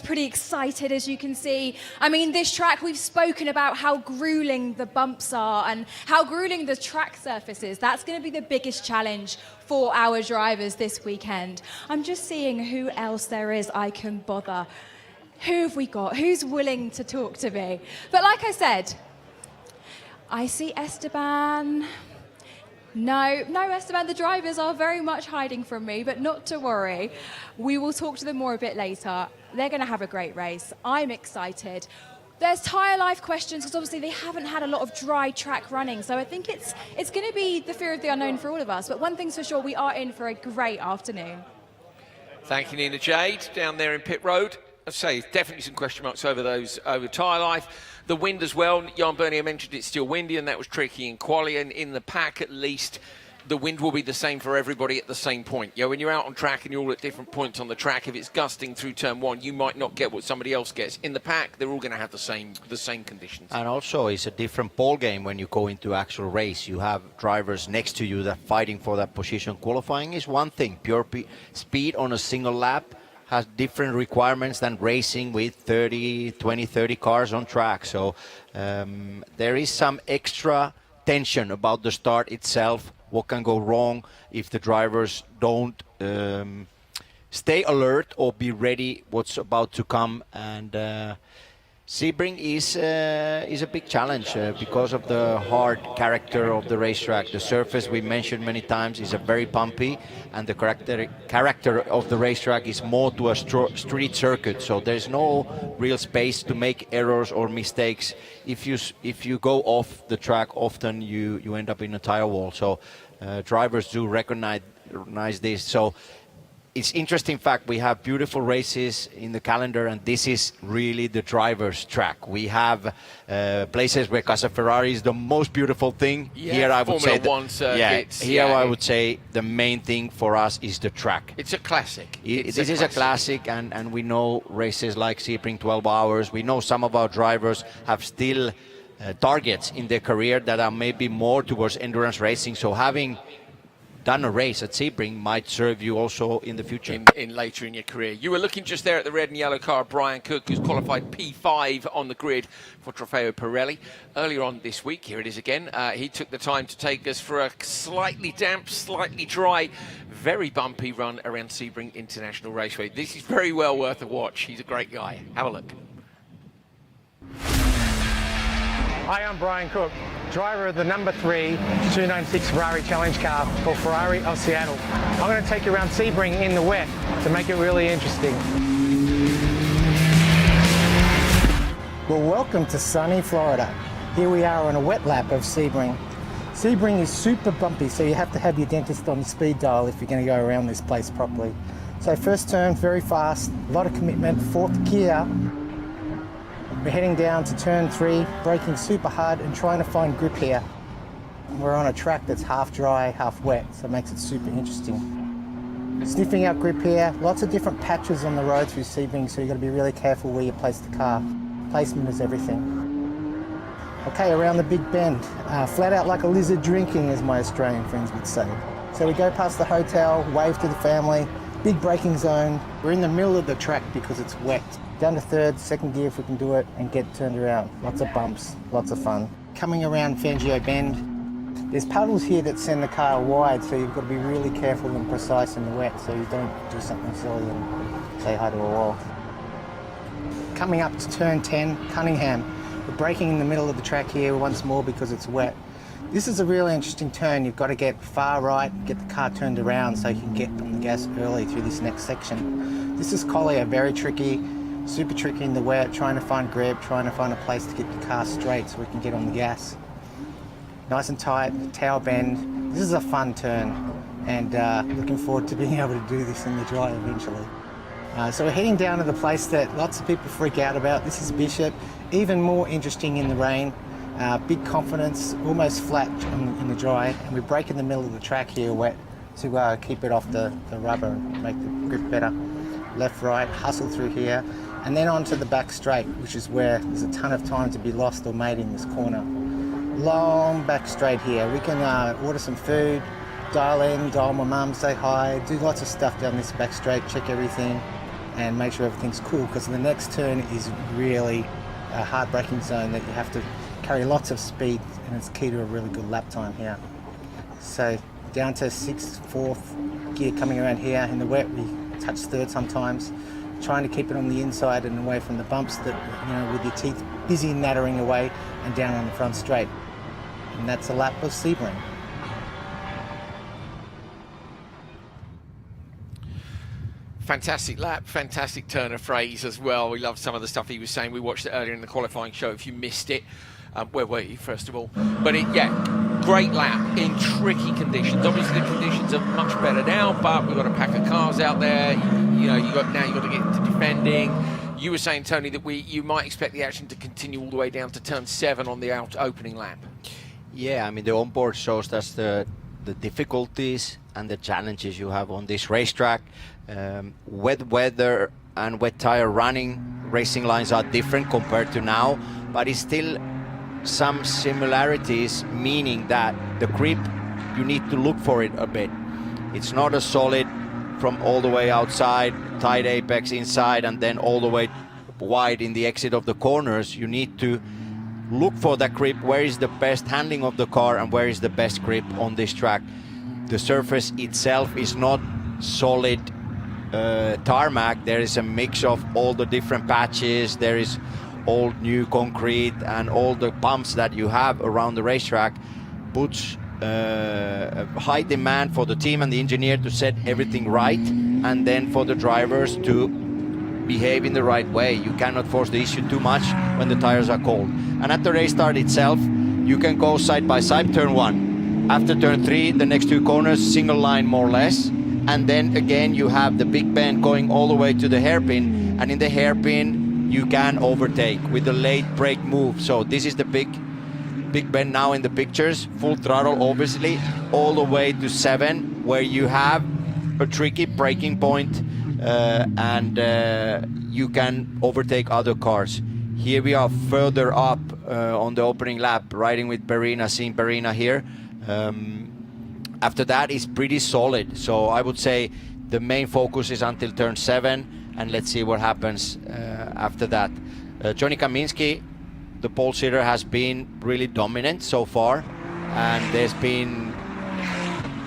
pretty excited, as you can see. I mean, this track, we've spoken about how grueling the bumps are and how grueling the track surface is. That's going to be the biggest challenge for our drivers this weekend. I'm just seeing who else there is I can bother. Who have we got? Who's willing to talk to me? But like I said, I see Esteban. No, Esteban, the drivers are very much hiding from me, but not to worry. We will talk to them more a bit later. They're going to have a great race. I'm excited. There's tyre life questions, because obviously they haven't had a lot of dry track running, so I think it's going to be the fear of the unknown for all of us. But one thing's for sure, we are in for a great afternoon. Thank you, Nina Jade, down there in pit road. I'd say definitely some question marks over tyre life. The wind as well. Jan Bernier mentioned it's still windy, and that was tricky in quali. And in the pack, at least, the wind will be the same for everybody at the same point. You know, when you're out on track and you're all at different points on the track, if it's gusting through turn one, you might not get what somebody else gets. In the pack, they're all going to have the same conditions. And also, it's a different ball game when you go into actual race. You have drivers next to you that are fighting for that position. Qualifying is one thing. Pure speed on a single lap has different requirements than racing with 20, 30 cars on track. So there is some extra tension about the start itself. What can go wrong if the drivers don't stay alert or be ready what's about to come. And Sebring is a big challenge because of the hard character of the racetrack. The surface, we mentioned many times, is a very bumpy, and the character of the racetrack is more to a street circuit. So there's no real space to make errors or mistakes. If you go off the track, often you end up in a tire wall. So drivers do recognize this. So it's interesting fact, we have beautiful races in the calendar, and this is really the driver's track. We have places where Casa Ferrari is the most beautiful thing. Yeah, here I would say Formula 1 circuits. Here I would say the main thing for us is the track. It's a classic. This is a classic, and we know races like Sebring 12 hours. We know some of our drivers have still targets in their career that are maybe more towards endurance racing. So having done a race at Sebring might serve you also in the future. In later in your career. You were looking just there at the red and yellow car, Brian Cook, who's qualified P5 on the grid for Trofeo Pirelli. Earlier on this week, here it is again, he took the time to take us for a slightly damp, slightly dry, very bumpy run around Sebring International Raceway. This is very well worth a watch. He's a great guy. Have a look. Hi, I'm Brian Cook, driver of the number 3 296 Ferrari Challenge car for Ferrari of Seattle. I'm going to take you around Sebring in the wet to make it really interesting. Well, welcome to sunny Florida. Here we are on a wet lap of Sebring. Sebring is super bumpy, so you have to have your dentist on the speed dial if you're going to go around this place properly. So first turn, very fast, a lot of commitment, 4th gear. We're heading down to turn 3, braking super hard and trying to find grip here. We're on a track that's half dry, half wet, so it makes it super interesting. Sniffing out grip here, lots of different patches on the road through Sebring, so you've got to be really careful where you place the car. Placement is everything. Okay, around the big bend, flat out like a lizard drinking, as my Australian friends would say. So we go past the hotel, wave to the family, big braking zone. We're in the middle of the track because it's wet. Down to 3rd, 2nd gear if we can do it, and get turned around. Lots of bumps, lots of fun. Coming around Fangio Bend, there's puddles here that send the car wide, so you've got to be really careful and precise in the wet so you don't do something silly and say hi to a wall. Coming up to turn 10, Cunningham. We're braking in the middle of the track here once more because it's wet. This is a really interesting turn. You've got to get far right, get the car turned around so you can get on the gas early through this next section. This is Collier, very tricky. Super tricky in the wet, trying to find grip, trying to find a place to get the car straight so we can get on the gas. Nice and tight, tail bend. This is a fun turn, and looking forward to being able to do this in the dry eventually. So we're heading down to the place that lots of people freak out about. This is Bishop, even more interesting in the rain. Big confidence, almost flat in the dry, and we brake in the middle of the track here wet to keep it off the rubber and make the grip better. Left, right, hustle through here, and then onto the back straight, which is where there's a ton of time to be lost or made in this corner. Long back straight here. We can order some food, dial in, dial my mum, say hi, do lots of stuff down this back straight, check everything. and make sure everything's cool, because the next turn is really a hard braking zone that you have to carry lots of speed, and it's key to a really good lap time here. So down to 6th, 4th gear coming around here. In the wet we touch 3rd sometimes, trying to keep it on the inside and away from the bumps that, you know, with your teeth busy nattering away, and down on the front straight. And that's a lap of Sebring. Fantastic lap, fantastic turn of phrase as well. We loved some of the stuff he was saying. We watched it earlier in the qualifying show. If you missed it, where were you, first of all? But yeah, great lap in tricky conditions. Obviously, the conditions are much better now, but we've got a pack of cars out there. You know, you got to get into defending. You were saying, Tony, that you might expect the action to continue all the way down to turn 7 on the opening lap. Yeah, I mean, the onboard shows us the difficulties and the challenges you have on this racetrack. Wet weather and wet tire running, racing lines are different compared to now, but it's still some similarities, meaning that the grip, you need to look for it a bit. It's not a solid from all the way outside, tight apex inside, and then all the way wide in the exit of the corners. You need to look for that grip, where is the best handling of the car and where is the best grip on this track. The surface itself is not solid tarmac. There is a mix of all the different patches. There is old new concrete, and all the bumps that you have around the racetrack puts a high demand for the team and the engineer to set everything right, and then for the drivers to behave in the right way. You cannot force the issue too much when the tires are cold. And at the race start itself, you can go side by side, turn 1. After turn 3, the next 2 corners, single line more or less. And then again, you have the big bend going all the way to the hairpin. And in the hairpin, you can overtake with the late brake move. So this is the big bend now in the pictures, full throttle obviously, all the way to 7, where you have a tricky braking point, and you can overtake other cars. Here we are further up on the opening lap, riding with Perina, seeing Perina here. After that is pretty solid, so I would say the main focus is until turn 7, and let's see what happens after that. Johnny Kaminsky, the pole sitter, has been really dominant so far, and there has been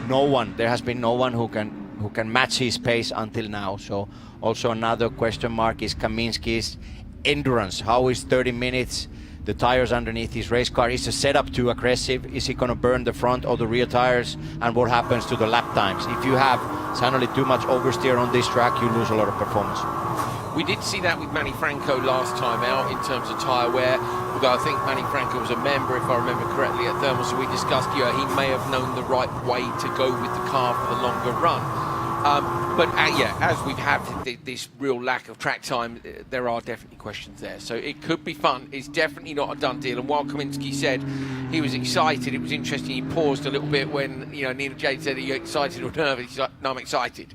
no one who can match his pace until now. So also another question mark is Kaminsky's endurance. How is 30 minutes? The tires underneath his race car, is the setup too aggressive? Is he going to burn the front or the rear tires? And what happens to the lap times? If you have suddenly too much oversteer on this track, you lose a lot of performance. We did see that with Manny Franco last time out in terms of tyre wear, although I think Manny Franco was a member, if I remember correctly, at Thermal, so we discussed, he may have known the right way to go with the car for the longer run. But as we've had this real lack of track time, there are definitely questions there. So it could be fun. It's definitely not a done deal. And while Kaminsky said he was excited, it was interesting. He paused a little bit when Nina Jade said, "Are you excited or nervous?" He's like, "No, I'm excited."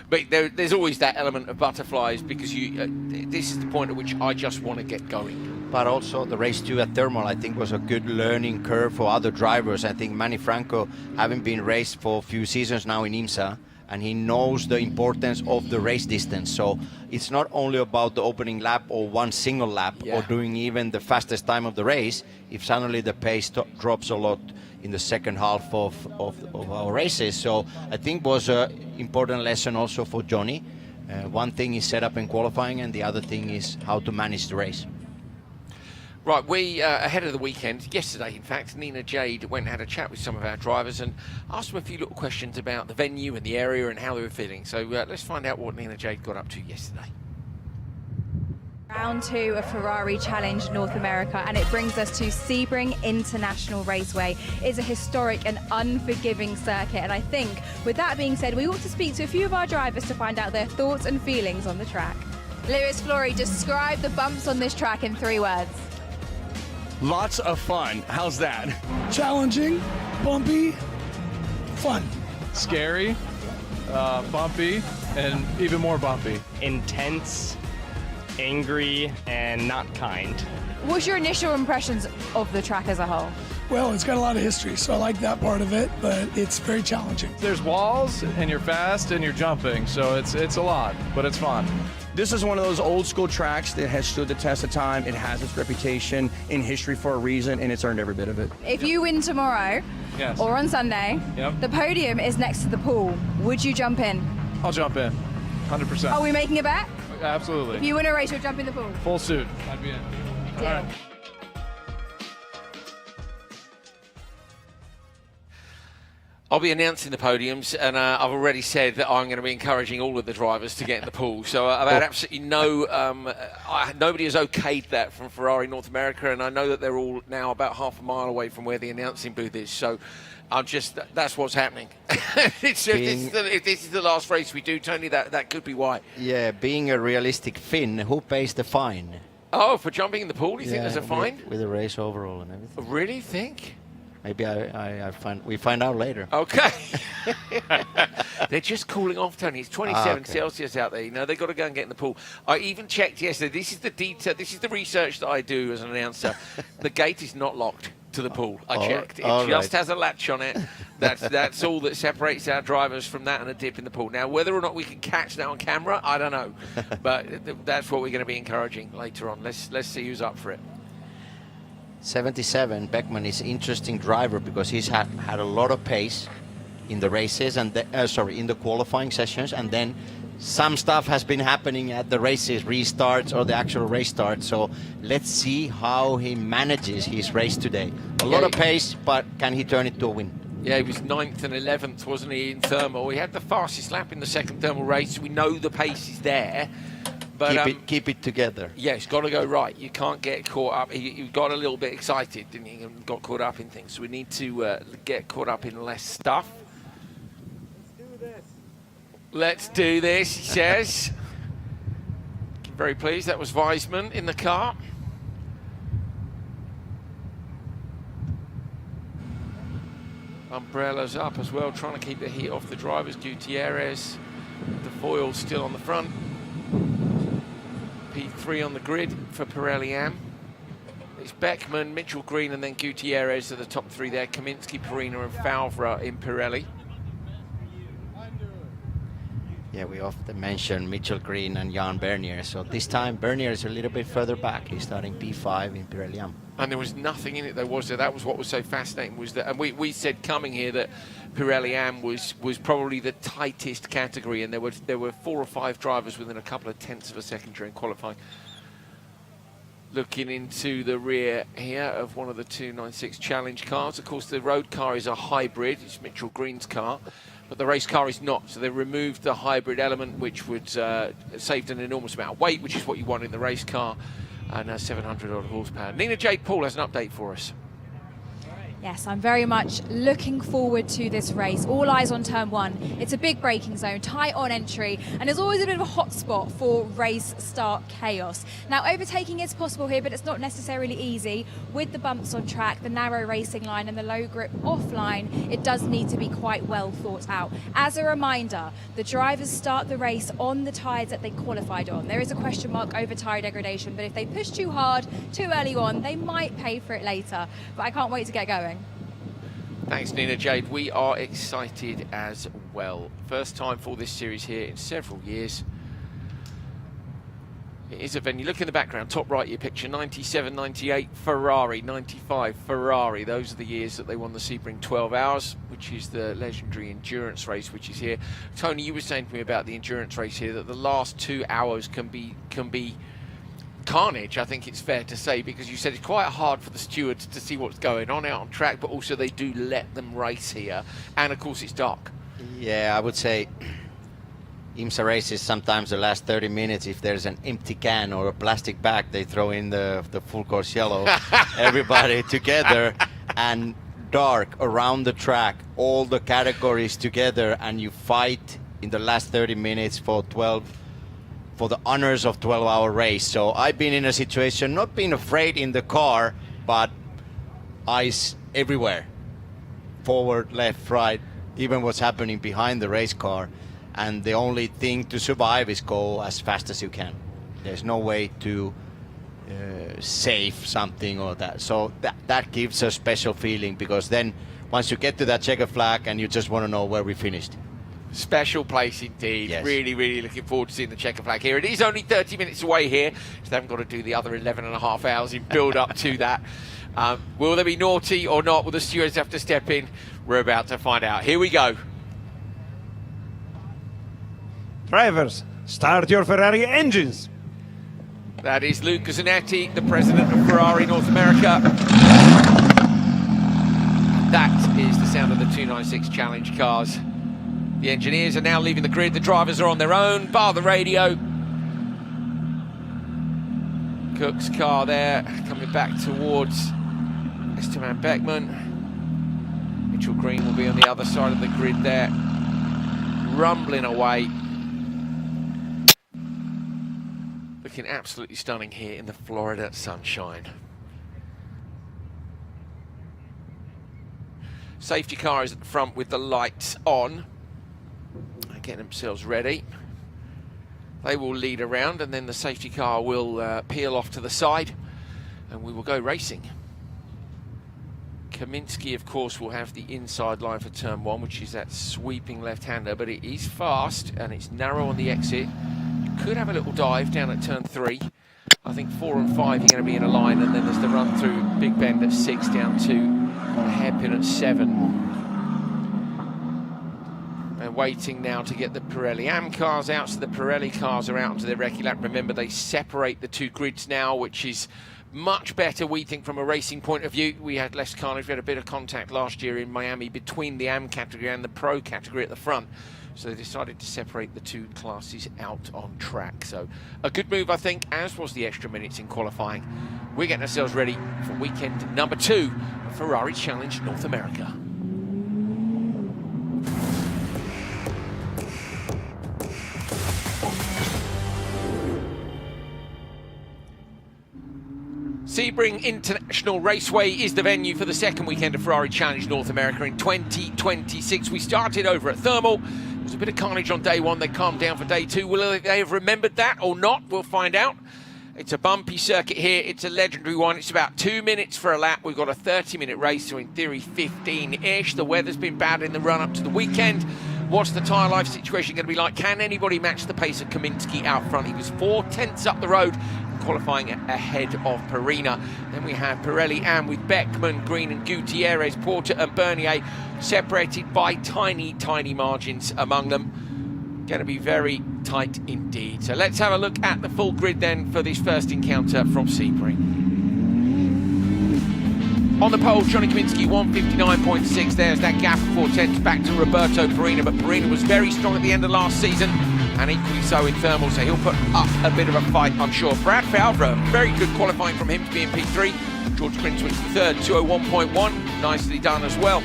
But there's always that element of butterflies, because this is the point at which I just want to get going. But also the race 2 at Thermal, I think, was a good learning curve for other drivers. I think Manny Franco, having been raced for a few seasons now in IMSA, and he knows the importance of the race distance. So it's not only about the opening lap or one single lap or doing even the fastest time of the race. If suddenly the pace drops a lot in the second half of our races. So I think was an important lesson also for Johnny. One thing is set up in qualifying, and the other thing is how to manage the race. Right, we, ahead of the weekend, yesterday in fact, Nina Jade went and had a chat with some of our drivers and asked them a few little questions about the venue and the area and how they were feeling. So let's find out what Nina Jade got up to yesterday. Round 2 of Ferrari Challenge North America, and it brings us to Sebring International Raceway. It's a historic and unforgiving circuit, and I think with that being said, we ought to speak to a few of our drivers to find out their thoughts and feelings on the track. Lewis Flory, describe the bumps on this track in 3 words. Lots of fun. How's that? Challenging, bumpy, fun. Scary, bumpy, and even more bumpy. Intense, angry, and not kind. What's your initial impressions of the track as a whole? Well, it's got a lot of history, so I like that part of it, but it's very challenging. There's walls, and you're fast, and you're jumping, so it's a lot, but it's fun. This is one of those old school tracks that has stood the test of time. It has its reputation in history for a reason, and it's earned every bit of it. If you win tomorrow Yes. or on Sunday, Yep. the podium is next to the pool. Would you jump in? I'll jump in. 100%. Are we making a bet? Absolutely. If you win a race, you'll jump in the pool. Full suit. I'd be in. All Deal. right. I'll be announcing the podiums, and I've already said that I'm going to be encouraging all of the drivers to get in the pool. So I've had absolutely nobody has okayed that from Ferrari North America, and I know that they're all now about half a mile away from where the announcing booth is. So that's what's happening. If this is the last race we do, Tony, that could be why. Yeah, being a realistic Finn, who pays the fine? Oh, for jumping in the pool, do you think there's a fine? With the race overall and everything. Really think? Maybe we find out later. Okay. They're just cooling off, Tony. It's 27 okay. Celsius out there. You know, they've got to go and get in the pool. I even checked yesterday. This is the detail. This is the research that I do as an announcer. The gate is not locked to the pool. I checked. It just has a latch on it. That's all that separates our drivers from that and a dip in the pool. Now, whether or not we can catch that on camera, I don't know. But that's what we're going to be encouraging later on. Let's see who's up for it. 77, Beckman is an interesting driver because he's had a lot of pace in the races and in the qualifying sessions, and then some stuff has been happening at the races, restarts or the actual race start. So let's see how he manages his race today. A lot of pace, but can he turn it to a win? Yeah, he was 9th and 11th, wasn't he, in thermal? He had the fastest lap in the second thermal race. We know the pace is there. But keep it together. Yeah, it's got to go right. You can't get caught up. You got a little bit excited, didn't you? And got caught up in things. So we need to get caught up in less stuff. Let's do this, he says. Very pleased. That was Weisman in the car. Umbrellas up as well, trying to keep the heat off the drivers. Gutierrez, the foil still on the front. P3 on the grid for Pirelli Am. It's Beckman, Mitchell Green, and then Gutierrez are the top three there. Kaminsky, Perina, and Favre in Pirelli. Yeah, we often mention Mitchell Green and Jan Bernier. So this time Bernier is a little bit further back. He's starting P5 in Pirelli Am. And there was nothing in it, though, was there? That was what was so fascinating, was that, and we said coming here that Pirelli Am was probably the tightest category, and there were 4 or 5 drivers within a couple of tenths of a second during qualifying. Looking into the rear here of one of the 296 Challenge cars. Of course, the road car is a hybrid. It's Mitchell Green's car, but the race car is not. So they removed the hybrid element, which would saved an enormous amount of weight, which is what you want in the race car. And 700 odd horsepower. Nina Jade Paul has an update for us. Yes, I'm very much looking forward to this race. All eyes on turn 1. It's a big braking zone, tight on entry, and there's always a bit of a hot spot for race start chaos. Now, overtaking is possible here, but it's not necessarily easy. With the bumps on track, the narrow racing line and the low grip offline, it does need to be quite well thought out. As a reminder, the drivers start the race on the tyres that they qualified on. There is a question mark over tyre degradation, but if they push too hard, too early on, they might pay for it later. But I can't wait to get going. Thanks, Nina Jade. We are excited as well. First time for this series here in several years. It is a venue. Look in the background, top right, your picture. 97, 98, Ferrari. 95, Ferrari. Those are the years that they won the Sebring 12 Hours, which is the legendary endurance race, which is here. Tony, you were saying to me about the endurance race here, that the last 2 hours can be carnage, I think it's fair to say, because you said it's quite hard for the stewards to see what's going on out on track, but also they do let them race here, and of course it's dark. Yeah, I would say IMSA races sometimes the last 30 minutes, if there's an empty can or a plastic bag, they throw in the full course yellow, everybody together, and dark around the track, all the categories together, and you fight in the last 30 minutes for the honors of 12-hour race. So I've been in a situation, not being afraid in the car, but eyes everywhere. Forward, left, right, even what's happening behind the race car. And the only thing to survive is go as fast as you can. There's no way to save something or that. So that gives a special feeling, because then once you get to that checker flag and you just want to know where we finished. Special place indeed. Yes. Really, really looking forward to seeing the checker flag here. It is only 30 minutes away here, so they haven't got to do the other 11 and a half hours in build-up to that. Will they be naughty or not? Will the stewards have to step in? We're about to find out. Here we go. Drivers, start your Ferrari engines. That is Luca Zanetti, the president of Ferrari North America. That is the sound of the 296 Challenge cars. The engineers are now leaving the grid. The drivers are on their own, bar the radio. Cook's car there, coming back towards Esteban Beckman. Mitchell Green will be on the other side of the grid there, rumbling away. Looking absolutely stunning here in the Florida sunshine. Safety car is at the front with the lights on. Getting themselves ready. They will lead around and then the safety car will peel off to the side and we will go racing. Kaminsky, of course, will have the inside line for turn 1, which is that sweeping left-hander, but it is fast and it's narrow on the exit. You could have a little dive down at turn 3. I think 4 and 5 are going to be in a line, and then there's the run through Big Bend at 6 down to a hairpin at 7. They're waiting now to get the Pirelli AM cars out, so the Pirelli cars are out onto their recce lap. Remember, they separate the two grids now, which is much better, we think, from a racing point of view. We had less carnage. We had a bit of contact last year in Miami between the AM category and the Pro category at the front. So they decided to separate the two classes out on track. So a good move, I think, as was the extra minutes in qualifying. We're getting ourselves ready for weekend number 2 of Ferrari Challenge North America. Sebring International Raceway is the venue for the second weekend of Ferrari Challenge North America in 2026. We started over at Thermal. There was a bit of carnage on day 1. They calmed down for day 2. Will they have remembered that or not? We'll find out. It's a bumpy circuit here. It's a legendary one. It's about 2 minutes for a lap. We've got a 30-minute race, so in theory 15-ish. The weather's been bad in the run-up to the weekend. What's the tyre life situation going to be like? Can anybody match the pace of Kaminsky out front? He was 4/10 up the road, qualifying ahead of Perina. Then we have Pirelli and with Beckman, Green and Gutierrez, Porter and Bernier separated by tiny, tiny margins among them. Going to be very tight indeed. So let's have a look at the full grid then for this first encounter from Sebring. On the pole, Johnny Kaminsky, 159.6. There's that gap of 4/10 back to Roberto Perina, but Perina was very strong at the end of last season, and equally so in Thermal, so he'll put up a bit of a fight, I'm sure. Brad Fowler, very good qualifying from him to be in P3. George Grinswick's the third, 201.1, nicely done as well.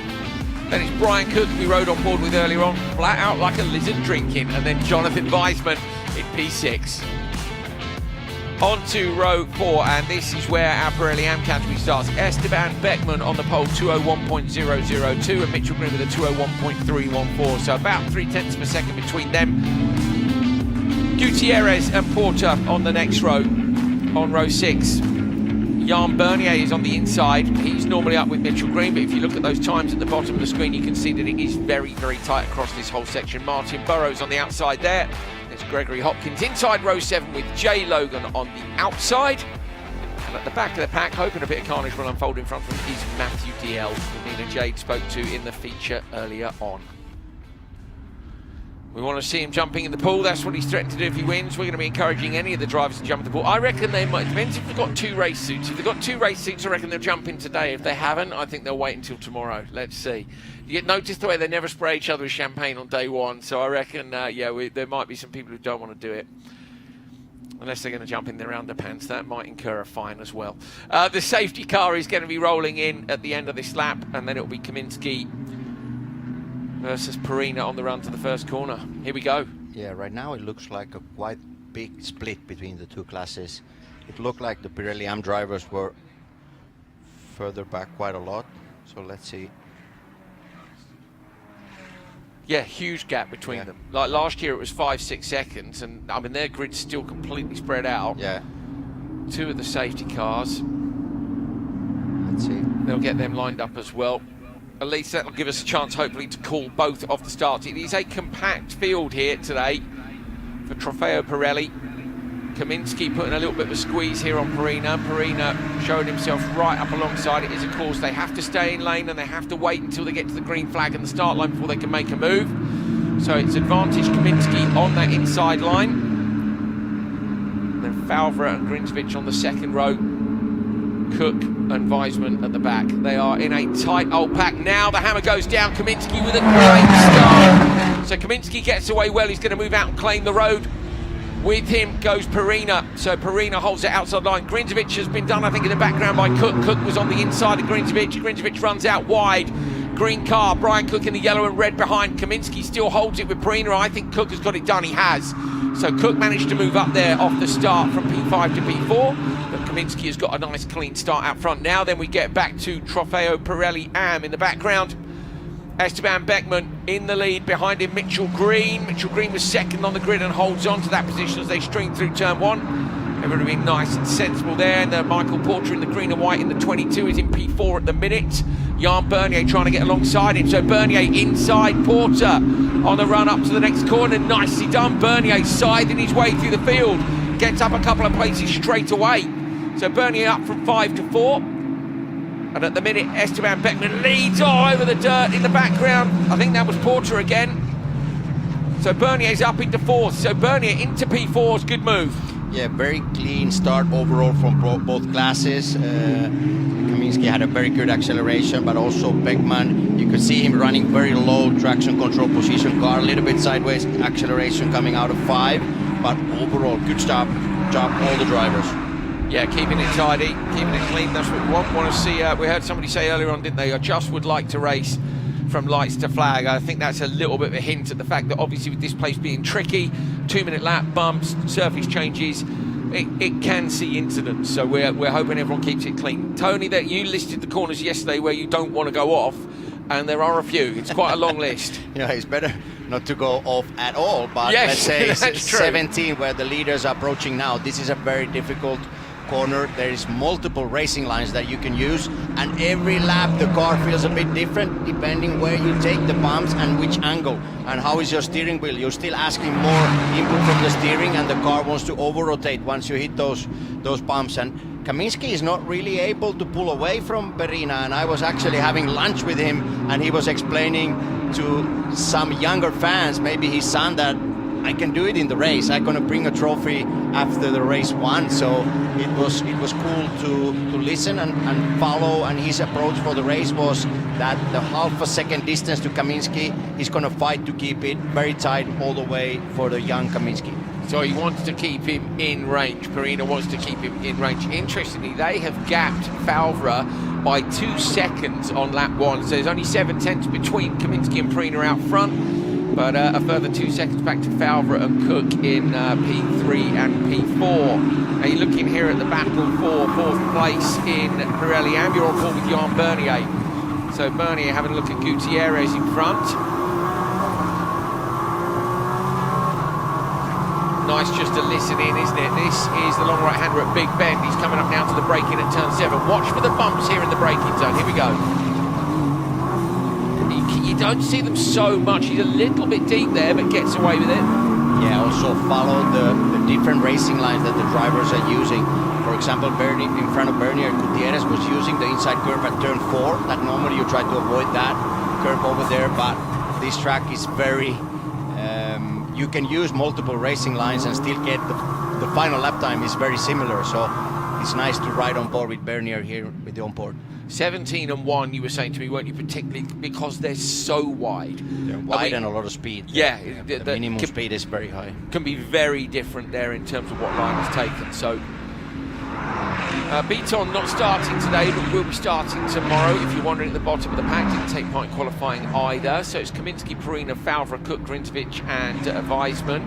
Then it's Brian Cook, we rode on board with earlier on, flat out like a lizard drinking, and then Jonathan Weisman in P6. On to row 4, and this is where our Pirelli AM category starts. Esteban Beckman on the pole, 201.002, and Mitchell Green with a 201.314, so about 0.3 of a second between them. Gutierrez and Porter on the next row, on row 6. Jan Bernier is on the inside. He's normally up with Mitchell Green, but if you look at those times at the bottom of the screen, you can see that it is very, very tight across this whole section. Martin Burrows on the outside there. There's Gregory Hopkins inside row 7 with Jay Logan on the outside. And at the back of the pack, hoping a bit of carnage will unfold in front of him, is Matthew DL, who Nina Jade spoke to in the feature earlier on. We want to see him jumping in the pool. That's what he's threatened to do if he wins. We're going to be encouraging any of the drivers to jump in the pool. I reckon they might. Depends if they've got 2 race suits. If they've got 2 race suits, I reckon they'll jump in today. If they haven't, I think they'll wait until tomorrow. Let's see. You notice the way they never spray each other with champagne on day 1. So I reckon, there might be some people who don't want to do it. Unless they're going to jump in their underpants. That might incur a fine as well. The safety car is going to be rolling in at the end of this lap. And then it'll be Kaminsky versus Perina on the run to the first corner. Here we go. Yeah, right now it looks like a quite big split between the two classes. It looked like the Pirelli AM drivers were further back quite a lot. So let's see. Yeah, huge gap between them. Like last year it was 5-6 seconds, and I mean their grid's still completely spread out. Yeah. 2 of the safety cars. Let's see. They'll get them lined up as well. At least that'll give us a chance, hopefully, to call both off the start. It is a compact field here today for Trofeo Pirelli. Kaminski putting a little bit of a squeeze here on Perina. Perina showing himself right up alongside it. Is, of course, they have to stay in lane and they have to wait until they get to the green flag and the start line before they can make a move. So it's advantage Kaminski on that inside line. Then Favre and Grinsvich on the second row. Cook and Weisman at the back. They are in a tight old pack. Now the hammer goes down. Kaminski with a great start. So Kaminski gets away well. He's going to move out and claim the road. With him goes Perina. So Perina holds it outside line. Grinsvich has been done, I think, in the background by Cook. Cook was on the inside of Grinsvich. Grinsvich runs out wide. Green car, Brian Cook in the yellow and red behind. Kaminski still holds it with Perina. I think Cook has got it done. He has. So Cook managed to move up there off the start from P5 to P4. But Kaminski has got a nice clean start out front. Now then we get back to Trofeo Pirelli Am in the background. Esteban Beckman in the lead, behind him Mitchell Green. Mitchell Green was second on the grid and holds on to that position as they string through turn one. Everyone being nice and sensible there. And Michael Porter in the green and white in the 22 is in P4 at the minute. Jan Bernier trying to get alongside him. So Bernier inside, Porter on the run up to the next corner. Nicely done. Bernier scything his way through the field. Gets up a couple of places straight away. So Bernier up from 5 to 4. And at the minute, Esteban Beckman leads over the dirt in the background. I think that was Porter again. So Bernier's up into 4th. So Bernier into P4's good move. Yeah, very clean start overall from both classes. Kaminski had a very good acceleration, but also Beckman, you could see him running very low traction control position car, a little bit sideways acceleration coming out of 5, but overall good job all the drivers. Yeah, keeping it tidy, keeping it clean, that's what we want to see. We heard somebody say earlier on, didn't they, I just would like to race from lights to flag. I think that's a little bit of a hint at the fact that obviously with this place being tricky, 2-minute lap, bumps, surface changes, it can see incidents. So we're hoping everyone keeps it clean. Tony, that you listed the corners yesterday where you don't want to go off, and there are a few. It's quite a long list. Yeah, it's better not to go off at all, but yes, let's say that's true. 17 where the leaders are approaching now. This is a very difficult corner. There is multiple racing lines that you can use, and every lap the car feels a bit different depending where you take the bumps and which angle and how is your steering wheel. You're still asking more input from the steering, and the car wants to over rotate once you hit those bumps. And Kaminski is not really able to pull away from Perina, and I was actually having lunch with him, and he was explaining to some younger fans, maybe his son, that I can do it in the race. I'm gonna bring a trophy after the race won. So it was cool to listen and follow. And his approach for the race was that the half a second distance to Kaminski, he's gonna fight to keep it very tight all the way for the young Kaminski. So he wants to keep him in range. Perina wants to keep him in range. Interestingly, they have gapped Favre by 2 seconds on lap 1. So there's only 7/10 between Kaminski and Perina out front. But a further 2 seconds back to Favre and Cook in P3 and P4. Now you're looking here at the battle for 4th place in Pirelli Am. You're on board with Jan Bernier. So Bernier having a look at Gutierrez in front. Nice just to listen in, isn't it? This is the long right-hander at Big Bend. He's coming up now to the braking at turn 7. Watch for the bumps here in the braking zone. Here we go. You don't see them so much. He's a little bit deep there, but gets away with it. Yeah, also follow the different racing lines that the drivers are using. For example, in front of Bernier, Gutierrez was using the inside curve at turn 4. That normally you try to avoid that curve over there, but this track is very... you can use multiple racing lines and still get the final lap time is very similar. So it's nice to ride on board with Bernier here with the on-board. 17 and 1, you were saying to me, weren't you, particularly because they're so wide? They're wide and a lot of speed. Yeah. The minimum speed is very high. Can be very different there in terms of what line is taken. So, Beaton not starting today, but will be starting tomorrow. If you're wondering, at the bottom of the pack, didn't take part in qualifying either. So it's Kaminski, Perina, Favre, Cook, Grinsvich and Weisman.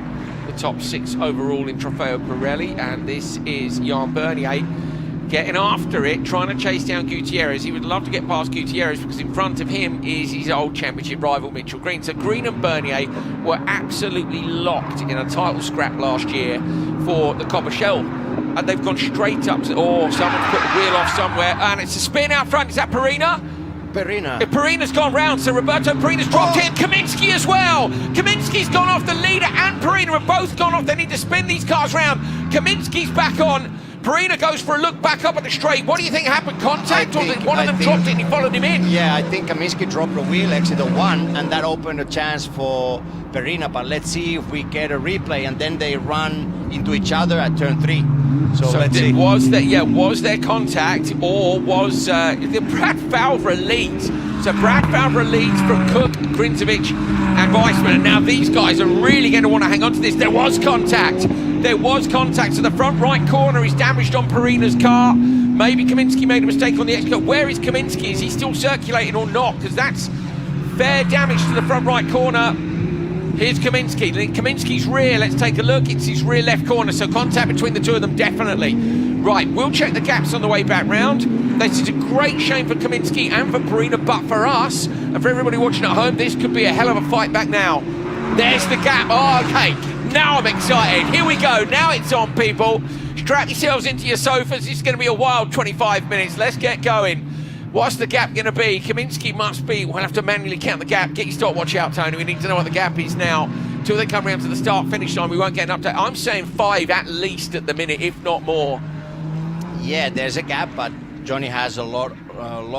The top 6 overall in Trofeo Pirelli. And this is Jan Bernier getting after it, trying to chase down Gutierrez. He would love to get past Gutierrez because in front of him is his old championship rival Mitchell Green. So Green and Bernier were absolutely locked in a title scrap last year for the Copper Shell, and they've gone straight up to, someone's put the wheel off somewhere, and it's a spin out front. Is that Perina? Perina. Perina's gone round, so Roberto Perina's dropped in. Kaminski as well. Kaminski's gone off. The leader and Perina have both gone off. They need to spin these cars round. Kaminski's back on. Perina goes for a look back up at the straight. What do you think happened? Contact, or did one of them dropped it and he followed him in? Yeah, I think Kaminski dropped the wheel, exit the one, and that opened a chance for Perina. But let's see if we get a replay, and then they run into each other at turn 3. So let's see. Was there contact, or was the Brad Falvera leads? So Brad Falvera leads from Cook, Grinzovic and Weissman, and now these guys are really going to want to hang on to this. There was contact. There was contact. So the front right corner is damaged on Perina's car. Maybe Kaminski made a mistake on the exit. Where is Kaminski? Is he still circulating or not? Because that's fair damage to the front right corner. Here's Kaminski. Kaminski's rear, let's take a look. It's his rear left corner, so contact between the two of them, definitely. Right, we'll check the gaps on the way back round. This is a great shame for Kaminski and for Perina, but for us, and for everybody watching at home, this could be a hell of a fight back now. There's the gap. Oh, okay, now I'm excited. Here we go, now it's on, people. Strap yourselves into your sofas. This is going to be a wild 25 minutes. Let's get going. What's the gap going to be? Kaminski must be, we'll have to manually count the gap. Get your stopwatch out, Tony. We need to know what the gap is now. Till they come around to the start-finish line, we won't get an update. I'm saying 5 at least at the minute, if not more. Yeah, there's a gap, but Johnny has a lot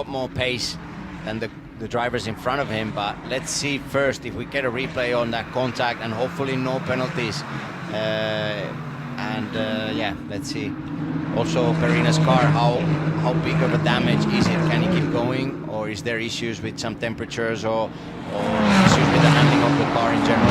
more pace than the drivers in front of him. But let's see first if we get a replay on that contact, and hopefully no penalties. Yeah, let's see. Also, Perina's car, how big of a damage is it? Can he keep going, or is there issues with some temperatures or issues with the handling of the car in general?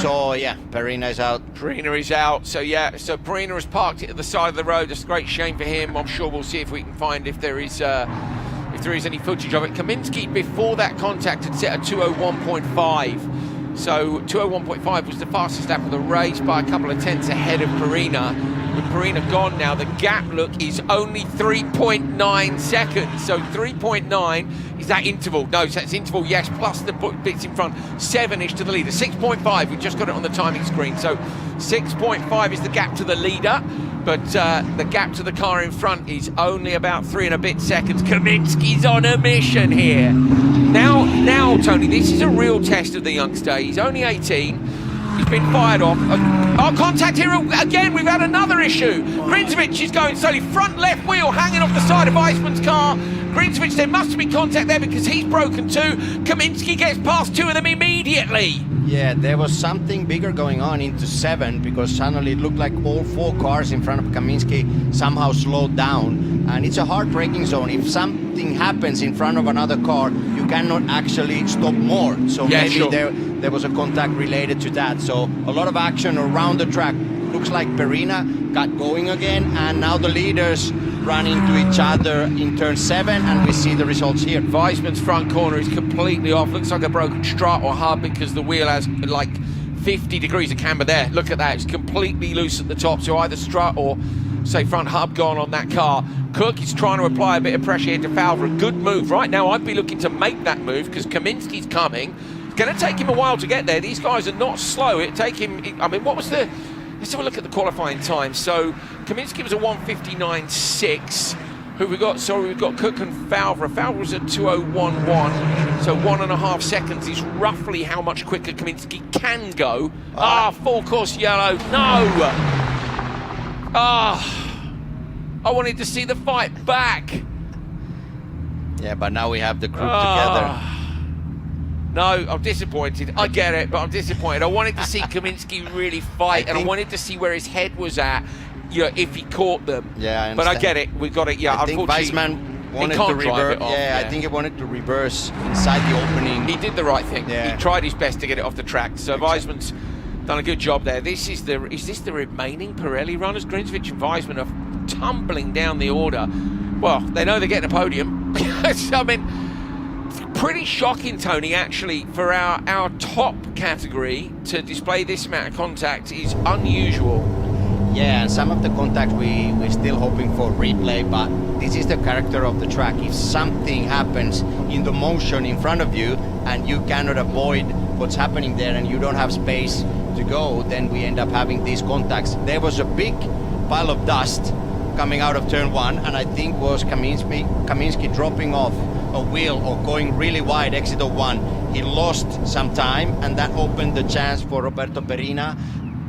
So yeah, Perina is out. Perina is out. So yeah, so Perina has parked it at the side of the road. It's a great shame for him. I'm sure we'll see if we can find if there is any footage of it. Kaminski before that contact had set a 201.5. So 201.5 was the fastest lap of the race by a couple of tenths ahead of Perina. With Perina gone now, the gap look is only 3.9 seconds. So 3.9 is that interval. No, so that's interval, yes, plus the bits in front. 7-ish to the leader. 6.5, we just got it on the timing screen. So 6.5 is the gap to the leader, but the gap to the car in front is only about 3 and a bit seconds. Kaminski's on a mission here. Now, Tony, this is a real test of the youngster. He's only 18. He's been fired off. Our contact here again. We've had another issue. Grinzovic is going slowly. Front left wheel hanging off the side of Weissman's car. Grinzovic, there must have been contact there because he's broken too. Kaminski gets past 2 of them immediately. Yeah, there was something bigger going on into 7, because suddenly it looked like all 4 cars in front of Kaminski somehow slowed down, and it's a hard braking zone. If something happens in front of another car, you cannot actually stop more. So yeah, maybe sure. there was a contact related to that. So a lot of action around the track. Looks like Perina got going again, and now the leaders run into each other in turn 7, and we see the results here. Weissman's front corner is completely off. Looks like a broken strut or hub because the wheel has like 50 degrees of camber there. Look at that, it's completely loose at the top. So either strut or say front hub gone on that car. Cook is trying to apply a bit of pressure here to Falvera. Good move. Right now I'd be looking to make that move because Kaminski's coming. It's going to take him a while to get there. These guys are not slow. It'd take him, I mean, what was the... Let's have a look at the qualifying time. So Kaminski was a 1:59.6. Who we got? Sorry, we've got Cook and Falvera. Falvera was at 2:01.1. So 1.5 seconds is roughly how much quicker Kaminski can go. Full course yellow. No! I wanted to see the fight back. Yeah, but now we have the group together. No, I'm disappointed. I get it, but I'm disappointed. I wanted to see Kaminski really fight, and I wanted to see where his head was at, you know, if he caught them. Yeah, I understand. But I get it. We got it. Yeah, I think Weissman wanted to reverse. Yeah, I think he wanted to reverse inside the opening. He did the right thing. Yeah. He tried his best to get it off the track. So Weissman's done a good job there. Is this the remaining Pirelli runners? Grinzovic and Weissman are tumbling down the order. Well, they know they're getting a podium. I mean, pretty shocking, Tony, actually, for our top category to display this amount of contact is unusual. Yeah, and some of the contacts we're still hoping for replay, but this is the character of the track. If something happens in the motion in front of you and you cannot avoid what's happening there and you don't have space to go, then we end up having these contacts. There was a big pile of dust coming out of turn 1, and I think was Kaminski dropping off a wheel or going really wide, exit of 1, he lost some time, and that opened the chance for Roberto Perina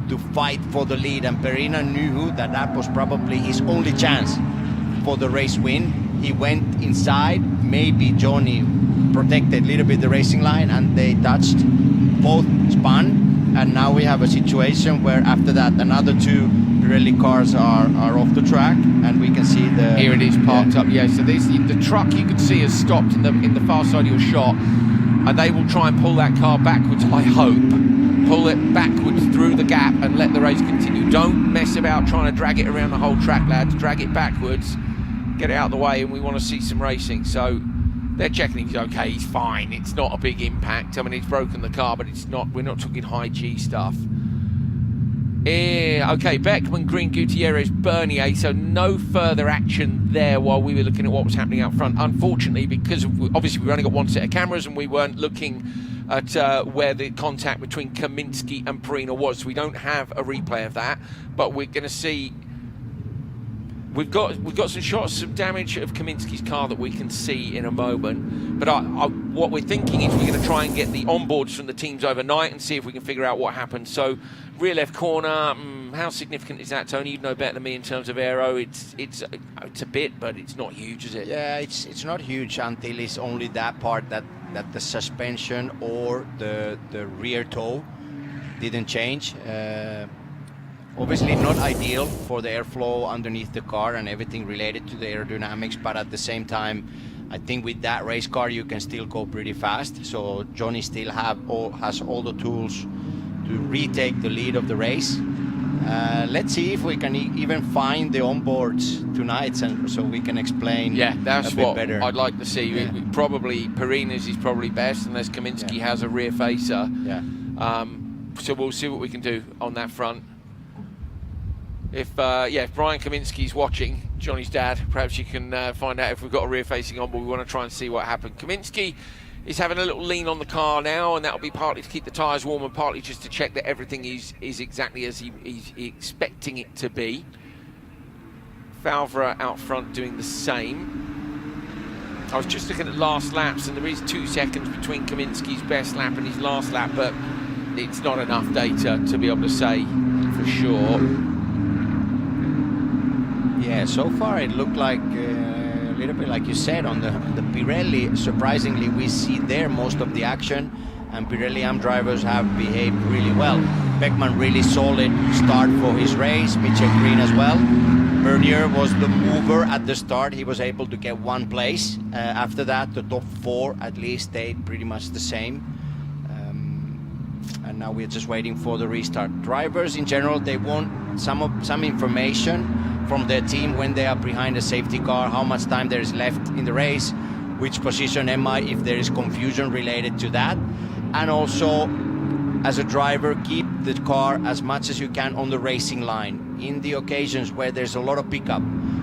to fight for the lead. And Perina knew that that was probably his only chance for the race win. He went inside, maybe Johnny protected a little bit the racing line, and they touched, both spun, and now we have a situation where after that another 2 Pirelli cars are off the track, and we can see the... Here it is parked up, yeah. So this, the truck you can see has stopped in the far side of your shot, and they will try and pull that car backwards, I hope. Pull it backwards through the gap and let the race continue. Don't mess about trying to drag it around the whole track, lads. Drag it backwards, get it out of the way, and we want to see some racing. So they're checking he's okay, he's fine. It's not a big impact. I mean, it's broken the car, but it's not. We're not talking high G stuff. Okay, Beckman, Green, Gutierrez, Bernier. So no further action there while we were looking at what was happening out front. Unfortunately, because obviously we've only got one set of cameras and we weren't looking at where the contact between Kaminsky and Perina was. So we don't have a replay of that, but we're going to see. We've got some shots, some damage of Kaminsky's car that we can see in a moment. But what we're thinking is we're going to try and get the onboards from the teams overnight and see if we can figure out what happened. So rear left corner, how significant is that, Tony? You'd know better than me in terms of aero. It's a bit, but it's not huge, is it? Yeah, it's not huge until it's only that part that the suspension or the rear toe didn't change. Obviously not ideal for the airflow underneath the car and everything related to the aerodynamics, but at the same time, I think with that race car you can still go pretty fast. So Johnny still has all the tools to retake the lead of the race. Let's see if we can even find the onboards tonight, so we can explain. Yeah, that's a bit what better. I'd like to see. Yeah. Probably Perina's is probably best, unless Kaminsky has a rear facer. Yeah. So we'll see what we can do on that front. If Brian Kaminsky's watching, Johnny's dad, perhaps you can find out if we've got a rear facing on, but we want to try and see what happened. Kaminsky is having a little lean on the car now, and that'll be partly to keep the tyres warm and partly just to check that everything is exactly as he's expecting it to be. Favre out front doing the same. I was just looking at last laps, and there is 2 seconds between Kaminsky's best lap and his last lap, but it's not enough data to be able to say for sure. Yeah, so far it looked like a little bit like you said on the Pirelli. Surprisingly, we see there most of the action, and Pirelli AM drivers have behaved really well. Beckman really solid start for his race, Mitchell Green as well. Bernier was the mover at the start. He was able to get 1 place. After that, the top 4 at least stayed pretty much the same. And now we're just waiting for the restart. Drivers in general, they want some information from their team when they are behind a safety car, how much time there is left in the race, which position am I, if there is confusion related to that. And also, as a driver, keep the car as much as you can on the racing line in the occasions where there's a lot of pickup.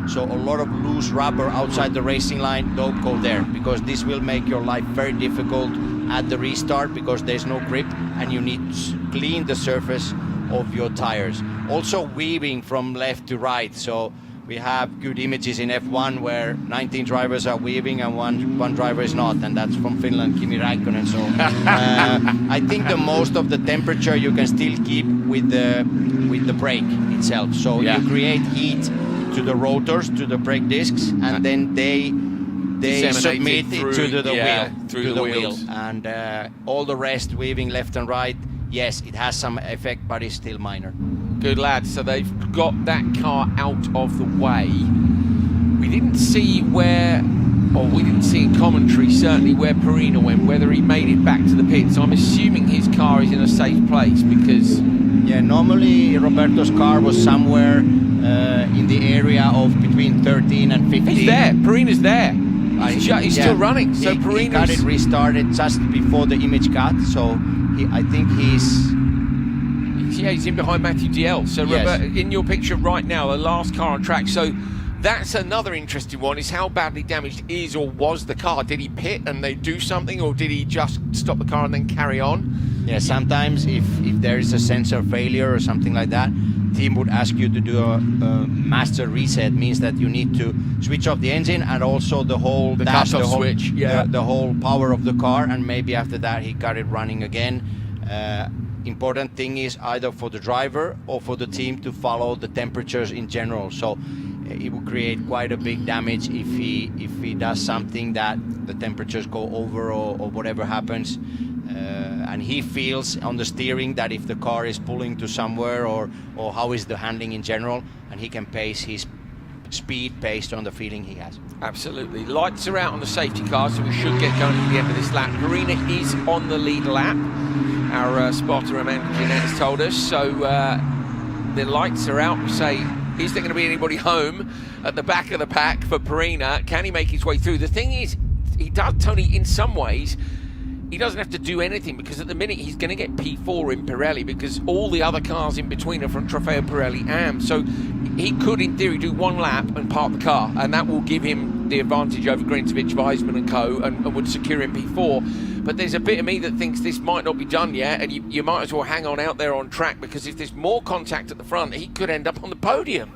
So a lot of loose rubber outside the racing line, don't go there, because this will make your life very difficult at the restart, because there's no grip and you need to clean the surface of your tires. Also weaving from left to right, so we have good images in F1 where 19 drivers are weaving and one driver is not, and that's from Finland, Kimi Räikkönen. So I think the most of the temperature you can still keep with the brake itself. So you create heat to the rotors, to the brake discs, and then they submit it to the wheel, and all the rest, weaving left and right. Yes, it has some effect, but it's still minor. Good lads, so they've got that car out of the way. We didn't see we didn't see in commentary certainly where Perina went, whether he made it back to the pits. I'm assuming his car is in a safe place, because... Yeah, normally Roberto's car was somewhere in the area of between 13 and 15. He's there, Perina's there. He's still running, so Perina's... He got it restarted just before the image cut, so I think he's in behind Matthew DL. So yes. Robert, in your picture right now, the last car on track. So that's another interesting one, is how badly damaged is or was the car? Did he pit and they do something, or did he just stop the car and then carry on? Yeah, sometimes if there is a sensor failure or something like that, team would ask you to do a master reset, means that you need to switch off the engine and also the whole dash, cut-off switch, the whole power of the car, and maybe after that he got it running again. Important thing is either for the driver or for the team to follow the temperatures in general. So it will create quite a big damage if he does something that the temperatures go over or whatever happens. And he feels on the steering that if the car is pulling to somewhere or how is the handling in general, and he can pace his speed based on the feeling he has. Absolutely. Lights are out on the safety car, so we should get going at the end of this lap. Farina is on the lead lap. Our spotter, Amanda Jeanette, has told us. So the lights are out. We say, is there going to be anybody home at the back of the pack for Farina? Can he make his way through? The thing is, he does, Tony, in some ways, he doesn't have to do anything, because at the minute he's going to get P4 in Pirelli, because all the other cars in between are from Trofeo Pirelli AM. So he could, in theory, do one lap and park the car, and that will give him the advantage over Grintovich, Weisman and co, and would secure him P4. But there's a bit of me that thinks this might not be done yet, and you might as well hang on out there on track, because if there's more contact at the front, he could end up on the podium.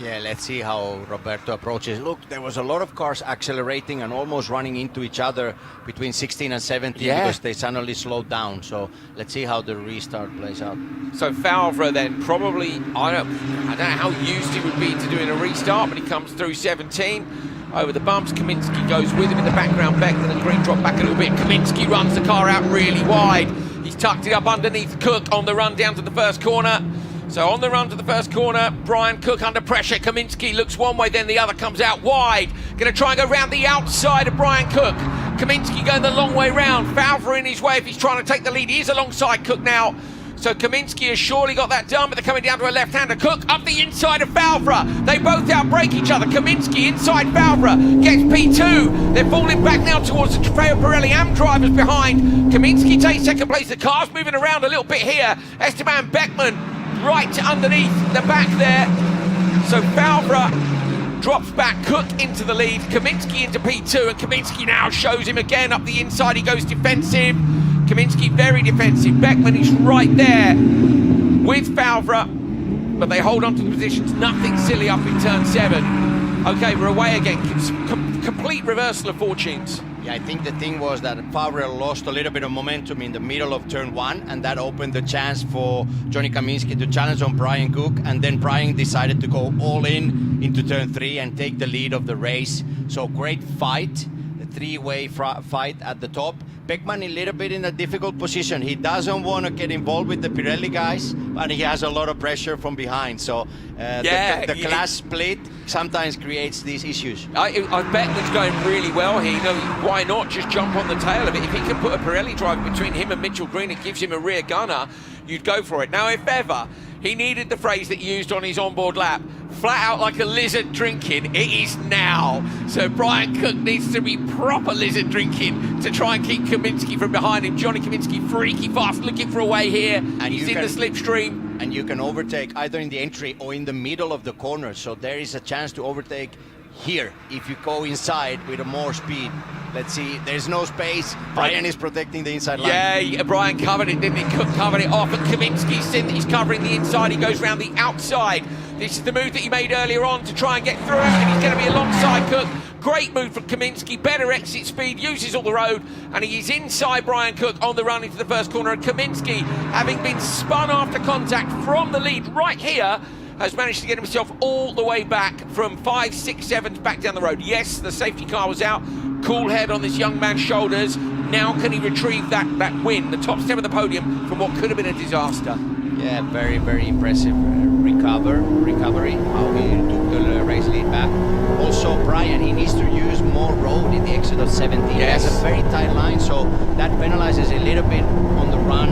Yeah, let's see how Roberto approaches. Look, there was a lot of cars accelerating and almost running into each other between 16 and 17 because they suddenly slowed down. So let's see how the restart plays out. So Favre then probably, I don't know how used he would be to doing a restart, but he comes through 17. Over the bumps, Kaminski goes with him in the background. Beckman and Green drop back a little bit. Kaminski runs the car out really wide. He's tucked it up underneath Cook on the run down to the first corner. So on the run to the first corner, Brian Cook under pressure. Kaminski looks one way, then the other, comes out wide. Going to try and go round the outside of Brian Cook. Kaminski going the long way round. Favre in his way if he's trying to take the lead. He is alongside Cook now. So Kaminski has surely got that done, but they're coming down to a left-hander. Cook up the inside of Favre. They both outbrake each other. Kaminski inside Favre gets P2. They're falling back now towards the Trofeo Pirelli AM drivers behind. Kaminski takes second place. The car's moving around a little bit here. Esteban Beckman right underneath the back there. So Favre drops back, Cook into the lead, Kaminski into P2, and Kaminski now shows him again up the inside. He goes defensive. Kaminski very defensive. Beckman is right there with Favre, but they hold on to the positions. Nothing silly up in turn 7. Okay, we're away again. Complete reversal of fortunes. Yeah, I think the thing was that Favre lost a little bit of momentum in the middle of turn 1, and that opened the chance for Johnny Kaminski to challenge on Brian Cook, and then Brian decided to go all in into turn 3 and take the lead of the race. So great fight, a three-way fight at the top. Beckman a little bit in a difficult position. He doesn't want to get involved with the Pirelli guys, but he has a lot of pressure from behind. So the class split sometimes creates these issues. I bet Beckman's going really well here. You know, why not just jump on the tail of it? If he can put a Pirelli driver between him and Mitchell Green, it gives him a rear gunner, you'd go for it. Now, if ever he needed the phrase that he used on his onboard lap, flat out like a lizard drinking, it is now. So Brian Cook needs to be proper lizard drinking to try and keep Kaminski from behind him. Johnny Kaminski freaky fast, looking for a way here. And he's in the slipstream. And you can overtake either in the entry or in the middle of the corner. So there is a chance to overtake here if you go inside with a more speed. Let's see, there's no space. Brian is protecting the inside line. Yeah, Brian covered it, didn't he? Cook covered it off, but Kaminski's seen that he's covering the inside. He goes round the outside. This is the move that he made earlier on to try and get through, and he's going to be alongside Cook. Great move from Kaminski, better exit speed, uses all the road, and he is inside Brian Cook on the run into the first corner. And Kaminski, having been spun after contact from the lead right here, has managed to get himself all the way back from 5, 6, 7 back down the road. Yes, the safety car was out. Cool head on this young man's shoulders. Now can he retrieve that win, the top step of the podium, from what could have been a disaster? Yeah, very, very impressive recovery, how he took the race lead back. Also, Brian, he needs to use more road in the exit of 17. Yes. He has a very tight line, so that penalizes a little bit on the run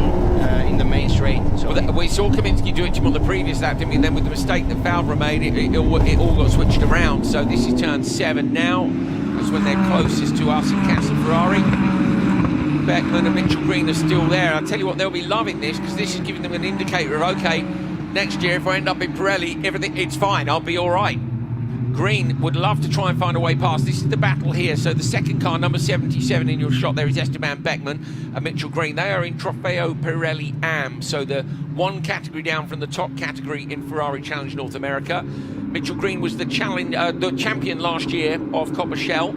in the main straight. So we saw Kaminski do it to him on the previous lap, didn't we? And then with the mistake that Favre made, it all got switched around. So this is turn 7 now. That's when they're closest to us in Castle Ferrari. Beckman and Mitchell Green are still there. I'll tell you what, they'll be loving this, because this is giving them an indicator of, okay, next year if I end up in Pirelli, everything, it's fine, I'll be all right. Green would love to try and find a way past. This is the battle here. So the second car, number 77 in your shot there, is Esteban Beckman and Mitchell Green. They are in Trofeo Pirelli AM, so the one category down from the top category in Ferrari Challenge North America. Mitchell Green was the champion last year of Copper Shell.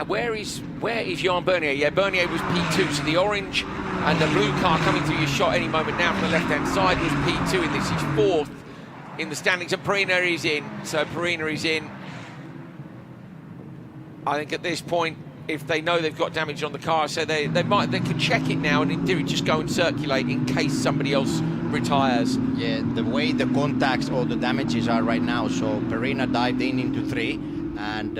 Where is Jan Bernier? Yeah, Bernier was P2, so the orange and the blue car coming through your shot any moment now from the left-hand side was P2 in this. He's fourth in the standings, and Perina is in. So Perina is in. I think at this point, if they know they've got damage on the car, so they could check it now and in theory just go and circulate in case somebody else retires. Yeah, the way the contacts or the damages are right now, so Perina dived in into 3 and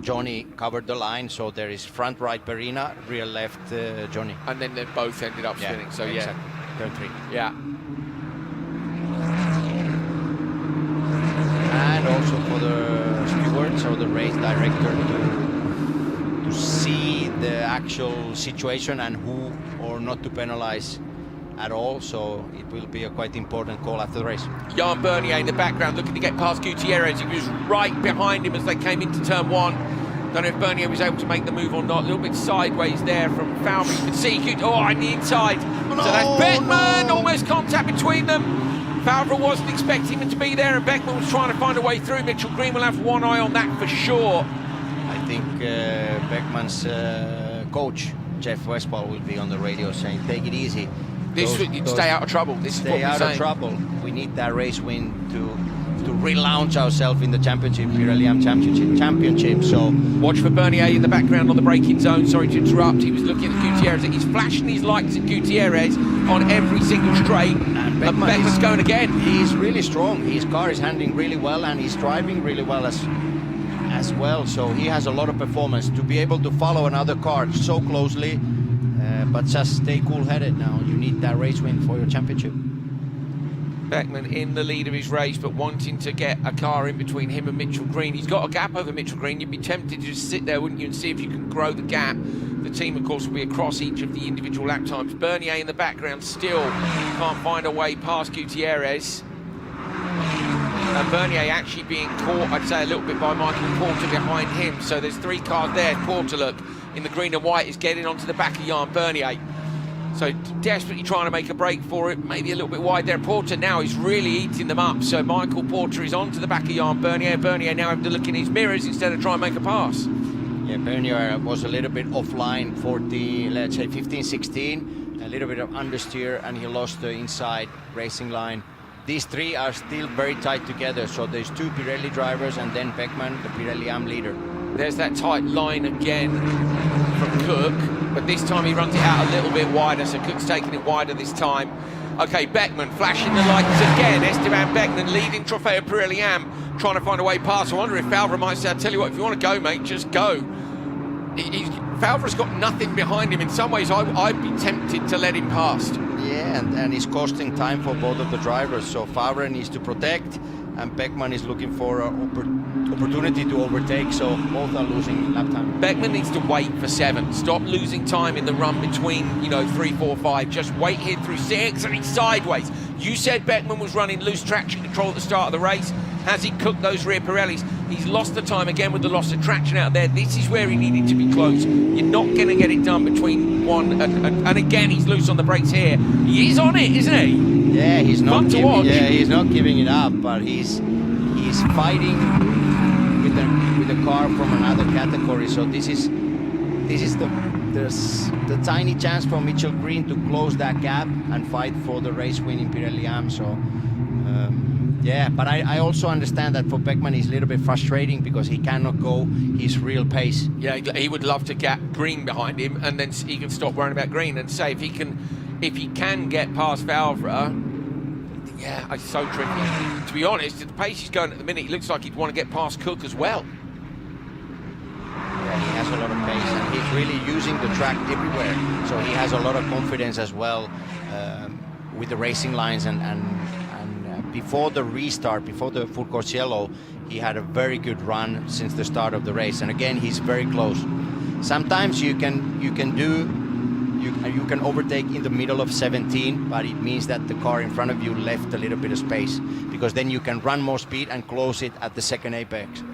Johnny covered the line, so there is front right Perina, rear left Johnny. And then they both ended up spinning, so exactly. Turn 3. Yeah. And also for the stewards or the race director to see the actual situation and who or not to penalize at all, so it will be a quite important call after the race. Jan Bernier in the background looking to get past Gutierrez. He was right behind him as they came into turn 1. Don't know if Bernier was able to make the move or not. A little bit sideways there from Fowler. You can see, on the inside. So that's Beckman, almost contact between them. Fowler wasn't expecting him to be there, and Beckman was trying to find a way through. Mitchell Green will have one eye on that for sure. I think Beckman's coach, Jeff Westphal, will be on the radio saying, take it easy. Stay out of trouble. This is what we're saying. Stay out of trouble. We need that race win to relaunch ourselves in the championship, Pirelli AM championship. So watch for Bernier in the background on the braking zone. Sorry to interrupt. He was looking at Gutierrez. He's flashing his lights at Gutierrez on every single straight. And Beckman's going again. He's really strong. His car is handling really well, and he's driving really well as well. So he has a lot of performance to be able to follow another car so closely. But just stay cool-headed now. You need that race win for your championship. Beckman in the lead of his race, but wanting to get a car in between him and Mitchell Green. He's got a gap over Mitchell Green. You'd be tempted to just sit there, wouldn't you, and see if you can grow the gap. The team, of course, will be across each of the individual lap times. Bernier in the background still can't find a way past Gutierrez. And Bernier actually being caught, I'd say, a little bit by Michael Porter behind him. So there's 3 cars there. Porter, look, in the green and white, is getting onto the back of Jan Bernier. So desperately trying to make a break for it, maybe a little bit wide there. Porter now is really eating them up. So Michael Porter is onto the back of Jan Bernier. Bernier now having to look in his mirrors instead of try and make a pass. Yeah, Bernier was a little bit offline for the, let's say, 15-16. A little bit of understeer, and he lost the inside racing line. These 3 are still very tight together. So there's 2 Pirelli drivers and then Beckman, the Pirelli AM leader. There's that tight line again from Cook, but this time he runs it out a little bit wider, so Cook's taking it wider this time. Okay, Beckman flashing the lights again. Esteban Beckman leading Trofeo Pirelli AM, trying to find a way past. I wonder if Fowler might say, I tell you what, if you want to go, mate, just go. Fowler's got nothing behind him. In some ways, I'd be tempted to let him past. Yeah, and he's costing time for both of the drivers, so Fowler needs to protect, and Beckman is looking for an opportunity to overtake, so both are losing lap time. Beckman needs to wait for 7. Stop losing time in the run between, 3, 4, 5. Just wait here through 6, and he's sideways. You said Beckman was running loose traction control at the start of the race. Has he cooked those rear Pirellis? He's lost the time again with the loss of traction out there. This is where he needed to be close. You're not going to get it done between 1 and again, he's loose on the brakes here. He is on it, isn't he? Yeah, he's not he's not giving it up, but he's fighting with the car from another category. So this is the tiny chance for Mitchell Green to close that gap and fight for the race win in Pirelli AM. So yeah, but I also understand that for Beckman it's a little bit frustrating because he cannot go his real pace. Yeah, he would love to get Green behind him, and then he can stop worrying about Green and say if he can get past Fowler. Yeah, it's so tricky. To be honest, at the pace he's going at the minute, he looks like he'd want to get past Cook as well. Yeah, he has a lot of pace, and he's really using the track everywhere. So he has a lot of confidence as well with the racing lines. And before the restart, before the full course yellow, he had a very good run since the start of the race. And again, he's very close. Sometimes you can you can overtake in the middle of 17, but it means that the car in front of you left a little bit of space, because then you can run more speed and close it at the second apex. So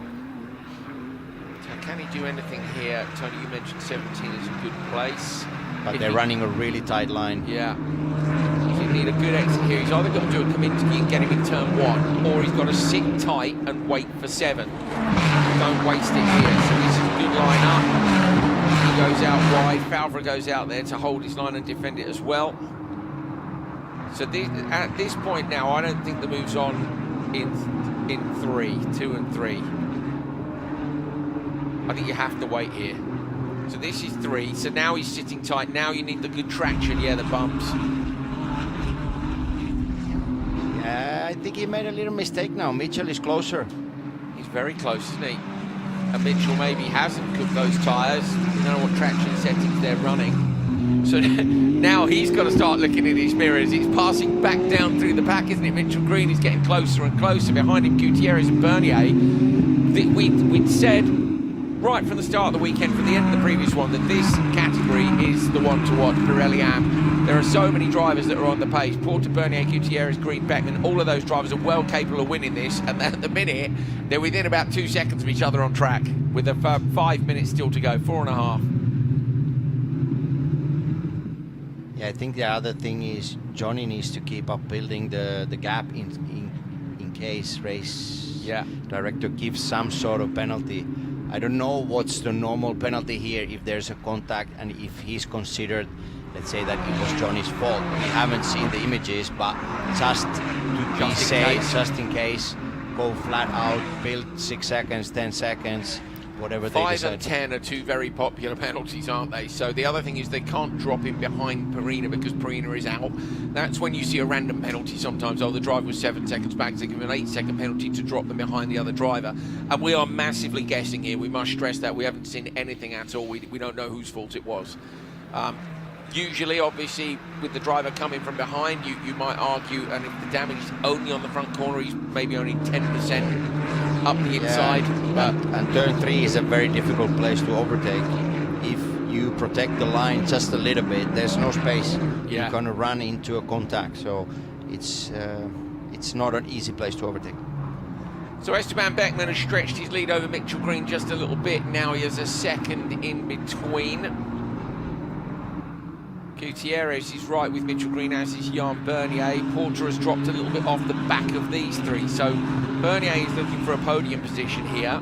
can he do anything here? Tony, you mentioned 17 is a good place. But they're running a really tight line. Yeah. So you need a good exit here. He's either got to do a Kaminsky and get him in turn 1, or he's got to sit tight and wait for 7. Don't waste it here. So this is a good line up. He goes out wide. Favre goes out there to hold his line and defend it as well. So at this point now, I don't think the move's on in 2 and 3. I think you have to wait here. So this is 3. So now he's sitting tight. Now you need the good traction. Yeah, the bumps. Yeah, I think he made a little mistake now. Mitchell is closer. He's very close, isn't he? And Mitchell maybe hasn't cooked those tyres. You don't know what traction settings they're running. So now he's got to start looking in his mirrors. He's passing back down through the pack, isn't it? Mitchell Green is getting closer and closer. Behind him, Gutierrez and Bernier. We'd said right from the start of the weekend, from the end of the previous one, that this category is the one to watch, Pirelli Am. There are so many drivers that are on the pace. Porter, Bernier, Gutierrez, Green, Beckman, all of those drivers are well capable of winning this, and at the minute, they're within about 2 seconds of each other on track, with 5 minutes still to go, 4.5. Yeah, I think the other thing is Johnny needs to keep up building the gap in case race director gives some sort of penalty. I don't know what's the normal penalty here if there's a contact and if he's considered, let's say that it was Johnny's fault. We haven't seen the images, but just to be safe, just in case, go flat out, build 6 seconds, 10 seconds, whatever they decide. 5 and 10 are 2 very popular penalties, aren't they? So the other thing is they can't drop him behind Perina because Perina is out. That's when you see a random penalty sometimes. Oh, the driver was 7 seconds back, so they give him an 8-second penalty to drop them behind the other driver. And we are massively guessing here. We must stress that we haven't seen anything at all. We don't know whose fault it was. Usually, obviously, with the driver coming from behind, you might argue, and if the damage is only on the front corner, he's maybe only 10% up the inside. And turn 3 is a very difficult place to overtake. If you protect the line just a little bit, there's no space. Yeah. You're gonna run into a contact, so it's not an easy place to overtake. So Esteban Beckman has stretched his lead over Mitchell Green just a little bit. Now he has a second in between. Gutierrez is right with Mitchell Green, as is Jan Bernier. Porter has dropped a little bit off the back of these 3. So Bernier is looking for a podium position here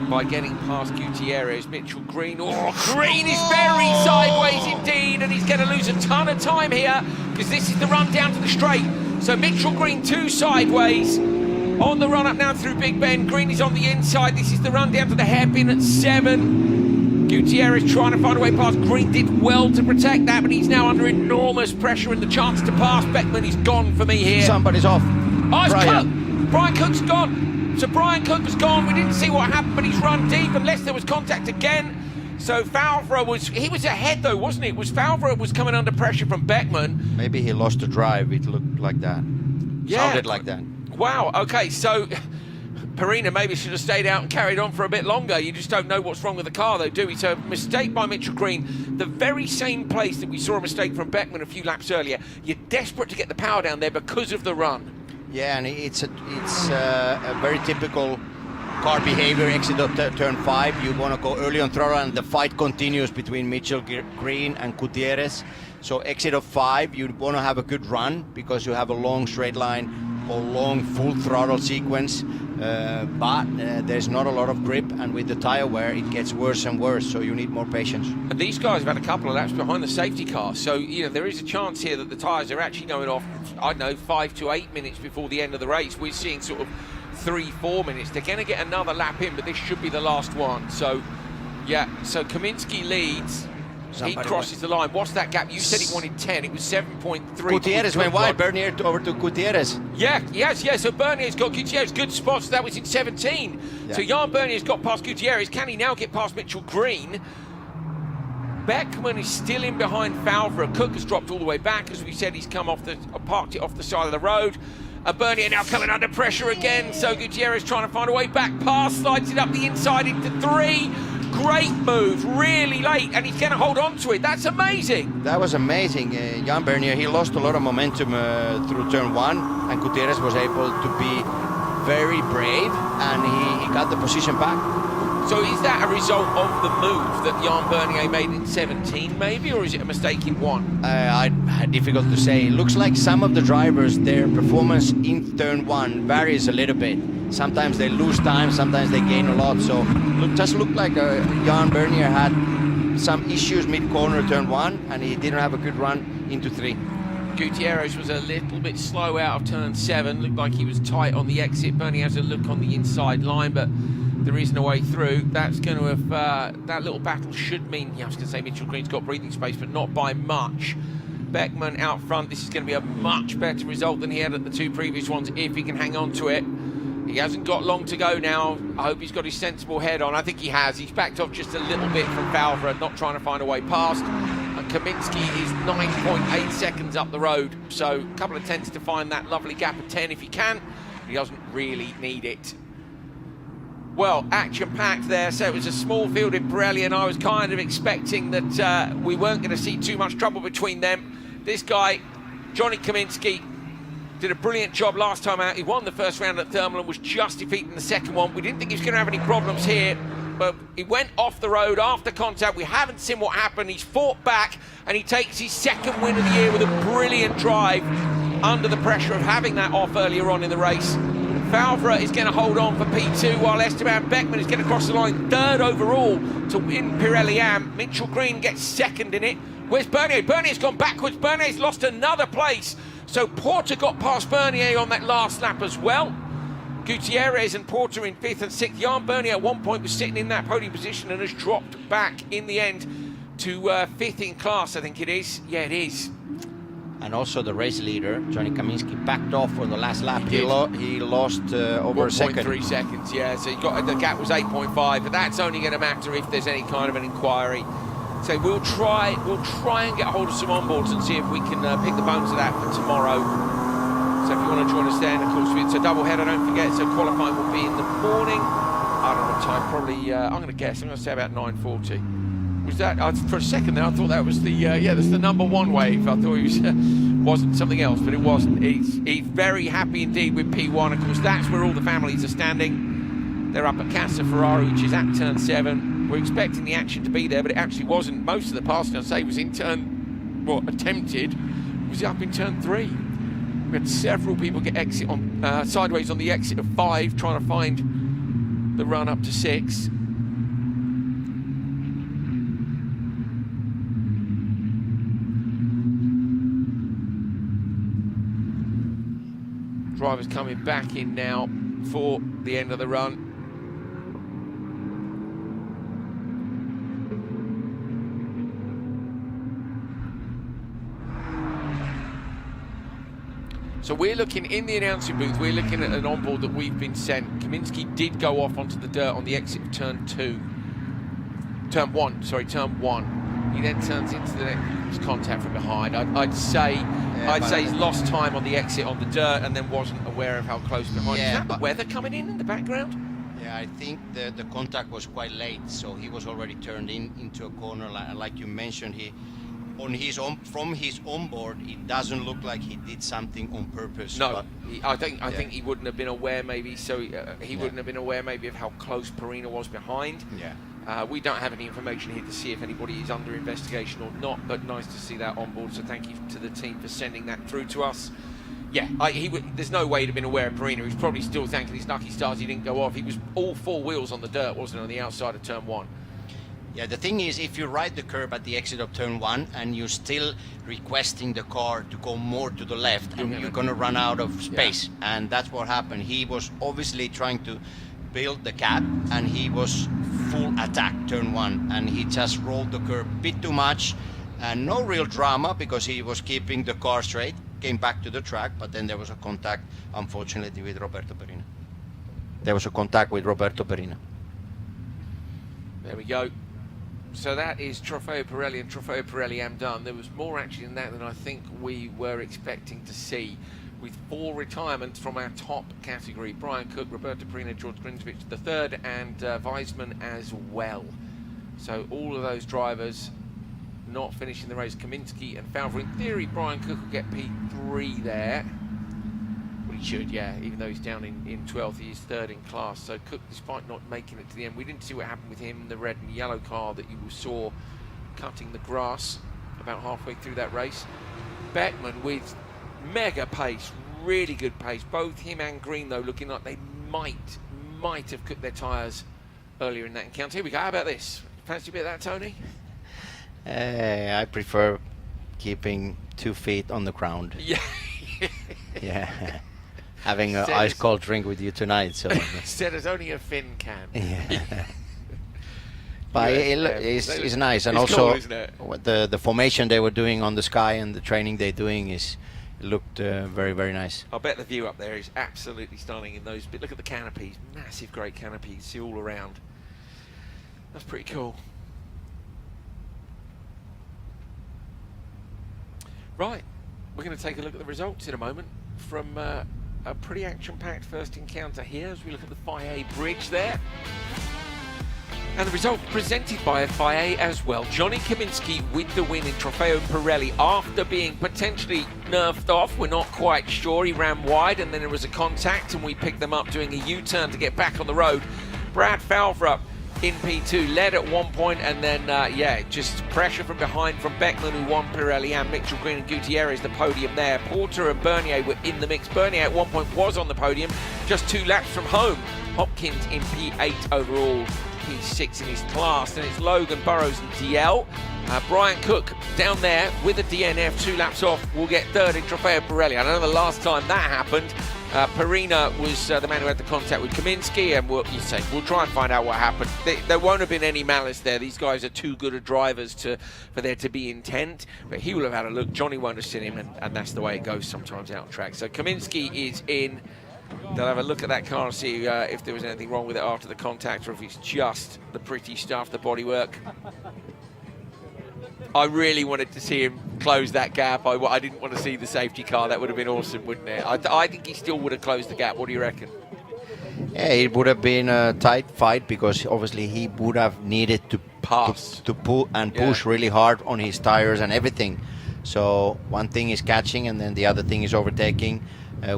by getting past Gutierrez. Mitchell Green, Green is very sideways indeed, and he's going to lose a ton of time here because this is the run down to the straight. So Mitchell Green 2 sideways on the run up now through Big Ben. Green is on the inside. This is the run down to the hairpin at 7. Gutierrez trying to find a way past. Green did well to protect that, but he's now under enormous pressure, and the chance to pass Beckman is gone for me here. Somebody's off. Oh, it's Cook. Brian Cook's gone. So Brian Cook has gone. We didn't see what happened, but he's run deep unless there was contact again. So Favre was ahead though, wasn't it? Favre was coming under pressure from Beckman. Maybe he lost the drive. It looked like that. Yeah. Sounded like that. Wow. Okay, so Perina maybe should have stayed out and carried on for a bit longer. You just don't know what's wrong with the car, though, do we? So, mistake by Mitchell Green, the very same place that we saw a mistake from Beckman a few laps earlier. You're desperate to get the power down there because of the run. Yeah, and it's a very typical car behavior. Exit of turn 5. You want to go early on throttle, and the fight continues between Mitchell Green and Gutierrez. So, exit of 5, you want to have a good run because you have a long straight line or long full throttle sequence. But there's not a lot of grip, and with the tire wear it gets worse and worse, so you need more patience. And these guys have had a couple of laps behind the safety car, so there is a chance here that the tyres are actually going off, I don't know, 5 to 8 minutes before the end of the race. We're seeing sort of 3-4 minutes. They're going to get another lap in, but this should be the last one. So yeah, so Kaminsky leads. He crosses the line. What's that gap? You said he wanted 10. It was 7.3. Gutierrez went wide. Bernier over to Gutierrez. Yeah. So Bernier's got Gutierrez good spots. That was in 17. Yeah. So Jan Bernier's got past Gutierrez. Can he now get past Mitchell Green? Beckman is still in behind Favre. Cook has dropped all the way back. As we said, he's come off parked it off the side of the road. Bernier now coming under pressure again. So Gutierrez trying to find a way back past, slides it up the inside into 3. great move, really late, and he's going to hold on to it. That's amazing. That was amazing. Jan Bernier, he lost a lot of momentum through turn 1, and Gutierrez was able to be very brave, and he got the position back. So is that a result of the move that Jan Bernier made in 17, maybe, or is it a mistake in 1? Difficult to say. It looks like some of the drivers, their performance in turn 1 varies a little bit. Sometimes they lose time, sometimes they gain a lot. So just looked like Jan Bernier had some issues mid-corner turn 1, and he didn't have a good run into 3. Gutierrez was a little bit slow out of turn 7. Looked like he was tight on the exit. Bernier has a look on the inside line, but there isn't a way through. That's going to have that little battle should mean, I was going to say Mitchell Green's got breathing space, but not by much. Beckman out front. This is going to be a much better result than he had at the 2 previous ones if he can hang on to it. He hasn't got long to go now. I hope he's got his sensible head on. I think he has. He's backed off just a little bit from Favre, not trying to find a way past. And Kaminsky is 9.8 seconds up the road. So a couple of tenths to find that lovely gap of 10 if he can. He doesn't really need it. Well, action-packed there, so it was a small field in Pirelli, and I was kind of expecting that we weren't going to see too much trouble between them. This guy, Johnny Kaminsky, did a brilliant job last time out. He won the first round at Thermal and was just defeating the second one. We didn't think he was going to have any problems here, but he went off the road after contact. We haven't seen what happened. He's fought back, and he takes his second win of the year with a brilliant drive under the pressure of having that off earlier on in the race. Favre is going to hold on for P2, while Esteban Beckman is going to cross the line 3rd overall to win Pirelli Am. Mitchell Green gets 2nd in it. Where's Bernier? Bernier's gone backwards. Bernier's lost another place. So Porter got past Bernier on that last lap as well. Gutierrez and Porter in 5th and 6th. Jan Bernier at one point was sitting in that podium position and has dropped back in the end to 5th in class, I think it is. Yeah, it is. And also the race leader, Johnny Kaminsky, backed off for the last lap. He lost over a second. 1.3 seconds, yeah. So the gap was 8.5, but that's only going to matter if there's any kind of an inquiry. So we'll try and get hold of some onboards and see if we can pick the bones of that for tomorrow. So if you want to join us then, of course, it's a double header, don't forget. So qualifying will be in the morning. I don't know what time, probably, I'm going to guess, I'm going to say about 9:40. Was that, for a second there, I thought that was the, that's the number 1 wave. I thought it was, wasn't something else, but it wasn't. He's very happy indeed with P1. Of course, that's where all the families are standing. They're up at Casa Ferrari, which is at turn 7. We're expecting the action to be there, but it actually wasn't. Most of the passing, I'd say, was in turn, attempted, was up in turn 3. We had several people get exit on sideways on the exit of 5, trying to find the run up to 6. Drivers coming back in now for the end of the run. So we're looking in the announcing booth, we're looking at an onboard that we've been sent. Kaminsky did go off onto the dirt on the exit of turn 1. He then turns into the next contact from behind. I'd say he's lost time on the exit on the dirt and then wasn't aware of how close behind. Yeah, is that the weather coming in the background? Yeah, I think the contact was quite late, so he was already turned into a corner. Like you mentioned, from his onboard, it doesn't look like he did something on purpose. No, I think he wouldn't have been aware maybe. So he wouldn't have been aware maybe of how close Perina was behind. Yeah. We don't have any information here to see if anybody is under investigation or not, but nice to see that on board, so thank you to the team for sending that through to us. Yeah, there's no way he'd have been aware of Perina. He's probably still thanking his lucky stars he didn't go off. He was all 4 wheels on the dirt, wasn't he, on the outside of turn 1. Yeah, the thing is, if you ride the curb at the exit of turn 1 and you're still requesting the car to go more to the left, you're going to run out of space. Yeah. And that's what happened. He was obviously trying to build the gap, and he was full attack turn 1, and he just rolled the curb a bit too much, and no real drama because he was keeping the car straight, came back to the track, but then there was a contact, unfortunately, with Roberto Perina. There we go. So that is Trofeo Pirelli and Trofeo Pirelli Am done. There was more action in that than I think we were expecting to see, with 4 retirements from our top category. Brian Cook, Roberto Perina, George Grinsvich the third, and Weisman as well. So all of those drivers not finishing the race. Kaminsky and Falver. In theory, Brian Cook will get P3 there. Well, he should, yeah, even though he's down in 12th, he is third in class. So Cook, despite not making it to the end, we didn't see what happened with him in the red and yellow car that you saw cutting the grass about halfway through that race. Beckman with mega pace, really good pace. Both him and Green, though, looking like they might have cooked their tyres earlier in that encounter. Here we go. How about this? Fancy a bit of that, Tony? I prefer keeping 2 feet on the ground. Yeah. Yeah. Having an ice cold drink with you tonight. So said it's only a fin can. Yeah. But it's nice, and it's also cool, isn't it? the formation they were doing on the Sky and the training they're doing looked very, very nice. I bet the view up there is absolutely stunning in those. But look at the canopies, massive, great canopies. See all around. That's pretty cool. Right, we're going to take a look at the results in a moment from a pretty action-packed first encounter here as we look at the FIA bridge there. And the result presented by FIA as well. Johnny Kaminsky with the win in Trofeo Pirelli after being potentially nerfed off. We're not quite sure. He ran wide and then there was a contact and we picked them up doing a U-turn to get back on the road. Brad Falver in P2 led at one point and then, yeah, just pressure from behind from Beckman, who won Pirelli, and Mitchell, Green and Gutierrez, the podium there. Porter and Bernier were in the mix. Bernier at one point was on the podium, just 2 laps from home. Hopkins in P8 overall. P6 in his class, and it's Logan Burrows and DL. Brian Cook down there with a DNF, 2 laps off, will get third in Trofeo Pirelli. I know the last time that happened, Perina was the man who had the contact with Kaminsky, and we'll try and find out what happened. There won't have been any malice there. These guys are too good at drivers for there to be intent, but he will have had a look. Johnny won't have seen him, and that's the way it goes sometimes out on track. So Kaminsky is in. They'll have a look at that car and see if there was anything wrong with it after the contact, or if it's just the pretty stuff, the bodywork. I really wanted to see him close that gap. I didn't want to see the safety car. That would have been awesome, wouldn't it? I think he still would have closed the gap. What do you reckon? Yeah, it would have been a tight fight because obviously he would have needed to pass, to pull and push really hard on his tires and everything. So one thing is catching, and then the other thing is overtaking.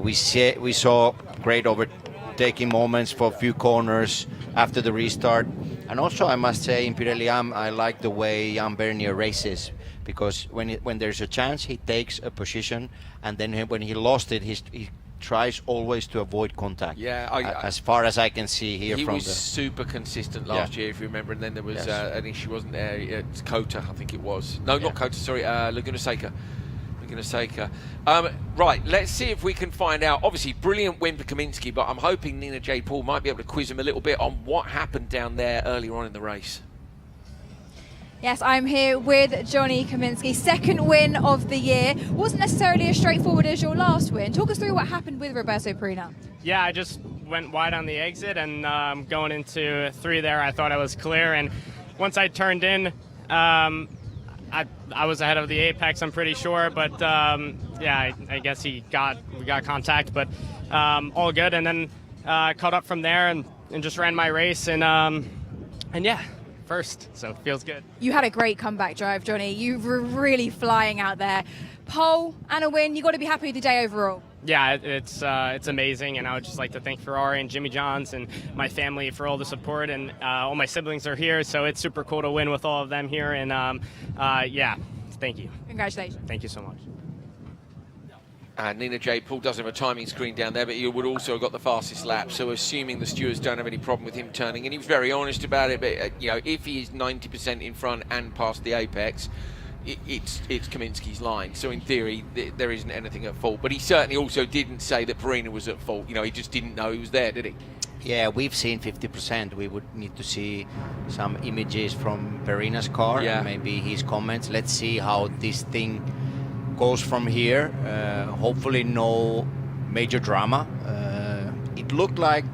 We saw great overtaking moments for a few corners after the restart. And also, I must say, in Pirelli I like the way Jan Bernier races, because when there's a chance, he takes a position, and then when he lost it, he tries always to avoid contact. Yeah, as far as I can see here, he was super consistent last year, if you remember. And then there was an issue, wasn't there? It's Kota, I think it was. No, not Kota. Sorry, Laguna Seca. Right, let's see if we can find out. Obviously, brilliant win for Kaminsky, but I'm hoping Nina J. Paul might be able to quiz him a little bit on what happened down there earlier on in the race. Yes, I'm here with Johnny Kaminsky, second win of the year. Wasn't necessarily as straightforward as your last win. Talk us through what happened with Roberto Perina. Yeah, I just went wide on the exit, and going into 3 there, I thought I was clear. And once I turned in, I was ahead of the apex, I'm pretty sure, but yeah, I guess we got contact, but all good. And then caught up from there and just ran my race, and yeah, first, so it feels good. You had a great comeback drive, Johnny. You were really flying out there. Pole and a win. You got to be happy with the day overall. Yeah, it's amazing, and I would just like to thank Ferrari and Jimmy Johns and my family for all the support, and all my siblings are here, so it's super cool to win with all of them here, and yeah, thank you. Congratulations. Thank you so much. Nina J. Paul does have a timing screen down there, but he would also have got the fastest lap, so assuming the stewards don't have any problem with him turning, and he was very honest about it, but you know, if he is 90% in front and past the apex, it's Kaminsky's line, so in theory there isn't anything at fault. But he certainly also didn't say that Perina was at fault. You know, he just didn't know he was there, did he? Yeah, we've seen 50%. We would need to see some images from Perina's car, and maybe his comments. Let's see how this thing goes from here. Hopefully no major drama. It looked like,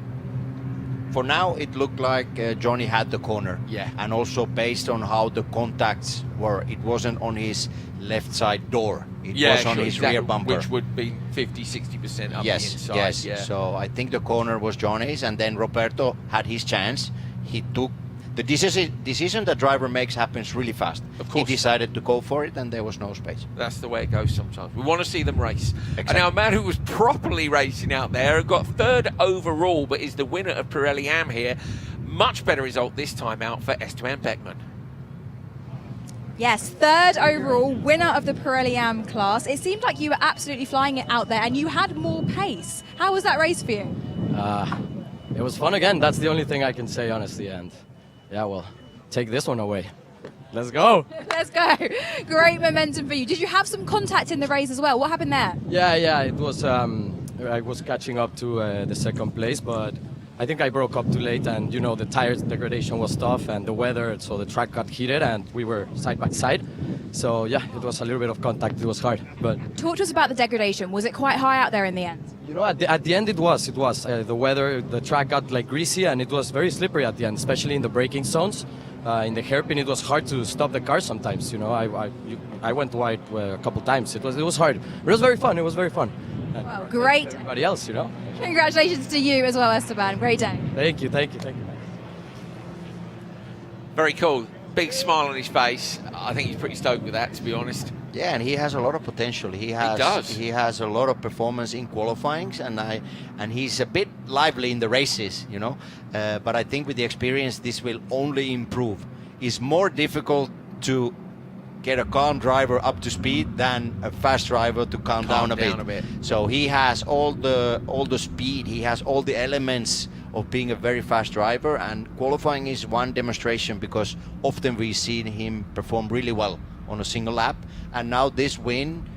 for now, it looked like Johnny had the corner. Yeah. And also based on how the contacts were, it wasn't on his left side door. It was on his rear bumper. Which would be 50-60% up the inside. Yes. So I think the corner was Johnny's, and then Roberto had his chance. He took the decision the driver makes happens really fast. Of course. He decided to go for it, and there was no space. That's the way it goes sometimes. We want to see them race. Exactly. And now a man who was properly racing out there, got third overall, but is the winner of Pirelli Am here. Much better result this time out for Esteban Beckman. Yes, third overall, winner of the Pirelli Am class. It seemed like you were absolutely flying it out there and you had more pace. How was that race for you? It was fun again. That's the only thing I can say, honestly. And yeah, well, take this one away. Let's go. Let's go. Great momentum for you. Did you have some contact in the race as well? What happened there? Yeah, it was, I was catching up to the second place, but I think I broke up too late, and you know, the tires degradation was tough and the weather, so the track got heated and we were side by side. So yeah, it was a little bit of contact. It was hard, but... Talk to us about the degradation. Was it quite high out there in the end? You know, at the end it was. The weather, the track got like greasy and it was very slippery at the end, especially in the braking zones. In the hairpin, it was hard to stop the car sometimes. You know, I went wide a couple times. It was hard. But it was very fun. It was very fun. Well, great. Everybody else, you know. Congratulations to you as well, Esteban. Great day. Thank you. Very cool. Big smile on his face. I think he's pretty stoked with that, to be honest. Yeah, and he has a lot of potential. He does. He has a lot of performance in qualifyings, and he's a bit lively in the races, you know. But I think with the experience, this will only improve. It's more difficult to get a calm driver up to speed than a fast driver to calm down a bit. So he has all the speed. He has all the elements of being a very fast driver, and qualifying is one demonstration, because often we see him perform really well on a single lap, and now this win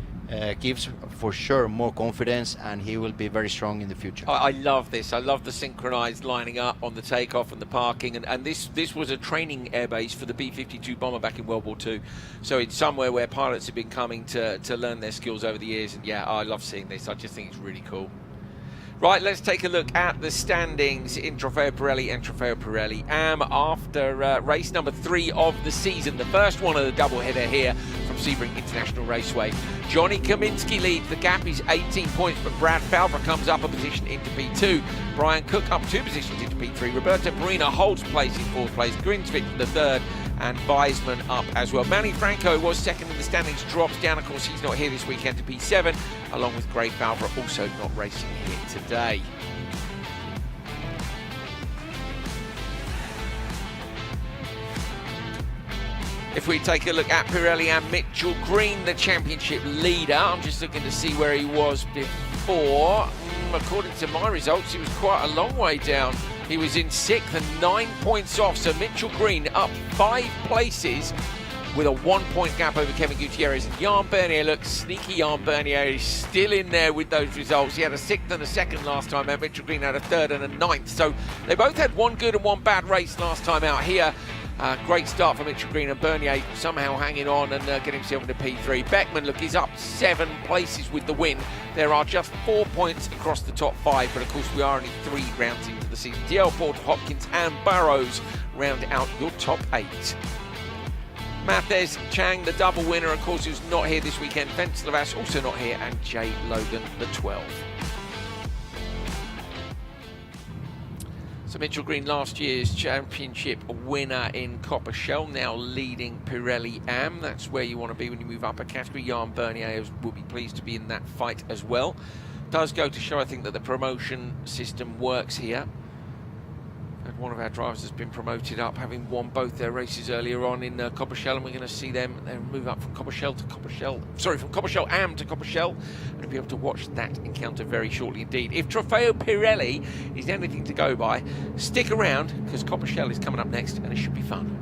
gives for sure more confidence, and he will be very strong in the future. I love this. I love the synchronized lining up on the takeoff and the parking, and this was a training airbase for the B-52 bomber back in World War II, so it's somewhere where pilots have been coming to learn their skills over the years, and yeah, I love seeing this. I just think it's really cool. Right, let's take a look at the standings in Trofeo Pirelli and Trofeo Pirelli Am after race number 3 of the season, the first one of the doubleheader here from Sebring International Raceway. Johnny Kaminski leads. The gap is 18 points, but Brad Falver comes up a position into P2. Brian Cook up 2 positions into P3. Roberto Marina holds place in 4th place. Grinsvik the 3rd, and Weisman up as well. Manny Franco was 2nd in the standings, drops down. Of course, he's not here this weekend to P7, along with Gray Falver, also not racing here today. If we take a look at Pirelli and Mitchell Green, the championship leader, I'm just looking to see where he was before. According to my results, he was quite a long way down. He was in 6th and 9 points off, so Mitchell Green up 5 places with a 1-point gap over Kevin Gutierrez. And Jan Bernier, look, sneaky Jan Bernier is still in there with those results. He had a 6th and a 2nd last time out. Mitchell Green had a 3rd and a 9th. So they both had one good and one bad race last time out here. Great start for Mitchell Green, and Bernier somehow hanging on and getting himself into P3. Beckman, look, he's up 7 places with the win. There are just 4 points across the top 5, but of course we are only 3 rounds into the season. DL Porter, Hopkins and Burrows round out your top 8. Mathes Chang, the double winner, of course, who's not here this weekend. Venceslas also not here, and Jay Logan, the 12. So Mitchell Green, last year's championship winner in Copper Shell, now leading Pirelli Am. That's where you want to be when you move up a category. Jan Bernier will be pleased to be in that fight as well. Does go to show, I think, that the promotion system works here. One of our drivers has been promoted up, having won both their races earlier on in Copper Shell, and we're going to see them move up from Copper Shell to Copper Shell. Sorry, from Copper Shell Am to Copper Shell, and we'll be able to watch that encounter very shortly indeed. If Trofeo Pirelli is anything to go by, stick around, because Copper Shell is coming up next, and it should be fun.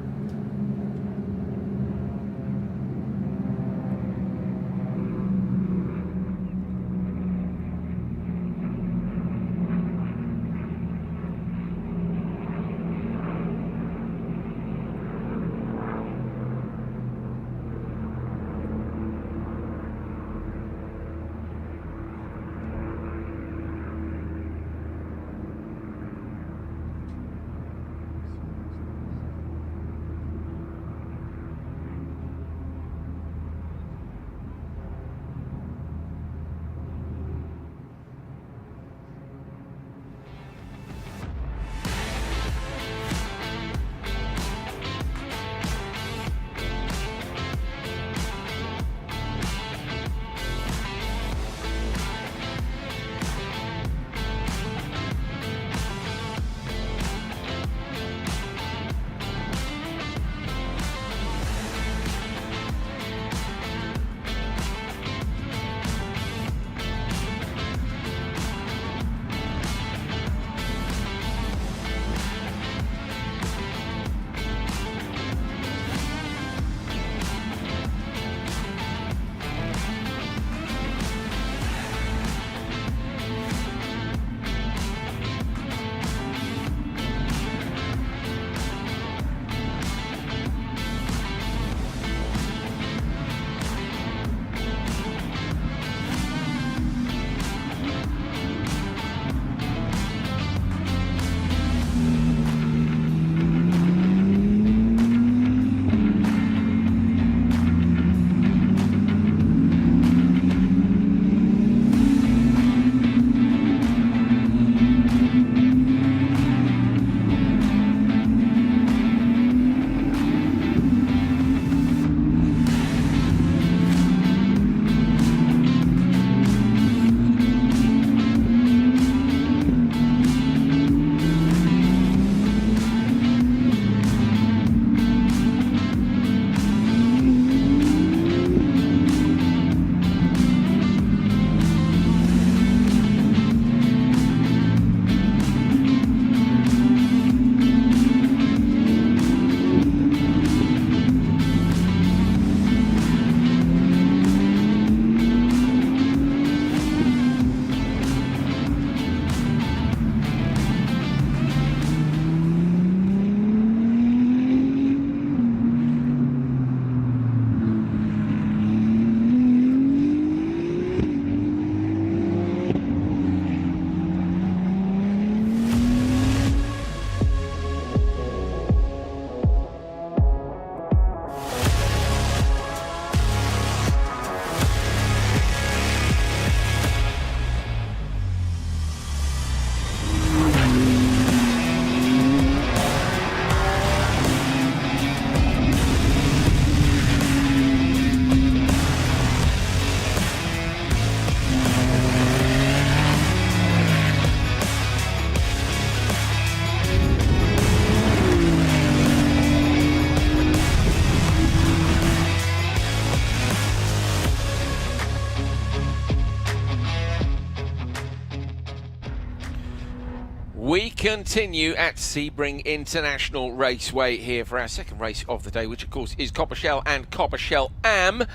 continue at Sebring International Raceway here for our second race of the day, which of course is Copper Shell and Copper Shell Am.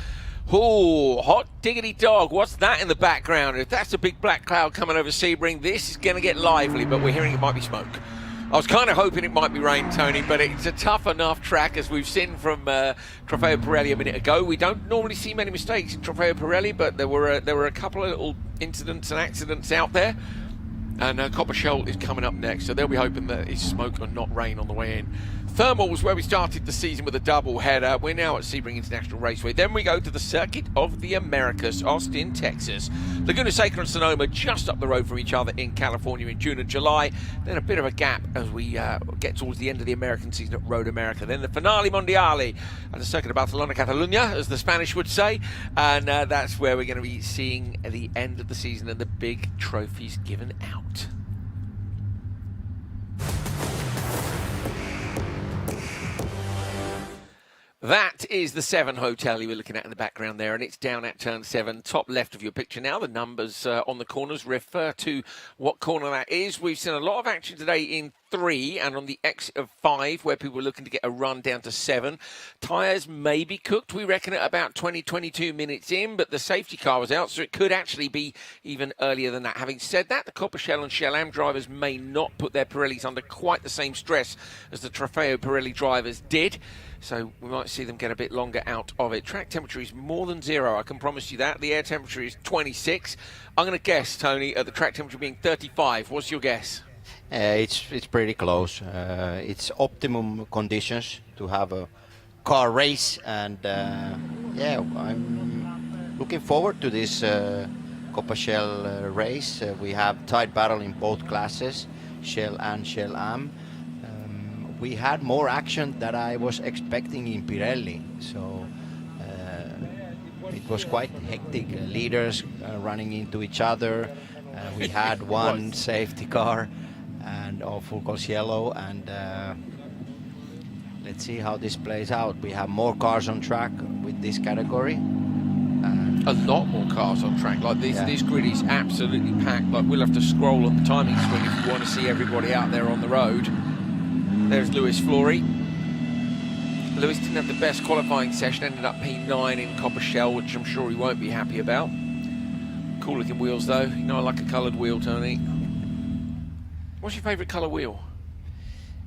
Oh, hot diggity dog, what's that in the background? If that's a big black cloud coming over Sebring, this is going to get lively, but we're hearing it might be smoke. I was kind of hoping it might be rain, Tony, but it's a tough enough track, as we've seen from Trofeo Pirelli a minute ago. We don't normally see many mistakes in Trofeo Pirelli, but there were a couple of little incidents and accidents out there. And Copper Shell is coming up next, so they'll be hoping that it's smoke and not rain on the way in. Thermal was where we started the season with a double header. We're now at Sebring International Raceway. Then we go to the Circuit of the Americas, Austin, Texas. Laguna Seca and Sonoma just up the road from each other in California in June and July. Then a bit of a gap as we get towards the end of the American season at Road America. Then the Finale Mondiale at the Circuit of Barcelona, Catalunya, as the Spanish would say. And that's where we're going to be seeing the end of the season and the big trophies given out. That is the 7 hotel you were looking at in the background there, and it's down at turn 7, top left of your picture now. The numbers on the corners refer to what corner that is. We've seen a lot of action today in 3 and on the exit of 5, where people were looking to get a run down to 7. Tyres may be cooked, we reckon, at about 22 minutes in, but the safety car was out, so it could actually be even earlier than that. Having said that, the Copper Shell and Shell Am drivers may not put their Pirellis under quite the same stress as the Trofeo Pirelli drivers did. So we might see them get a bit longer out of it. Track temperature is more than 0, I can promise you that. The air temperature is 26. I'm going to guess, Tony, at the track temperature being 35. What's your guess? It's pretty close. It's optimum conditions to have a car race, and yeah, I'm looking forward to this Copper Shell race. We have tight battle in both classes, Shell and Shell Am. We had more action than I was expecting in Pirelli, so it was quite hectic. Leaders running into each other. We had one safety car and full course yellow, and let's see how this plays out. We have more cars on track with this category. A lot more cars on track. Like this grid is absolutely packed. Like, we'll have to scroll on the timing screen if you want to see everybody out there on the road. There's Lewis Flory. Lewis didn't have the best qualifying session, ended up P9 in Copper Shell, which I'm sure he won't be happy about. Cool looking wheels though. You know I like a coloured wheel, Tony. What's your favourite colour wheel?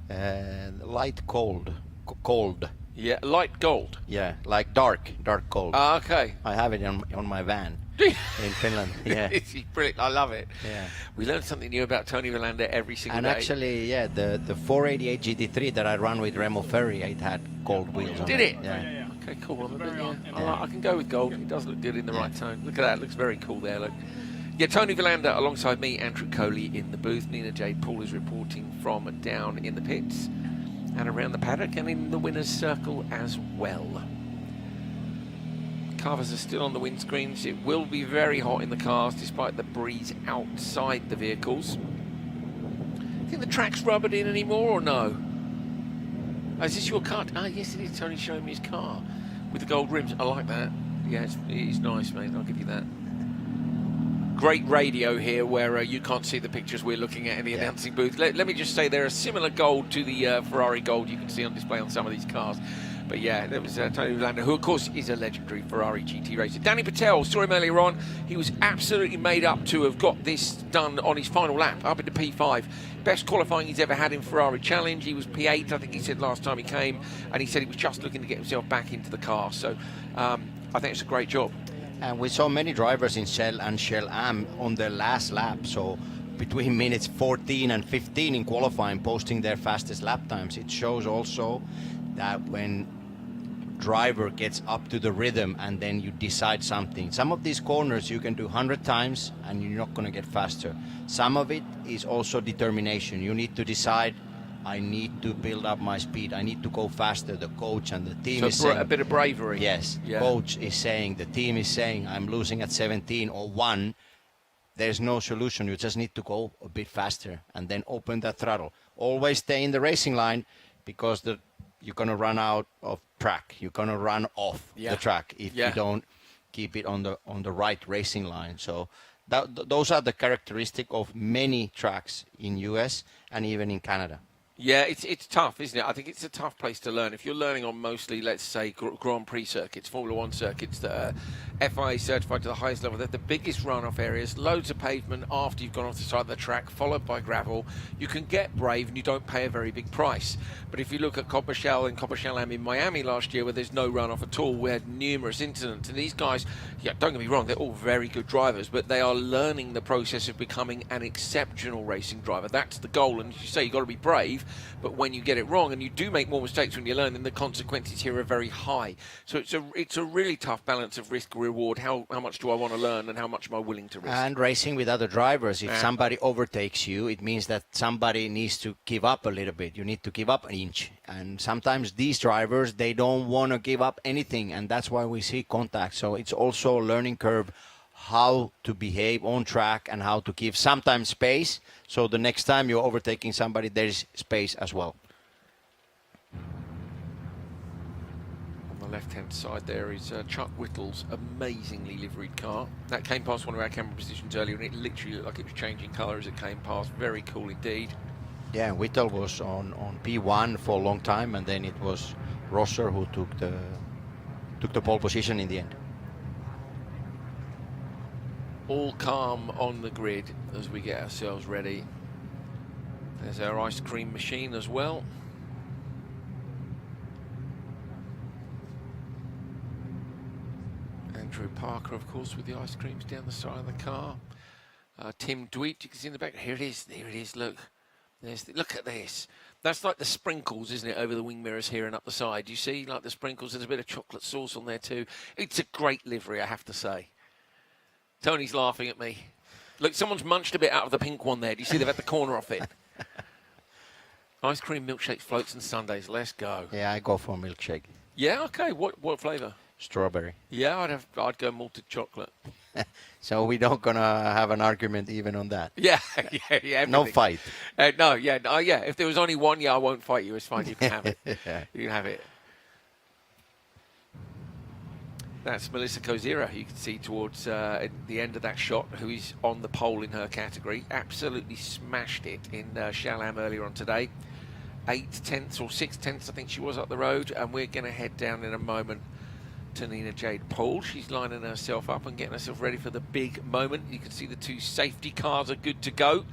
Light gold. Cold. Yeah, light gold. Yeah, like dark gold. Ah, okay. I have it on my van in Finland. Yeah, It's brilliant. I love it. yeah. We learn something new about Tony Villander every single And day. actually, yeah, the 488 GT3 that I run with Remo Ferri, it had gold wheels on Did it? Yeah. Okay, cool. I can go with gold. It does look good in the right tone. Look at that. It looks very cool there. Look. Yeah, Tony Villander alongside me, Andrew Coley in the booth. Nina Jade Paul is reporting from down in the pits and around the paddock and in the winner's circle as well. Carvers are still on the windscreens. It will be very hot in the cars despite the breeze outside the vehicles. Think the track's rubbered in anymore or no? Oh, is this your car? Ah, yes, it is. Tony's showing me his car with the gold rims. I like that. Yeah, it is nice, mate. I'll give you that. Great radio here where you can't see the pictures we're looking at in the announcing booth. Let me just say they're a similar gold to the Ferrari gold you can see on display on some of these cars. But yeah, that was Tony Villander, who of course is a legendary Ferrari GT racer. Danny Patel, saw him earlier on. He was absolutely made up to have got this done on his final lap, up into P5. Best qualifying he's ever had in Ferrari Challenge. He was P8, I think he said last time he came, and he said he was just looking to get himself back into the car. So I think it's a great job. And we saw many drivers in Shell and Shell Am on their last lap, so between minutes 14 and 15 in qualifying, posting their fastest lap times. It shows also that when driver gets up to the rhythm and then you decide something. Some of these corners you can do 100 times and you're not going to get faster. Some of it is also determination. You need to decide, I need to build up my speed. I need to go faster. The coach and the team is saying... a bit of bravery. Yes. Yeah. Coach is saying, the team is saying, I'm losing at 17 or 1. There's no solution. You just need to go a bit faster and then open that throttle. Always stay in the racing line because you're going to run out of track. You're going to run off the track if you don't keep it on the right racing line. So those are the characteristic of many tracks in US and even in Canada. Yeah, it's tough, isn't it? I think it's a tough place to learn. If you're learning on mostly, let's say, Grand Prix circuits, Formula One circuits that are FIA certified to the highest level, they're the biggest runoff areas, loads of pavement after you've gone off the side of the track, followed by gravel. You can get brave and you don't pay a very big price. But if you look at Coppershell and Coppershell in Miami last year, where there's no runoff at all, we had numerous incidents. And these guys, yeah, don't get me wrong, they're all very good drivers, but they are learning the process of becoming an exceptional racing driver. That's the goal. And as you say, you've got to be brave. But when you get it wrong, and you do make more mistakes when you learn, then the consequences here are very high. So it's a really tough balance of risk reward. How much do I want to learn, and how much am I willing to risk? And racing with other drivers, if somebody overtakes you, it means that somebody needs to give up a little bit. You need to give up an inch. And sometimes these drivers, they don't want to give up anything, and that's why we see contact. So it's also a learning curve how to behave on track and how to give sometimes space. So the next time you're overtaking somebody, there is space as well. On the left-hand side there is Chuck Whittle's amazingly liveried car. That came past one of our camera positions earlier, and it literally looked like it was changing colour as it came past. Very cool indeed. Yeah, Whittle was on P1 for a long time, and then it was Rosser who took the pole position in the end. All calm on the grid as we get ourselves ready. There's our ice cream machine as well. Andrew Parker, of course, with the ice creams down the side of the car. Tim Dweet, you can see in the back. Here it is. There it is. Look. Look at this. That's like the sprinkles, isn't it, over the wing mirrors here and up the side. You see, like the sprinkles. There's a bit of chocolate sauce on there too. It's a great livery, I have to say. Tony's laughing at me. Look, someone's munched a bit out of the pink one there. Do you see they've had the corner off it? Ice cream, milkshakes, floats and sundaes. Let's go. Yeah, I go for a milkshake. Yeah, okay. What flavour? Strawberry. Yeah, I'd go malted chocolate. So we don't gonna have an argument even on that. Yeah. No fight. No. If there was only one, I won't fight you. It's fine. You can have it. You can have it. That's Melissa Kozira, who you can see towards the end of that shot, who is on the pole in her category. Absolutely smashed it in Chalam earlier on today. 8/10 or 6/10, I think she was up the road. And we're going to head down in a moment to Nina Jade Paul. She's lining herself up and getting herself ready for the big moment. You can see the two safety cars are good to go.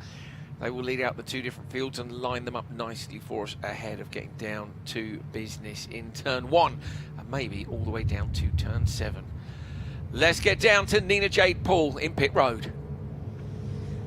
They will lead out the two different fields and line them up nicely for us ahead of getting down to business in turn 1 and maybe all the way down to turn 7. Let's get down to Nina Jade Paul in pit road.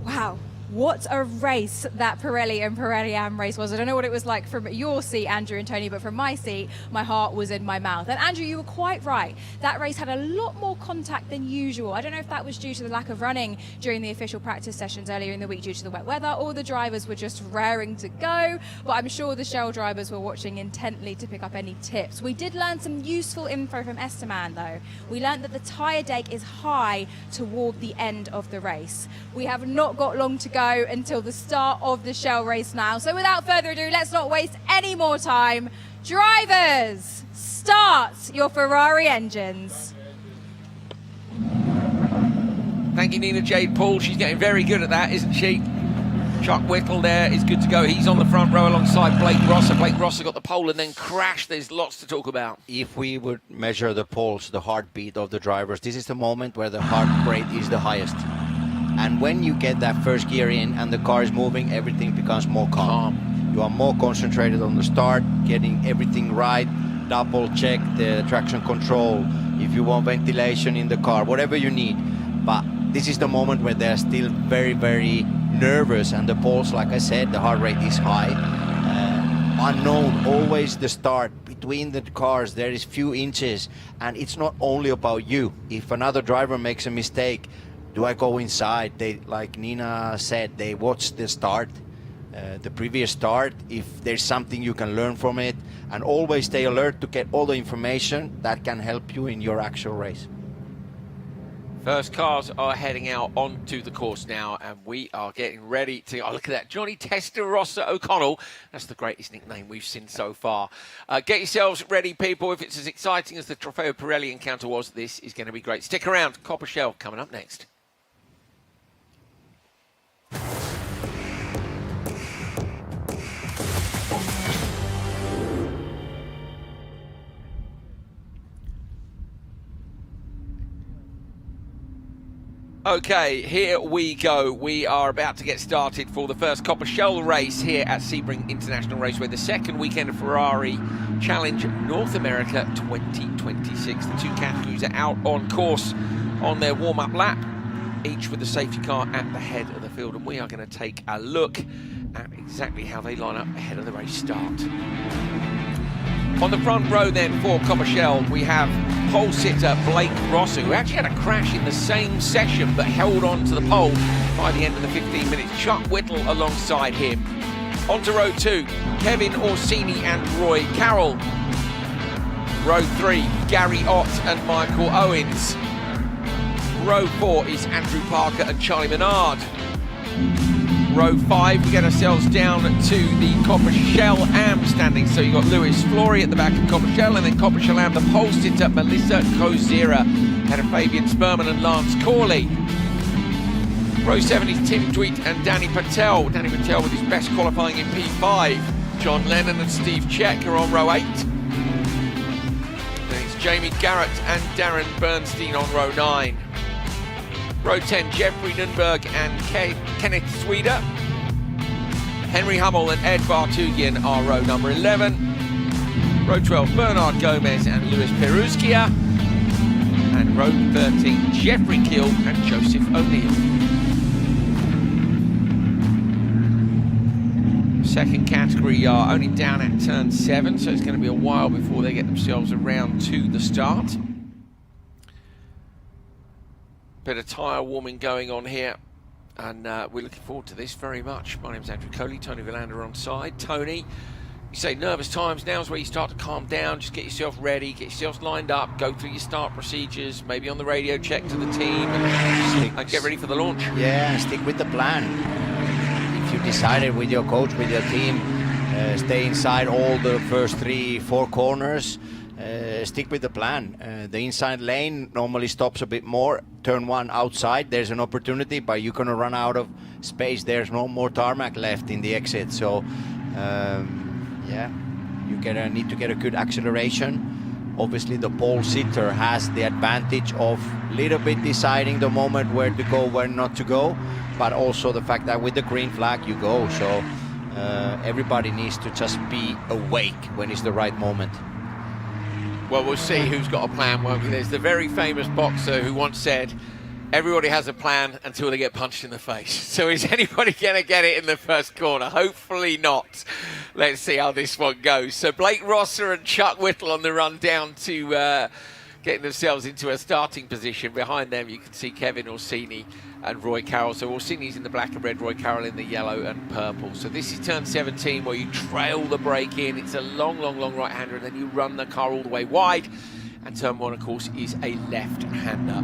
Wow. What a race that Pirelli and Pirelli Am race was. I don't know what it was like from your seat, Andrew and Tony, but from my seat, my heart was in my mouth. And Andrew, you were quite right. That race had a lot more contact than usual. I don't know if that was due to the lack of running during the official practice sessions earlier in the week due to the wet weather, or the drivers were just raring to go. But I'm sure the Shell drivers were watching intently to pick up any tips. We did learn some useful info from Esteban, though. We learned that the tyre dake is high toward the end of the race. We have not got long to go until the start of the Shell race now. So without further ado, let's not waste any more time. Drivers, start your Ferrari engines. Thank you, Nina Jade Paul. She's getting very good at that, isn't she? Chuck Whittle there is good to go. He's on the front row alongside Blake Rosser. Blake Rosser got the pole and then crashed. There's lots to talk about. If we would measure the pulse, the heartbeat of the drivers, this is the moment where the heart rate is the highest. And when you get that first gear in and the car is moving, everything becomes more calm. You are more concentrated on the start, getting everything right, double check the traction control, if you want ventilation in the car, whatever you need. But this is the moment where they're still very, very nervous, and the pulse, like I said, the heart rate is high. Unknown, always the start. Between the cars, there is few inches, and it's not only about you. If another driver makes a mistake, do I go inside? They, like Nina said, they watch the start, the previous start, if there's something you can learn from it, and always stay alert to get all the information that can help you in your actual race. First cars are heading out onto the course now, and we are getting ready to... Oh, look at that. Johnny Testarossa O'Connell. That's the greatest nickname we've seen so far. Get yourselves ready, people. If it's as exciting as the Trofeo Pirelli encounter was, this is going to be great. Stick around. Copper Shell coming up next. Okay, here we go. We are about to get started for the first Copper Shell race here at Sebring International Raceway, the second weekend of Ferrari Challenge North America 2026. The two categories are out on course on their warm-up lap, each with the safety car at the head of the field, and we are going to take a look at exactly how they line up ahead of the race start. On the front row then for Copper Shell, we have pole sitter Blake Rosser, who actually had a crash in the same session but held on to the pole by the end of the 15 minutes. Chuck Whittle alongside him. On to row 2, Kevin Orsini and Roy Carroll. Row 3, Gary Ott and Michael Owens. Row 4 is Andrew Parker and Charlie Menard. Row 5, we get ourselves down to the Copper Shell Am standing. So you've got Lewis Flory at the back of Copper Shell, and then Copper Shell Am, the pole sitter Melissa Kozira, ahead of Fabian Sperman and Lance Corley. Row 7 is Tim Tweet and Danny Patel. Danny Patel with his best qualifying in P5. John Lennon and Steve Check are on row 8. Then it's Jamie Garrett and Darren Bernstein on row 9. Row 10, Jeffrey Nunberg and Kenneth Sweder. Henry Hummel and Ed Bartugian are row number 11. Row 12, Bernard Gomez and Luis Peruzquia. And row 13, Jeffrey Kill and Joseph O'Neill. Second category are only down at turn 7, so it's going to be a while before they get themselves around to the start. Bit of tyre warming going on here, and we're looking forward to this very much. My name's Andrew Coley, Tony Villander on side. Tony, you say nervous times, now's where you start to calm down, just get yourself ready, get yourself lined up, go through your start procedures, maybe on the radio check to the team, and get ready for the launch. Yeah, and stick with the plan. If you decided with your coach, with your team, stay inside all the first 3-4 corners, stick with the plan. The inside lane normally stops a bit more. Turn 1 outside, there's an opportunity, but you're going to run out of space. There's no more tarmac left in the exit. So, yeah, you need to get a good acceleration. Obviously, the pole sitter has the advantage of little bit deciding the moment where to go, where not to go, but also the fact that with the green flag you go. So everybody needs to just be awake when it's the right moment. Well, we'll see who's got a plan, won't we? There's the very famous boxer who once said, everybody has a plan until they get punched in the face. So is anybody going to get it in the first corner? Hopefully not. Let's see how this one goes. So Blake Rosser and Chuck Whittle on the run down to getting themselves into a starting position. Behind them, you can see Kevin Orsini and Roy Carroll. So Orsini's in the black and red, Roy Carroll in the yellow and purple. So this is turn 17 where you trail the brake in. It's a long, long, long right-hander, and then you run the car all the way wide. And turn 1, of course, is a left-hander.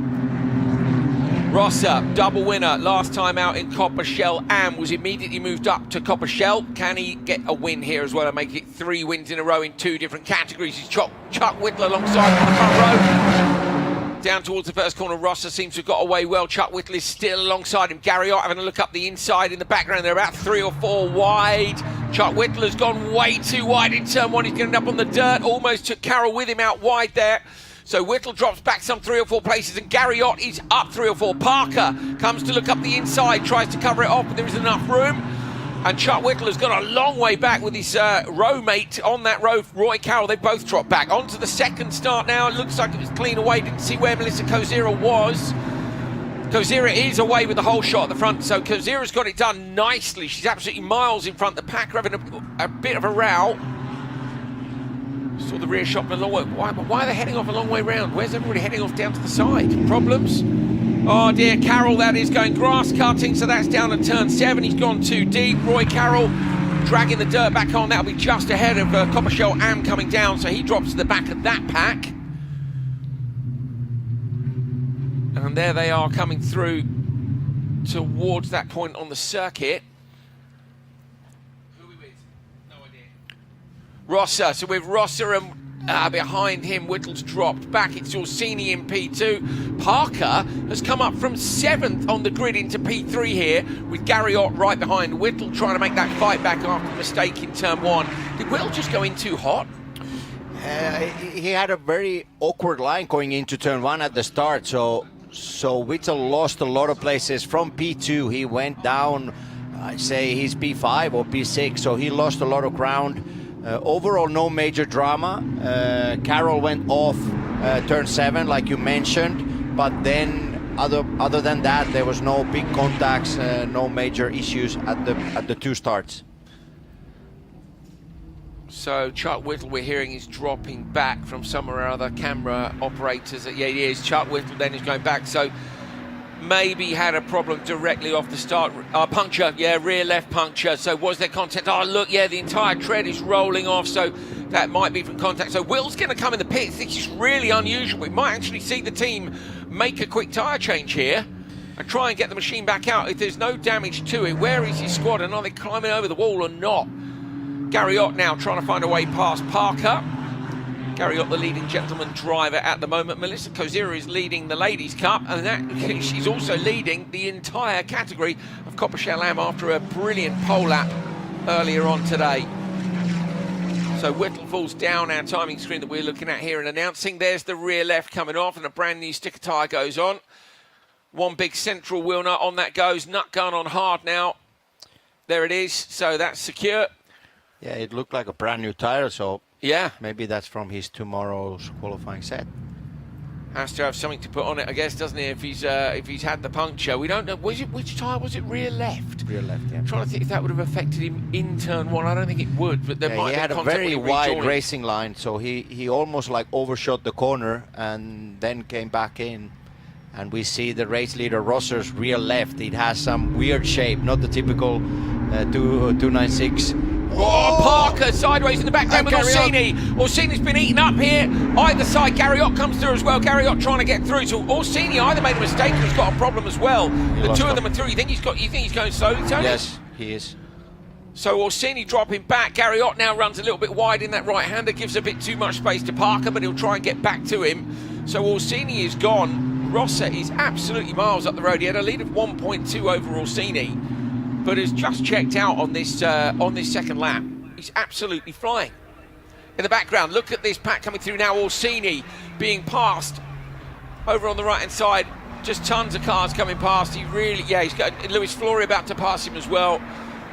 Rosser, double winner, last time out in Copper Shell Am, was immediately moved up to Copper Shell. Can he get a win here as well and make it 3 wins in a row in 2 different categories? He's Chuck Whittle alongside on the front row. Down towards the first corner, Rosser seems to have got away well. Chuck Whittle is still alongside him. Gary Ott having a look up the inside in the background. They're about 3 or 4 wide. Chuck Whittle has gone way too wide in turn 1. He's going to end up on the dirt. Almost took Carroll with him out wide there. So Whittle drops back some 3 or 4 places, and Gary Ott is up 3 or 4. Parker comes to look up the inside, tries to cover it off, but there isn't enough room. And Chuck Whittle has got a long way back with his row mate on that row, Roy Carroll. They both dropped back. On to the second start now. It looks like it was clean away. Didn't see where Melissa Kozira was. Kozira is away with the whole shot at the front, so Kozira's got it done nicely. She's absolutely miles in front. The pack are having a bit of a row. Saw the rear shot a long way. Why are they heading off a long way round? Where's everybody heading off down to the side? Problems? Oh dear, Carroll, that is going grass cutting, so that's down at turn 7. He's gone too deep. Roy Carroll dragging the dirt back on. That'll be just ahead of Copper Shell Am coming down, so he drops to the back of that pack. And there they are coming through towards that point on the circuit. Who are we with? No idea. Rosser, so with Rosser and behind him, Whittle's dropped back. It's Orsini in P2. Parker has come up from 7th on the grid into P3 here, with Gary Ott right behind. Whittle trying to make that fight back after a mistake in turn 1. Did Whittle just go in too hot? He had a very awkward line going into turn 1 at the start, so So Whittle lost a lot of places from P2. He went down, I'd say he's P5 or P6, so he lost a lot of ground. Overall, no major drama. Carroll went off turn 7, like you mentioned, but then other than that, there was no big contacts, no major issues at the 2 starts. So Chuck Whittle, we're hearing, is dropping back from somewhere or other. Camera operators, yeah, he is. Chuck Whittle then is going back. So maybe had a problem directly off the start. Puncture, yeah, rear left puncture. So was there contact? Oh, look, yeah, the entire tread is rolling off. So that might be from contact. So Whittle's going to come in the pits. This is really unusual. We might actually see the team make a quick tyre change here and try and get the machine back out. If there's no damage to it, where is his squad? And are they climbing over the wall or not? Gary Ott now trying to find a way past Parker. Gary Ott, the leading gentleman driver at the moment. Melissa Kozira is leading the Ladies' Cup, and that she's also leading the entire category of Copper Shell Am after a brilliant pole lap earlier on today. So Whittle falls down our timing screen that we're looking at here and announcing. There's the rear left coming off, and a brand new sticker tyre goes on. One big central wheel nut on that goes. Nut gun on hard now. There it is. So that's secure. Yeah, it looked like a brand new tire, so yeah, maybe that's from his tomorrow's qualifying set. Has to have something to put on it, I guess, doesn't he? If he's had the puncture, we don't know. Which tyre was it? Rear left. Rear left, yeah. I'm trying to think if that would have affected him in turn 1. I don't think it would, but there might he have had been a very wide rejoined. racing line, so he almost like overshot the corner and then came back in. And we see the race leader Rosser's rear left. It has some weird shape, not the typical 296. Oh, Parker sideways in the background with Orsini. Orsini's been eaten up here. Either side, Gary Ott comes through as well. Gary Ott trying to get through. So Orsini either made a mistake or he's got a problem as well. The two of them are through. You think he's going slowly, Tony? Yes, he is. So Orsini dropping back. Gary Ott now runs a little bit wide in that right-hander, gives a bit too much space to Parker, but he'll try and get back to him. So Orsini is gone. Rosser is absolutely miles up the road. He had a lead of 1.2 over Orsini, but has just checked out on this second lap. He's absolutely flying. In the background, look at this pack coming through now. Orsini being passed over on the right-hand side. Just tons of cars coming past. He's got Lewis Flory about to pass him as well.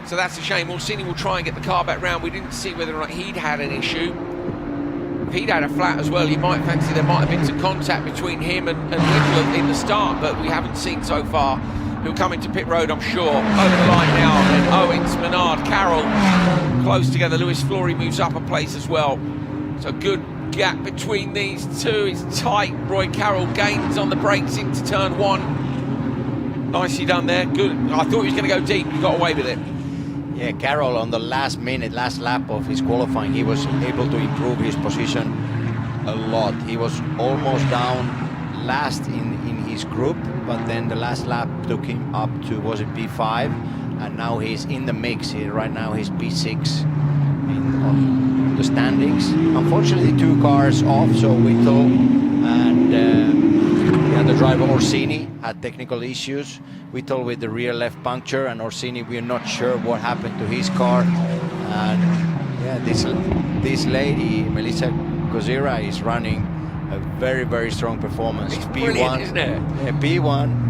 So that's a shame. Orsini will try and get the car back round. We didn't see whether or not he'd had an issue. If he'd had a flat as well, you might fancy there might have been some contact between him and Whittle in the start, but we haven't seen so far. He'll come into pit road, I'm sure. Over the line now, and Owens, Menard, Carroll close together. Lewis Flory moves up a place as well. So good gap between these two. It's tight. Roy Carroll gains on the brakes into turn 1. Nicely done there. Good. I thought he was going to go deep. He got away with it. Yeah, Carroll on the last lap of his qualifying, he was able to improve his position a lot. He was almost down last in his group, but then the last lap took him up to, was it P5, and now he's in the mix. Right now he's P6 on the standings. Unfortunately, 2 cars off, so Whittle and the driver Orsini had technical issues. Whittle with the rear left puncture, and Orsini, we're not sure what happened to his car. And yeah, this lady, Melissa Kozira, is running a very, very strong performance. It's brilliant, isn't it? Yeah, P1.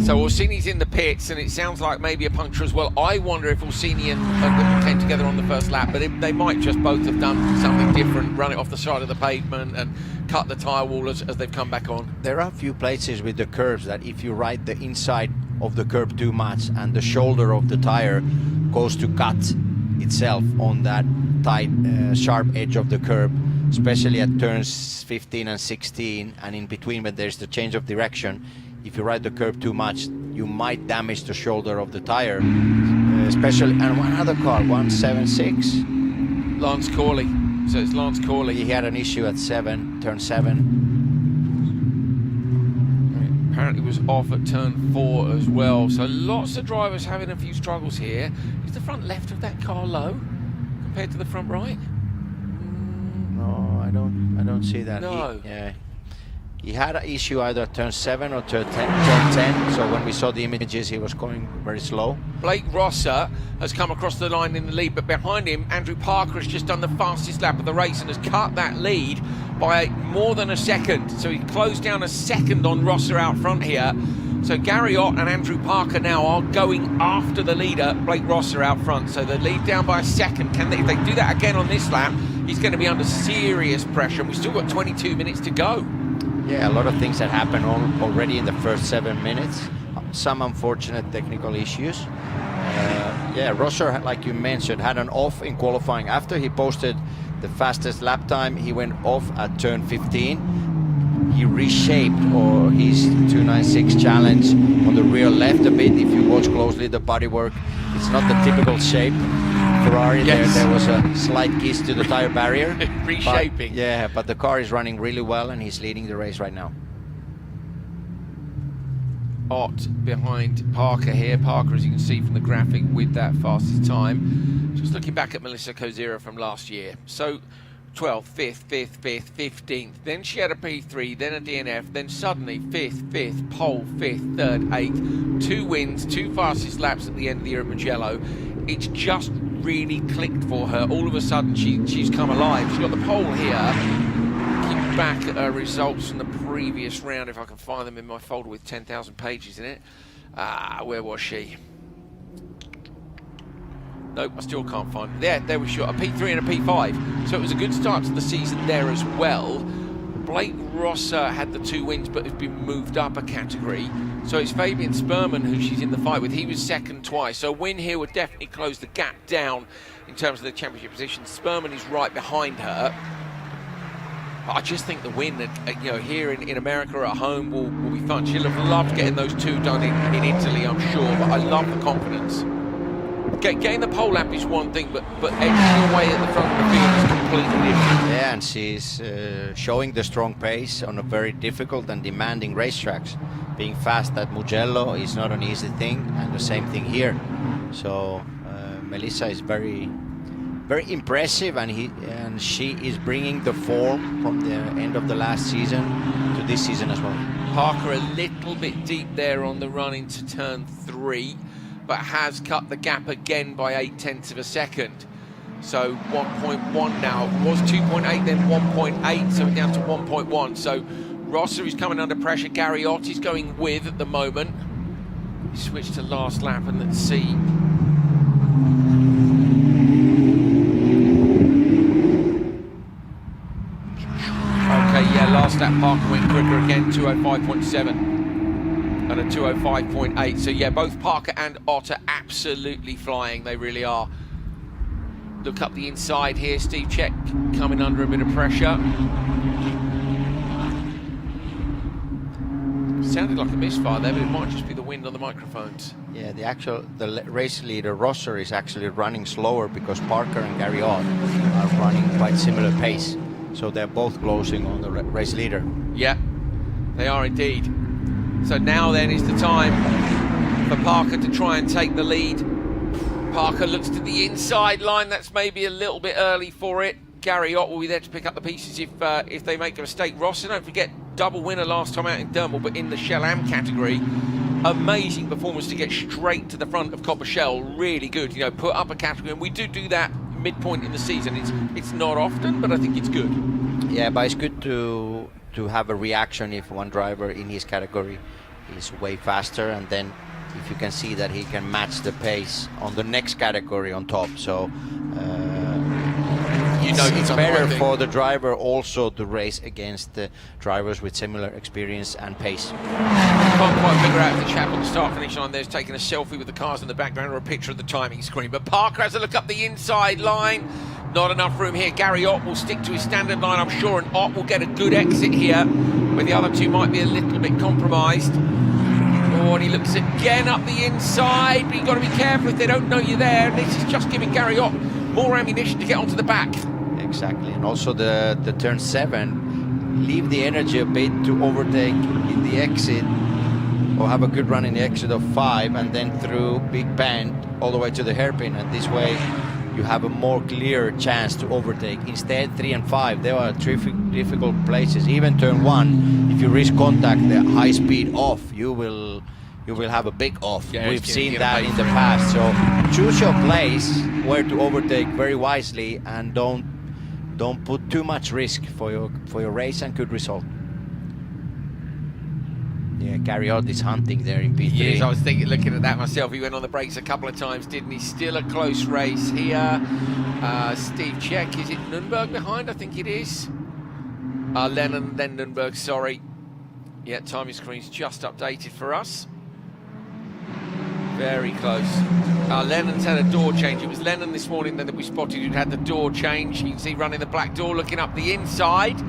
So Orsini's in the pits, and it sounds like maybe a puncture as well. I wonder if Orsini and Whittle came together on the first lap, but they might just both have done something different, run it off the side of the pavement and cut the tyre wall as they've come back on. There are a few places with the curves that if you ride the inside of the curb too much and the shoulder of the tyre goes to cut itself on that tight, sharp edge of the curb, especially at turns 15 and 16 and in between when there's the change of direction. If you ride the curb too much, you might damage the shoulder of the tire, especially. And one other car, 176. Lance Corley. So it's Lance Corley. He had an issue at turn 7. Apparently was off at turn 4 as well. So lots of drivers having a few struggles here. Is the front left of that car low compared to the front right? No, I don't see that. No. He had an issue either at turn 7 or turn 10, so when we saw the images he was going very slow. Blake Rosser has come across the line in the lead, but behind him Andrew Parker has just done the fastest lap of the race and has cut that lead by more than a second. So he closed down a second on Rosser out front here. So Gary Ott and Andrew Parker now are going after the leader, Blake Rosser, out front. So the lead down by a second. If they do that again on this lap, he's going to be under serious pressure. And we've still got 22 minutes to go. Yeah, a lot of things that happened already in the first 7 minutes. Some unfortunate technical issues. Yeah, Rosser, like you mentioned, had an off in qualifying. After he posted the fastest lap time, he went off at turn 15. He reshaped his 296 challenge on the rear left a bit. If you watch closely the bodywork, it's not the typical shape. Ferrari, yes. there was a slight kiss to the tire barrier. Reshaping. But the car is running really well and he's leading the race right now. Ott behind Parker here. Parker, as you can see from the graphic, with that fastest time. Just looking back at Melissa Kozira from last year. So 12th, 5th, 5th, 5th, 15th. Then she had a P3, then a DNF, then suddenly 5th, pole, 5th, 3rd, 8th. 2 wins, 2 fastest laps at the end of the year at Mugello. It's just really clicked for her. All of a sudden, she's come alive. She's got the pole here. Keep back at her results from the previous round, if I can find them in my folder with 10,000 pages in it. Where was she? Nope, I still can't find it. There we shot a P3 and a P5. So it was a good start to the season there as well. Blake Rosser had the 2 wins, but has been moved up a category. So it's Fabian Sperman who she's in the fight with. He was second twice. So a win here would definitely close the gap down in terms of the championship position. Sperman is right behind her. But I just think the win, here in America at home will be fun. She'll have loved getting those 2 done in Italy, I'm sure. But I love the confidence. Getting the pole lap is one thing, but edging away at the front of the field is completely different. Yeah, and she's showing the strong pace on a very difficult and demanding racetracks. Being fast at Mugello is not an easy thing, and the same thing here. So Melissa is very, very impressive, and she is bringing the form from the end of the last season to this season as well. Parker a little bit deep there on the run into turn 3. But has cut the gap again by 0.8 of a second. So 1.1 now. It was 2.8, then 1.8, so down to 1.1. So Rosser is coming under pressure. Gary Ott is going with at the moment. We switch to last lap and let's see. Okay, yeah, last lap Parker went quicker again, 205.7. And a 205.8. So yeah, both Parker and Ott are absolutely flying. They really are. Look up the inside here. Steve Check coming under a bit of pressure. Sounded like a misfire there, but it might just be the wind on the microphones. Yeah, the race leader Rosser is actually running slower because Parker and Gary Ott are running quite similar pace. So they're both closing on the race leader. Yeah, they are indeed. So now then is the time for Parker to try and take the lead. Parker looks to the inside line. That's maybe a little bit early for it. Gary Ott will be there to pick up the pieces if they make a mistake. Rosser, don't forget, double winner last time out in Thermal, but in the Shell Am category. Amazing performance to get straight to the front of Copper Shell. Really good, put up a category. And we do that midpoint in the season. It's not often, but I think it's good. Yeah, but it's good to have a reaction if one driver in his category is way faster, and then if you can see that he can match the pace on the next category on top. So it's better for the driver also to race against the drivers with similar experience and pace. Can't quite figure out if the chap on the start finish line there's taking a selfie with the cars in the background or a picture of the timing screen. But Parker has a look up the inside line. Not enough room here. Gary Ott will stick to his standard line, I'm sure, and Ott will get a good exit here, where the other 2 might be a little bit compromised. Oh, and he looks again up the inside, but you've got to be careful if they don't know you're there. This is just giving Gary Ott more ammunition to get onto the back. Exactly, and also the turn 7, leave the energy a bit to overtake in the exit, or have a good run in the exit of 5, and then through Big Bend all the way to the hairpin, and this way you have a more clear chance to overtake. Instead, 3 and 5, they are difficult places. Even turn 1, if you risk contact, the high speed off, you will have a big off. Yeah, we've seen that in the past. So choose your place where to overtake very wisely, and don't don't put too much risk for your race and good result. Yeah, Carriot is hunting there in P3. Yes, I was looking at that myself. He went on the brakes a couple of times, didn't he? Still a close race here. Steve Check, is it Nürnberg behind? I think it is. Lennon, then Nürnberg, sorry. Yeah, timing screen's just updated for us. Very close. Lennon's had a door change. It was Lennon this morning then that we spotted who'd had the door change. You can see running the black door, looking up the inside.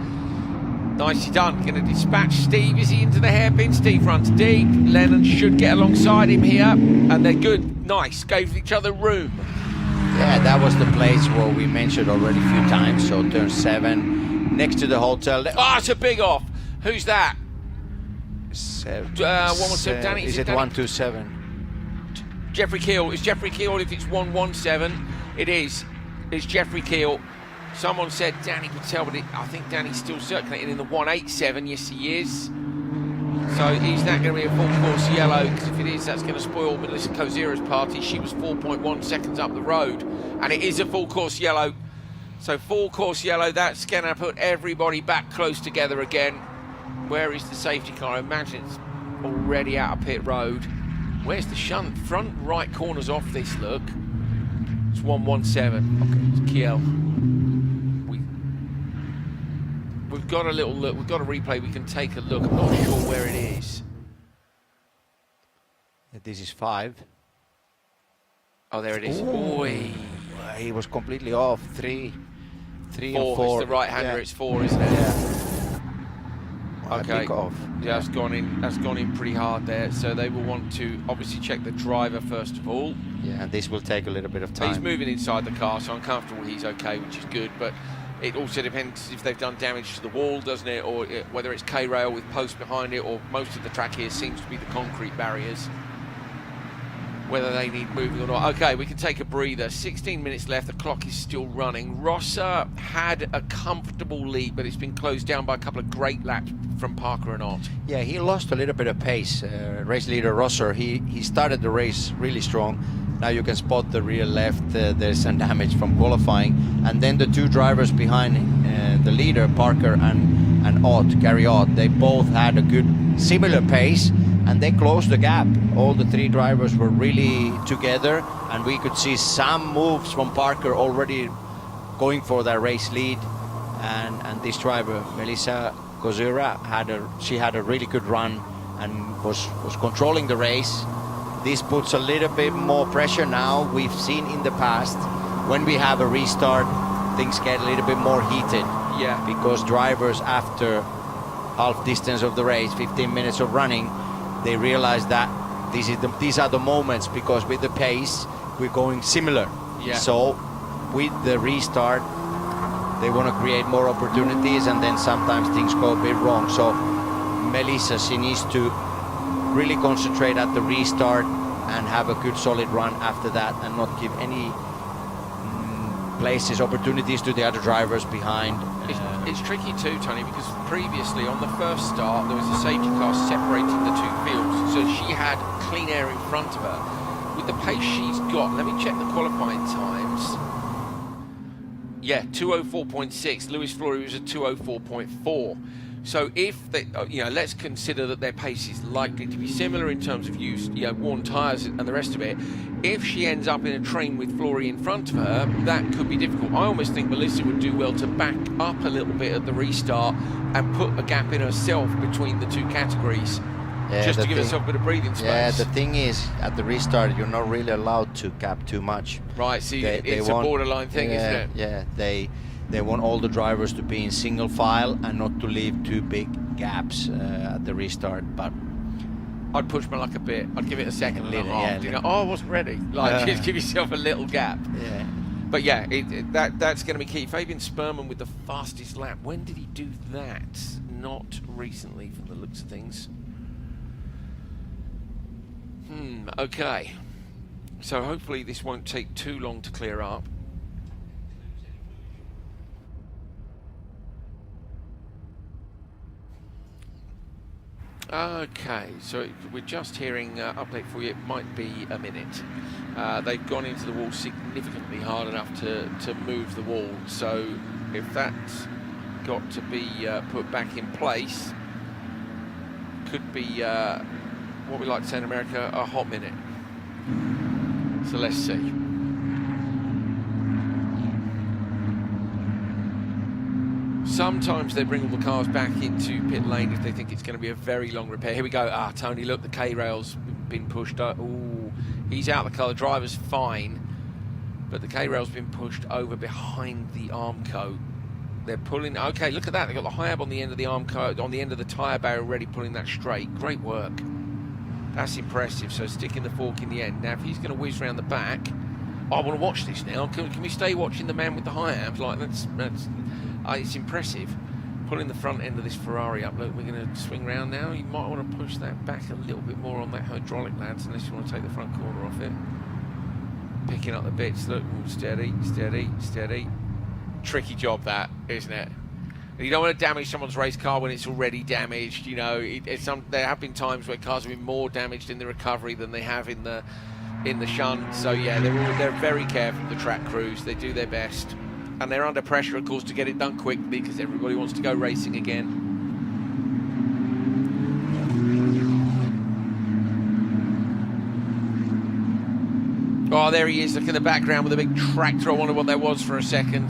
Nicely done. Going to dispatch Steve. Is he into the hairpin? Steve runs deep. Lennon should get alongside him here. And they're good. Nice. Gave each other room. Yeah, that was the place where we mentioned already a few times. So turn 7, next to the hotel. Oh, it's a big off. Who's that? 117. Danny. Is it Danny? 127? Jeffrey Keel. Is Jeffrey Keel if it's 117? It is. It's Jeffrey Keel. Someone said Danny Patel, but I think Danny's still circulating in the 187. Yes, he is. So he's not going to be a full course yellow, because if it is, that's going to spoil Melissa Kozira's party. She was 4.1 seconds up the road, and it is a full course yellow. So full course yellow, that's going to put everybody back close together again. Where is the safety car? I imagine it's already out of pit road. Where's the shunt? Front right corner's off this look. It's 117. Okay, it's Kiel. We've got a little look. We've got a replay. We can take a look. I'm not sure where it is. This is 5. Oh, there it is. Oi. He was completely off. 3 and 4. It's the right-hander. Yeah. It's 4, isn't it? Yeah. Okay. Off. Yeah, that's gone in. That's gone in pretty hard there. So they will want to obviously check the driver first of all. Yeah, and this will take a little bit of time. He's moving inside the car, so I'm comfortable he's okay, which is good. But it also depends if they've done damage to the wall, doesn't it? Or whether it's K-rail with posts behind it, or most of the track here seems to be the concrete barriers. Whether they need moving or not. Okay, we can take a breather. 16 minutes left, the clock is still running. Rosser had a comfortable lead, but it's been closed down by a couple of great laps from Parker and Ott. Yeah, he lost a little bit of pace. Race leader Rosser, he started the race really strong. Now you can spot the rear left, there's some damage from qualifying. And then the two drivers behind the leader, Parker and Ott, Gary Ott, they both had a good similar pace, and they closed the gap. All the 3 drivers were really together, and we could see some moves from Parker already going for that race lead. And this driver, Melissa Kozira, had a really good run and was controlling the race. This puts a little bit more pressure now. We've seen in the past when we have a restart, things get a little bit more heated. Yeah. Because drivers, after half distance of the race, 15 minutes of running, they realize that these are the moments, because with the pace we're going similar. Yeah. So with the restart, they want to create more opportunities, and then sometimes things go a bit wrong. So Melissa, she needs to really concentrate at the restart and have a good solid run after that, and not give any opportunities to the other drivers behind. It's tricky too, Tony, because previously on the first start there was a safety car separating the 2 fields, so she had clean air in front of her. With the pace she's got, let me check the qualifying times. Yeah, 204.6. Lewis Flory was at 204.4. So if they, let's consider that their pace is likely to be similar in terms of worn tyres and the rest of it. If she ends up in a train with Flory in front of her, that could be difficult. I almost think Melissa would do well to back up a little bit at the restart and put a gap in herself between the 2 categories, just to give herself a bit of breathing space. Yeah, the thing is, at the restart, you're not really allowed to gap too much. Right, see, it's a borderline thing, isn't it? Yeah, they want all the drivers to be in single file and not to leave 2 big gaps at the restart. But I'd push my luck a bit. I'd give it a second and a half. Yeah, I wasn't ready. Just give yourself a little gap. Yeah. But yeah, that's going to be key. Fabian Sperman with the fastest lap. When did he do that? Not recently, from the looks of things. Okay. So hopefully this won't take too long to clear up. Okay, so we're just hearing update for you. It might be a minute. They've gone into the wall significantly hard enough to move the wall. So if that's got to be put back in place, could be what we like to say in America, a hot minute. So let's see. Sometimes they bring all the cars back into pit lane if they think it's going to be a very long repair. Here we go. Ah, Tony, look, the K-rail's been pushed up. Ooh, he's out the car. The driver's fine, but the K-rail's been pushed over behind the arm coat. They're pulling. Okay, look at that. They've got the high-ab on the end of the arm coat, on the end of the tyre barrel, already pulling that straight. Great work. That's impressive. So sticking the fork in the end. Now, if he's going to whiz around the back, I want to watch this now. Can we stay watching the man with the high-abs? Like that's it's impressive. Pulling the front end of this Ferrari up. Look, we're going to swing round now. You might want to push that back a little bit more on that hydraulic, lads, unless you want to take the front corner off it. Picking up the bits. Look, steady, steady, steady. Tricky job that, isn't it? You don't want to damage someone's race car when it's already damaged. You know, there have been times where cars have been more damaged in the recovery than they have in the shunt. So yeah, they're very careful, the track crews. They do their best. And they're under pressure, of course, to get it done quickly because everybody wants to go racing again. Oh, there he is, look in the background with a big tractor. I wonder what that was for a second.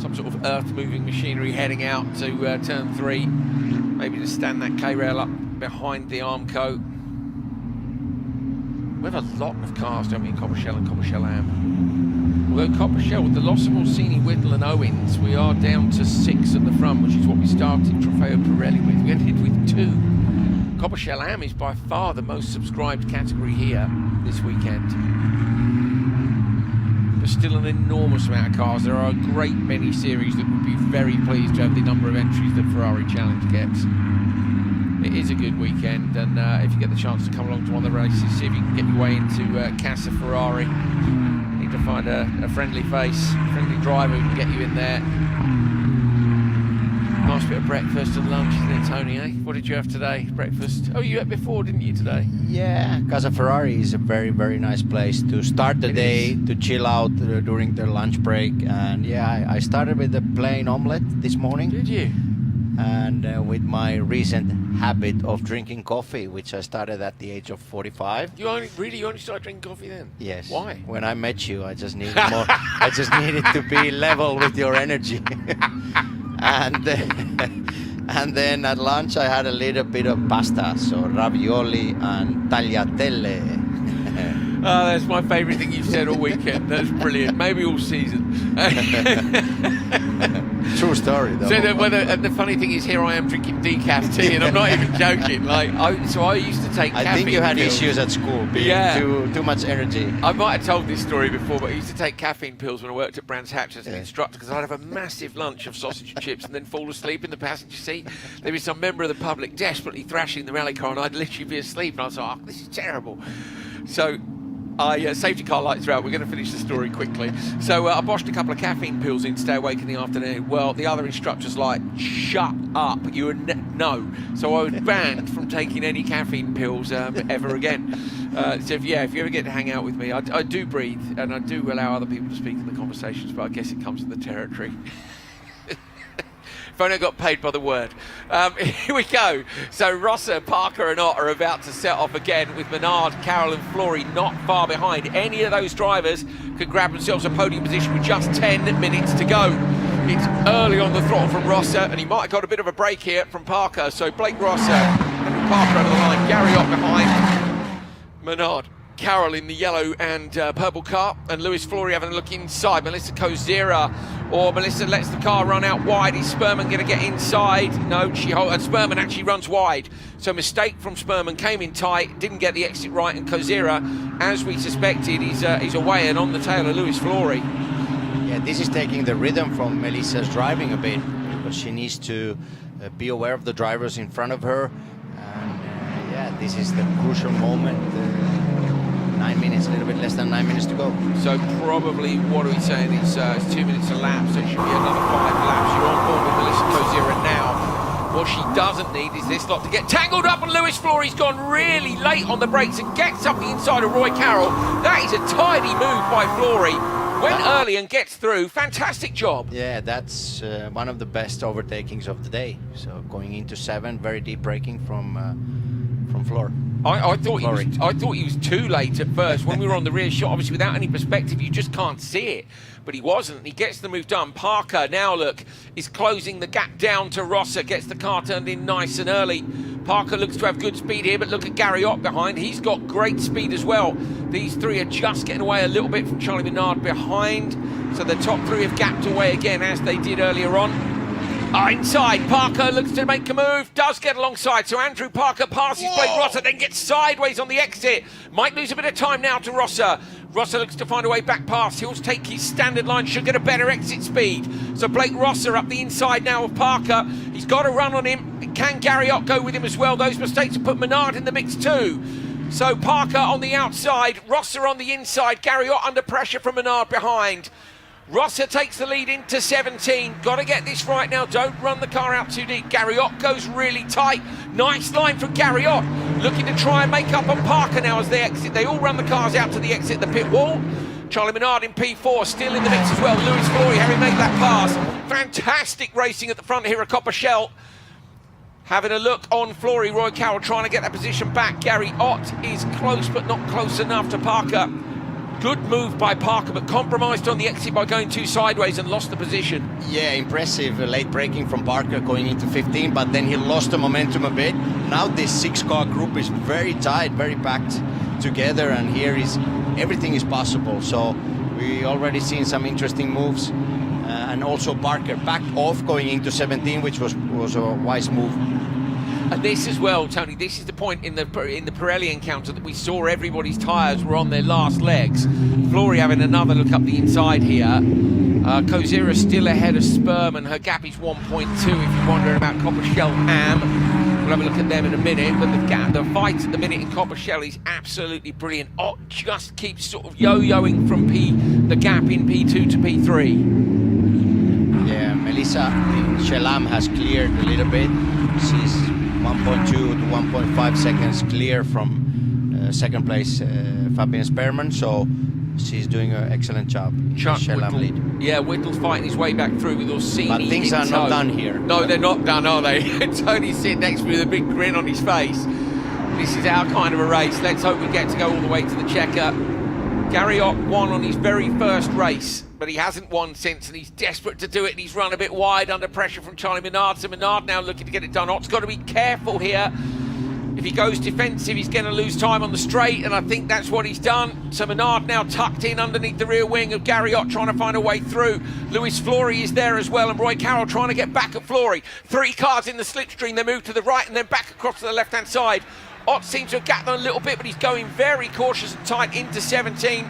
Some sort of earth-moving machinery heading out to turn 3. Maybe to stand that K-rail up behind the arm coat. We have a lot of cars, don't we, in Coppershell and Coppershell Am. Although Coppershell, with the loss of Orsini, Whittle and Owens, we are down to 6 at the front, which is what we started Trofeo Pirelli with. We ended with 2. Coppershell Am is by far the most subscribed category here this weekend. But still an enormous amount of cars. There are a great many series that would be very pleased to have the number of entries that Ferrari Challenge gets. It is a good weekend, and if you get the chance to come along to one of the races, see if you can get your way into Casa Ferrari. Need to find a friendly face, friendly driver who can get you in there. Nice bit of breakfast and lunch, isn't it, Tony, eh? What did you have today? Breakfast? Oh, you had before, didn't you, today? Yeah, Casa Ferrari is a very, very nice place to start the day, to chill out during their lunch break. And yeah, I started with a plain omelette this morning. Did you? And with my recent habit of drinking coffee, which I started at the age of 45. You only started drinking coffee then? Yes. Why? When I met you, I just needed more. I just needed to be level with your energy. And then at lunch I had a little bit of pasta, so ravioli and tagliatelle. Oh, that's my favourite thing you've said all weekend. That's brilliant. Maybe all season. True story, though. So the funny thing is, here I am drinking decaf tea, and I'm not even joking. Like, I used to take. I think you had pills. issues at school, being too much energy. I might have told this story before, but I used to take caffeine pills when I worked at Brands Hatch as an instructor, because I'd have a massive lunch of sausage and chips and then fall asleep in the passenger seat. There'd be some member of the public desperately thrashing the rally car, and I'd literally be asleep, and I was like, oh, this is terrible. So safety car lights are out. We're going to finish the story quickly. So I boshed a couple of caffeine pills in to stay awake in the afternoon. Well, the other instructor's like, shut up. You no. So I was banned from taking any caffeine pills ever again. So if you ever get to hang out with me, I do breathe and I do allow other people to speak in the conversations, but I guess it comes with the territory. If only I got paid by the word. Here we go. So Rosser, Parker and Ott are about to set off again with Menard, Carroll and Flory not far behind. Any of those drivers could grab themselves a podium position with just 10 minutes to go. It's early on the throttle from Rosser, and he might have got a bit of a break here from Parker. So Blake Rosser, Henry Parker over the line, Gary Ott behind, Menard, Carroll in the yellow and purple car, and Lewis Flory having a look inside. Melissa Kozira, or Melissa lets the car run out wide. Is Spurman going to get inside? No, Spurman actually runs wide. So mistake from Spurman, came in tight, didn't get the exit right, and Kozira, as we suspected, is away and on the tail of Lewis Flory. Yeah, this is taking the rhythm from Melissa's driving a bit, because she needs to be aware of the drivers in front of her. And yeah, this is the crucial moment. 9 minutes, a little bit less than 9 minutes to go. So probably, what are we saying? It's 2 minutes a lap, so it should be another 5 laps. You're on board with Melissa Kozira now. What she doesn't need is this lot to get tangled up, and Lewis Flory's gone really late on the brakes and gets up the inside of Roy Carroll. That is a tidy move by Flory. Went early and gets through. Fantastic job. Yeah, that's one of the best overtakings of the day. So going into 7, very deep braking from Floor. I thought he was too late at first. When we were on the rear shot, obviously without any perspective, you just can't see it. But he wasn't. He gets the move done. Parker now, look, is closing the gap down to Rosser. Gets the car turned in nice and early. Parker looks to have good speed here, but look at Gary Ott behind. He's got great speed as well. These three are just getting away a little bit from Charlie Minard behind. So the top three have gapped away again, as they did earlier on. Inside, Parker looks to make a move, does get alongside, so Andrew Parker passes Blake Rosser, then gets sideways on the exit. Might lose a bit of time now to Rosser. Rosser looks to find a way back past. He'll take his standard line, should get a better exit speed. So Blake Rosser up the inside now of Parker. He's got a run on him. Can Gary Ott go with him as well? Those mistakes have put Minard in the mix too. So Parker on the outside, Rosser on the inside, Gary Ott under pressure from Minard behind. Rosser takes the lead into 17. Got to get this right now. Don't run the car out too deep. Gary Ott goes really tight. Nice line from Gary Ott. Looking to try and make up on Parker now as they exit. They all run the cars out to the exit, the pit wall. Charlie Minard in P4, still in the mix as well. Lewis Flory having made that pass. Fantastic racing at the front here at Copper Shell. Having a look on Flory, Roy Carroll trying to get that position back. Gary Ott is close, but not close enough to Parker. Good move by Parker, but compromised on the exit by going too sideways and lost the position. Yeah, impressive late braking from Parker going into 15, but then he lost the momentum a bit. Now this 6-car group is very tight, very packed together, and here is everything is possible. So we already seen some interesting moves, and also Parker backed off going into 17, which was a wise move. And this as well, Tony, this is the point in the Pirelli encounter that we saw everybody's tyres were on their last legs. Flory having another look up the inside here. Kozira still ahead of Sperm, and her gap is 1.2 if you're wondering about Copper Shell Am. We'll have a look at them in a minute, but the fight at the minute in Copper Shell is absolutely brilliant. Ott just keeps sort of yo-yoing from the gap in P2 to P3. Yeah, Melissa in Shellam has cleared a little bit. She's 1.2 to 1.5 seconds clear from second place Fabian Sperman, so she's doing an excellent job. Lead. Yeah, Whittle's fighting his way back through with Orsini. But things are not done here. No, they're not done, are they? Tony's sitting next to me with a big grin on his face. This is our kind of a race. Let's hope we get to go all the way to the checker. Gary Ott won on his very first race, but he hasn't won since, and he's desperate to do it, and he's run a bit wide under pressure from Charlie Minard. So Minard now looking to get it done. Ott's got to be careful here. If he goes defensive, he's going to lose time on the straight, and I think that's what he's done. So Minard now tucked in underneath the rear wing of Gary Ott, trying to find a way through. Lewis Flory is there as well, and Roy Carroll trying to get back at Flory. 3 cars in the slipstream. They move to the right and then back across to the left-hand side. Ott seems to have gapped them a little bit, but he's going very cautious and tight into 17.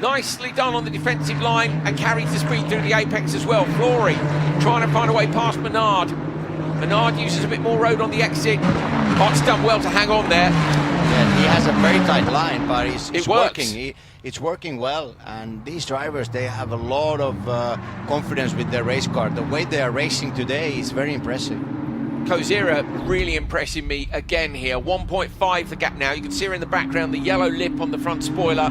Nicely done on the defensive line, and carries the speed through the apex as well. Flory trying to find a way past Minard. Minard uses a bit more road on the exit. Ott's done well to hang on there. Yeah, he has a very tight line, but it's working. It's working well, and these drivers, they have a lot of confidence with their race car. The way they are racing today is very impressive. Kozira really impressing me again here. 1.5 the gap now. You can see her in the background, the yellow lip on the front spoiler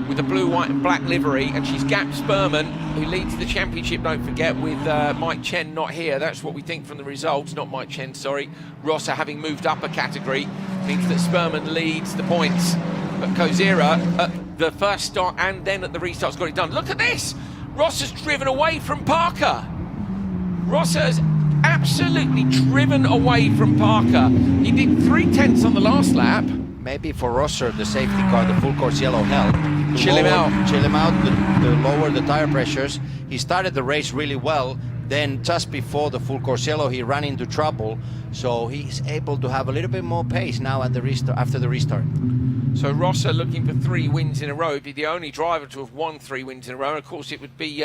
with the blue, white and black livery, and she's gapped Sperman, who leads the championship, don't forget, with Mike Chen not here. That's what we think from the results. Not Mike Chen, sorry. Rosser having moved up a category means that Sperman leads the points, but Kozira at the first start and then at the restart's got it done. Look at this! Rosser's driven away from Parker. Rosser's absolutely driven away from Parker. He did 3/10 on the last lap. Maybe for Rosser, the safety car, the full course yellow help. Chill him out, the lower the tire pressures. He started the race really well, then just before the full course yellow, he ran into trouble. So he's able to have a little bit more pace now at the restart, after the restart. So Rosser looking for 3 wins in a row. He'd be the only driver to have won 3 wins in a row. And of course, it would be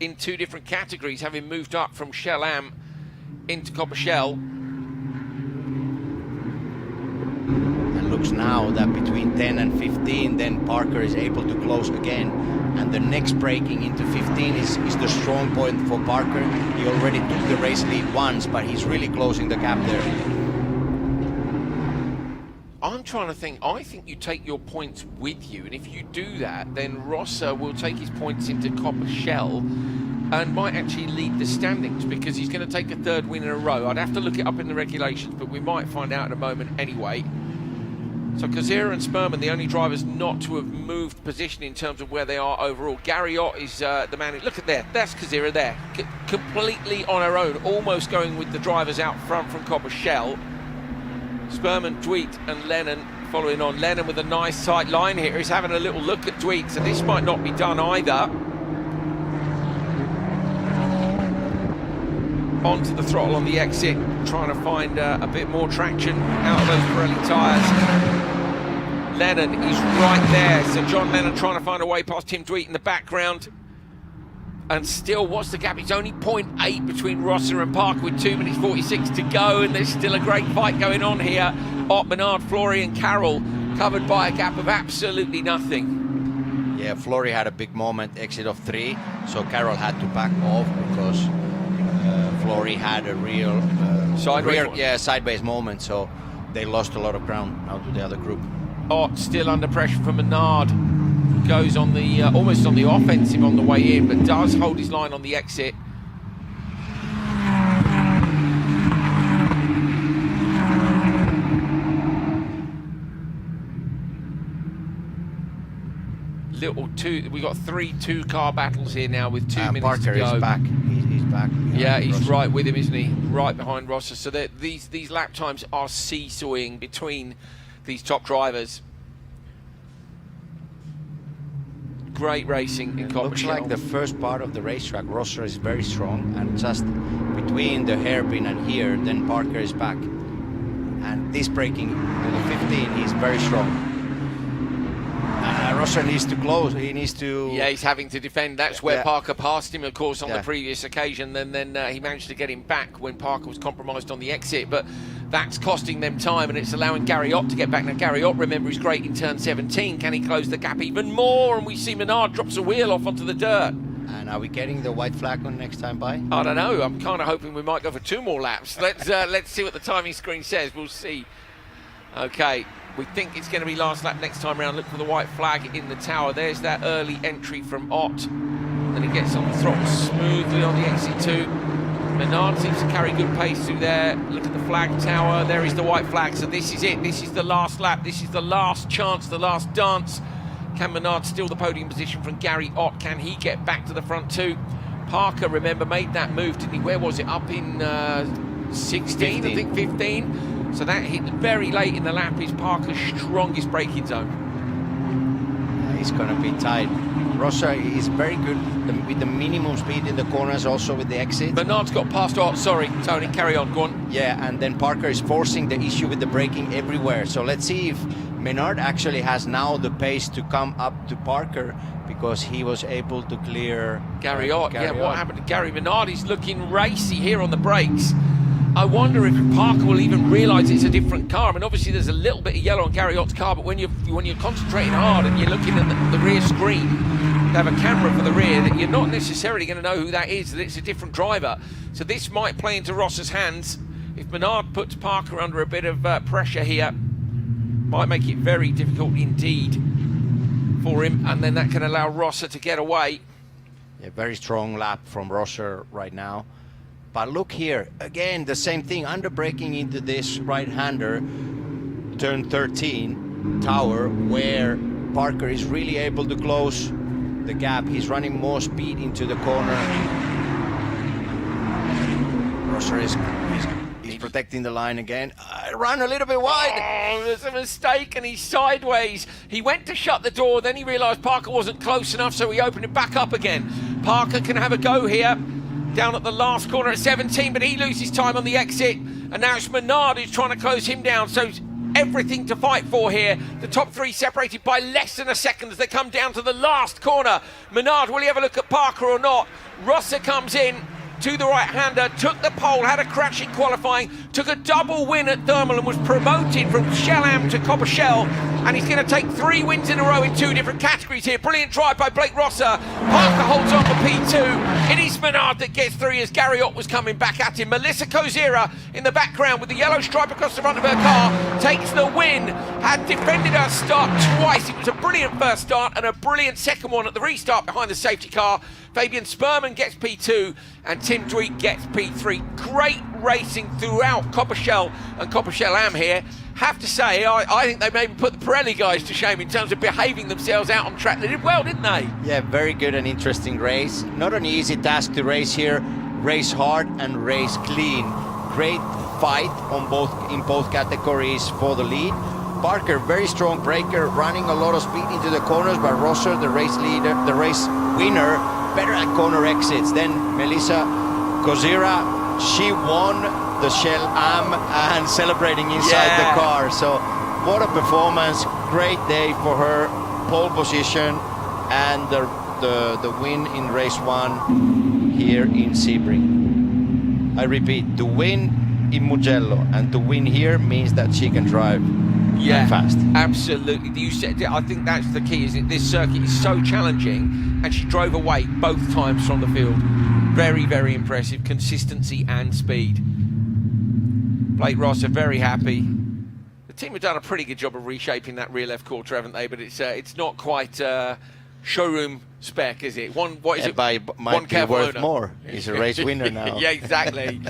in 2 different categories, having moved up from Shell Am into Copper Shell. And look looks now that between 10 and 15, then Parker is able to close again. And the next braking into 15 is the strong point for Parker. He already took the race lead once, but he's really closing the gap there. I'm trying to think. I think you take your points with you, and if you do that, then Rosser will take his points into Copper Shell and might actually lead the standings because he's going to take a third win in a row. I'd have to look it up in the regulations, but we might find out in a moment anyway. So Kozira and Sperman, the only drivers not to have moved position in terms of where they are overall. Gary Ott is the man. Look at there. That's Kozira there. Completely on her own, almost going with the drivers out front from Copper Shell. Sperman, Dweet and Lennon following on. Lennon with a nice tight line here. He's having a little look at Dweet, so this might not be done either. Onto the throttle on the exit, trying to find a bit more traction out of those Pirelli tyres. Lennon is right there, so John Lennon trying to find a way past Tim Dweet in the background. And still, what's the gap? It's only 0.8 between Rosser and Parker with 2 minutes 46 to go, and there's still a great fight going on here. Ott, Menard, Flory and Carroll covered by a gap of absolutely nothing. Yeah, Flory had a big moment, exit of 3, so Carroll had to back off because Flory had a real sideways moment, so they lost a lot of ground now to the other group. Ott still under pressure from Menard. Goes on the almost on the offensive on the way in, but does hold his line on the exit. We got 3 two-car battles here now with 2 minutes Parker to go. Is back. He's back. Yeah, he's Rosser. right with him, isn't he? Right behind Rosser. So these lap times are seesawing between these top drivers. Great racing in Copper Looks Shell. like the first part of the racetrack, Rosser is very strong, and just between the hairpin and here, then Parker is back. And this braking to the 15, he's very strong. Rosser needs to close. He needs to. Yeah, he's having to defend. That's where Parker passed him, of course, on the Yeah. previous occasion. Then he managed to get him back when Parker was compromised on the exit. But that's costing them time, and it's allowing Gary Ott to get back. Now, Gary Ott, remember, is great in turn 17. Can he close the gap even more? And we see Menard drops a wheel off onto the dirt. And are we getting the white flag on next time by? I don't know. I'm kind of hoping we might go for 2 more laps. Let's see what the timing screen says. We'll see. Okay. We think it's going to be last lap next time around. Look for the white flag in the tower. There's that early entry from Ott. Then he gets on the throttle smoothly on the exit too. Menard seems to carry good pace through there. Look at the flag tower. There is the white flag. So this is it. This is the last lap. This is the last chance, the last dance. Can Menard steal the podium position from Gary Ott? Can he get back to the front too? Parker, remember, made that move, didn't he? Where was it? Up in 16, I think 15. So that hit very late in the lap is Parker's strongest braking zone. He's going to be tight. Rosser is very good with the minimum speed in the corners, also with the exit. Menard's got past Ott. Sorry, Tony, carry on. Go on. Yeah, and then Parker is forcing the issue with the braking everywhere. So let's see if Menard actually has now the pace to come up to Parker, because he was able to clear Gary Ott. Gary What Ott. happened to Gary? Menard is looking racy here on the brakes. I wonder if Parker will even realise it's a different car. I mean, obviously there's a little bit of yellow on Gary Ott's car, but when you're concentrating hard and you're looking at the rear screen, they have a camera for the rear, that you're not necessarily going to know who that is, that it's a different driver. So this might play into Rosser's hands. If Menard puts Parker under a bit of pressure here, might make it very difficult indeed for him, and then that can allow Rosser to get away. Yeah, very strong lap from Rosser right now. But look here, again, the same thing, under braking into this right-hander, turn 13, tower, where Parker is really able to close the gap. He's running more speed into the corner. Rosser is protecting the line again. Run a little bit wide. Oh, there's a mistake and he's sideways. He went to shut the door, then he realised Parker wasn't close enough, so he opened it back up again. Parker can have a go here. Down at the last corner at 17, but he loses time on the exit, and now it's Menard who's trying to close him down. So everything to fight for here. The top 3 separated by less than a second as they come down to the last corner. Menard, will he have a look at Parker or not? Rosser comes in. to the right-hander, took the pole, had a crash in qualifying, took a double win at Thermal and was promoted from Shell Am to Copper Shell, and he's going to take 3 wins in a row in 2 different categories here. Brilliant drive by Blake Rosser. Parker holds on for P2. It is Menard that gets 3 as Gary Ott was coming back at him. Melissa Kozira in the background with the yellow stripe across the front of her car takes the win. Had defended her start twice. It was a brilliant first start and a brilliant second one at the restart behind the safety car. Fabian Sperman gets P2 and Tim Dweek gets P3. Great racing throughout Copper Shell and Copper Shell Am here. Have to say, I think they maybe put the Pirelli guys to shame in terms of behaving themselves out on track. They did well, didn't they? Yeah, very good and interesting race. Not an easy task to race here. Race hard and race clean. Great fight in both categories for the lead. Parker, very strong braker, running a lot of speed into the corners, but Rosser, the race leader, the race winner, better at corner exits. Then Melissa Kozira, she won the Shell Am and celebrating inside the car. So what a performance, great day for her, pole position and the win in race 1 here in Sebring. I repeat, to win in Mugello and to win here means that she can drive fast. Absolutely. You said, I think that's the key, isn't it? This circuit is so challenging, and she drove away both times from the field. Very, very impressive consistency and speed. Blake Ross are very happy. The team have done a pretty good job of reshaping that rear left quarter, haven't they? But it's not quite showroom spec, is it? One might be worth more. He's a race winner now. Yeah, exactly.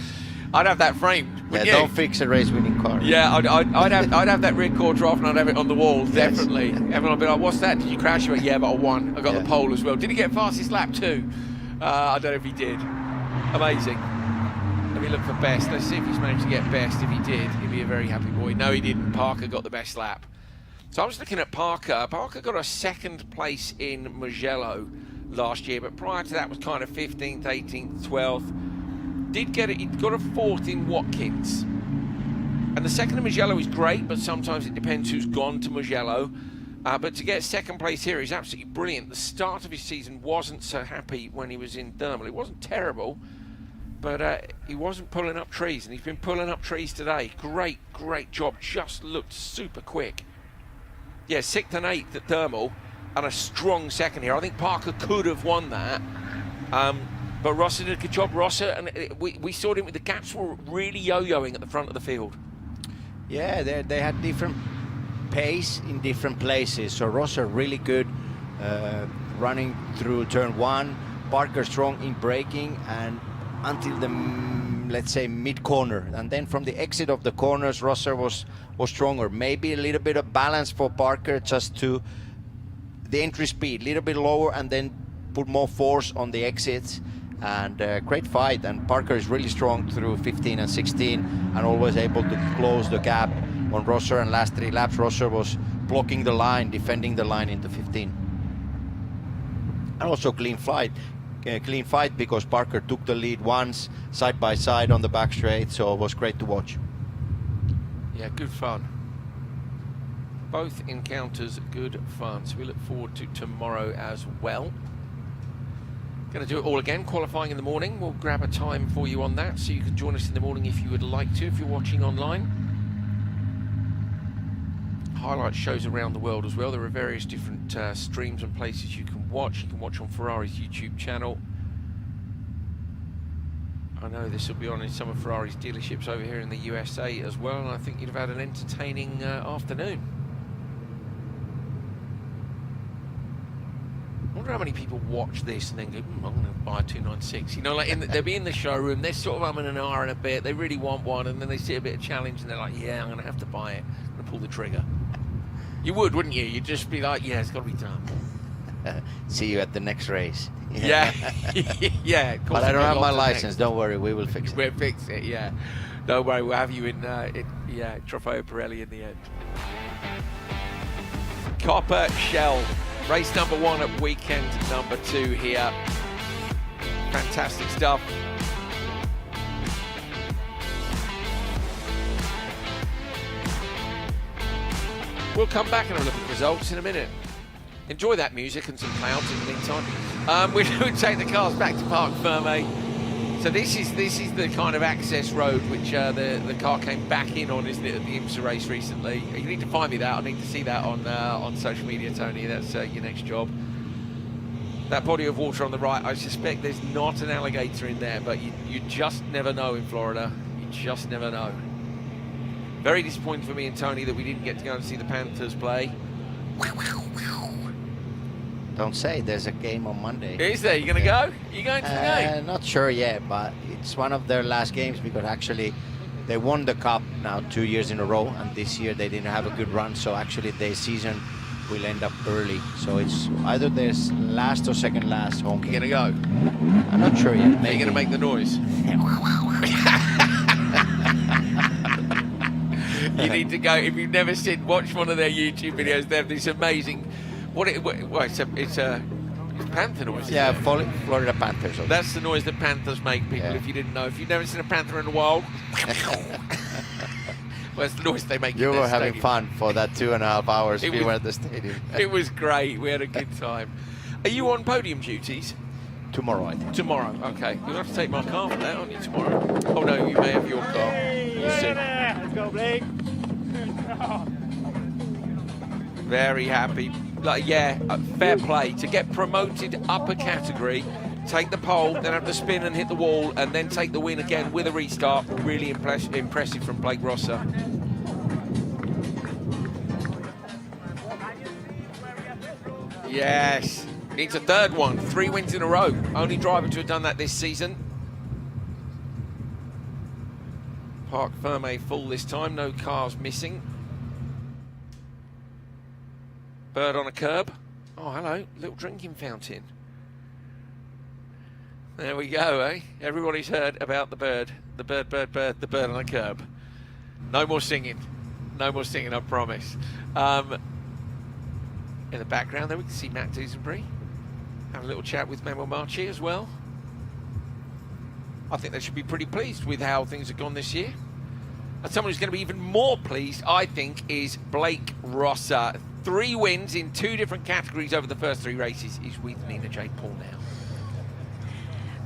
I'd have that framed. Yeah, don't fix a race-winning car. Yeah, I'd have that rear quarter off and I'd have it on the wall, definitely. Yes. Everyone would be like, "What's that? Did you crash?" You went, "Yeah, but I won. I got the pole as well." Did he get fastest lap too? I don't know if he did. Amazing. Let me look for best. Let's see if he's managed to get best. If he did, he'd be a very happy boy. No, he didn't. Parker got the best lap. So I was looking at Parker. Parker got a 2nd place in Mugello last year, but prior to that was kind of 15th, 18th, 12th. Did get it. He got a 4th in Watkins. And the 2nd in Mugello is great, but sometimes it depends who's gone to Mugello. But to get 2nd place here is absolutely brilliant. The start of his season wasn't so happy when he was in Thermal. It wasn't terrible, but he wasn't pulling up trees, and he's been pulling up trees today. Great, great job. Just looked super quick. Yeah, 6th and 8th at Thermal, and a strong 2nd here. I think Parker could have won that. But Rosser did a good job. Rosser, and we saw him with the gaps were really yo-yoing at the front of the field. Yeah, they had different pace in different places. So Rosser really good running through turn 1. Parker strong in braking and until the let's say mid corner. And then from the exit of the corners, Rosser was stronger. Maybe a little bit of balance for Parker, just to the entry speed a little bit lower and then put more force on the exits. And great fight, and Parker is really strong through 15 and 16 and always able to close the gap on Rosser. And last 3 laps Rosser was blocking the line, defending the line into 15. And also clean fight because Parker took the lead once side by side on the back straight, so it was great to watch. Yeah, good fun. Both encounters good fun, so we look forward to tomorrow as well. Going to do it all again, qualifying in the morning. We'll grab a time for you on that, so you can join us in the morning if you would like to, if you're watching online. Highlight shows around the world as well. There are various different streams and places you can watch. You can watch on Ferrari's YouTube channel. I know this will be on in some of Ferrari's dealerships over here in the USA as well, and I think you'd have had an entertaining afternoon. I wonder how many people watch this and then go, I'm going to buy a 296. You know, like they'll be in the showroom, they're sort of umming and ahhing a bit, they really want one, and then they see a bit of challenge and they're like, yeah, I'm going to have to buy it. I'm going to pull the trigger. You would, wouldn't you? You'd just be like, yeah, it's got to be done. See you at the next race. Yeah. Yeah. But I don't have my license, don't worry, we will fix it. We'll fix it, yeah. Don't worry, we'll have you in Trofeo Pirelli in the end. Copper Shell. Race number 1 at weekend number 2 here. Fantastic stuff. We'll come back and have a look at the results in a minute. Enjoy that music and some clouds in the meantime. We'll take the cars back to Parc Fermé. So this is the kind of access road which the car came back in on, isn't it, at the IMSA race recently? You need to find me that. I need to see that on social media, Tony. That's your next job. That body of water on the right, I suspect there's not an alligator in there, but you just never know in Florida. You just never know. Very disappointing for me and Tony that we didn't get to go and see the Panthers play. Don't say, there's a game on Monday. Is there? You going to go? You going to the game? Not sure yet, but it's one of their last games because actually they won the cup now 2 years in a row, and this year they didn't have a good run, so actually their season will end up early. So it's either their last or second last home game. You going to go? I'm not sure yet. Are you going to make the noise? You need to go. If you've never seen, watch one of their YouTube videos. They have this amazing. It's panther noise. Yeah, Florida Panthers. Okay. That's the noise that panthers make, people. Yeah. If you didn't know, if you've never seen a panther in the wild, well, it's the noise they make. You were having stadium. fun for that 2.5 hours we were at the stadium. It was great. We had a good time. Are you on podium duties? Tomorrow, I think. Tomorrow, okay. You'll have to take my car for that, aren't you, tomorrow? Oh, no, you may have your car. We'll see. Let's go, Blake. Very happy. Fair play. To get promoted up a category, take the pole, then have the spin and hit the wall, and then take the win again with a restart. Really impressive from Blake Rosser. Yes. Needs a third one. 3 wins in a row. Only driver to have done that this season. Parc Fermé full this time. No cars missing. Bird on a curb. Oh, hello. Little drinking fountain. There we go, eh? Everybody's heard about the bird. The bird on a curb. No more singing. No more singing, I promise. In the background there we can see Matt Dusenbury. Have a little chat with Manuel Marchi as well. I think they should be pretty pleased with how things have gone this year. And someone who's going to be even more pleased, I think, is Blake Rosser. 3 wins in 2 different categories over the first 3 races. He's with Nina J. Paul now.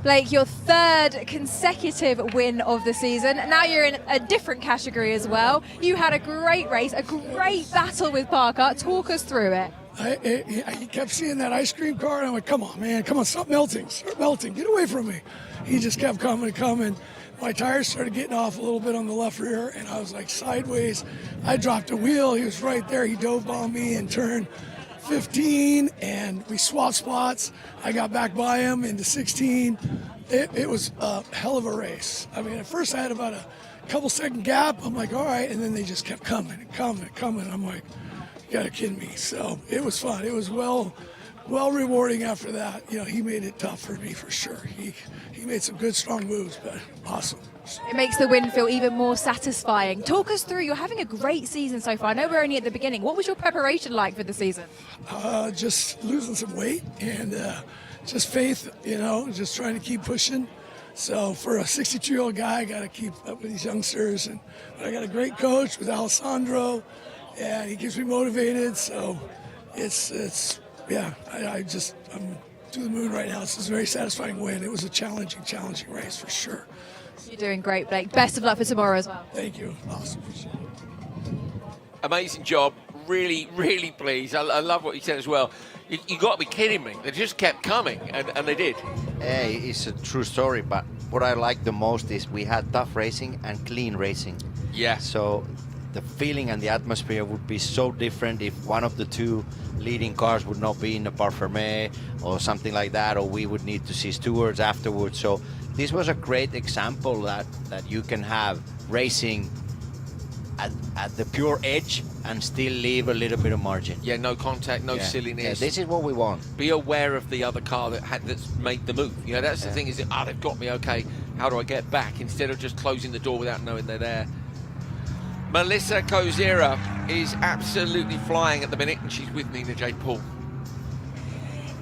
Blake, your 3rd consecutive win of the season. Now you're in a different category as well. You had a great race, a great battle with Parker. Talk us through it. I kept seeing that ice cream car, and I'm like, come on, man, come on, stop melting, get away from me. He just kept coming. My tires started getting off a little bit on the left rear, and I was like sideways. I dropped a wheel. He was right there. He dove on me in turn 15, and we swapped spots. I got back by him into 16. It was a hell of a race. I mean, at first I had about a couple second gap. I'm like, all right, and then they just kept coming. I'm like, you gotta kid me. So it was fun. It was well rewarding after that. You know, he made it tough for me for sure. He made some good, strong moves, but awesome. It makes the win feel even more satisfying. Talk us through, you're having a great season so far. I know we're only at the beginning. What was your preparation like for the season? Just losing some weight and just faith, you know, just trying to keep pushing. So for a 62-year-old guy, I got to keep up with these youngsters. But I got a great coach with Alessandro, and he keeps me motivated. So I'm to the moon right now. This is a very satisfying win. It was a challenging race for sure. You're doing great, Blake. Best of luck for tomorrow as well. Thank you. Awesome. Amazing job. Really, really pleased. I love what you said as well. You got to be kidding me. They just kept coming, and they did. Hey, it's a true story, but what I like the most is we had tough racing and clean racing. Yeah. So the feeling and the atmosphere would be so different if one of the 2 leading cars would not be in the Parc Fermé or something like that, or we would need to see stewards afterwards. So this was a great example that you can have racing at the pure edge and still leave a little bit of margin. Yeah, no contact, no silliness. Yeah, this is what we want. Be aware of the other car that's made the move. You know, that's the thing, is that, they've got me, okay, how do I get back? Instead of just closing the door without knowing they're there. Melissa Kozira is absolutely flying at the minute, and she's with Nina J. Paul.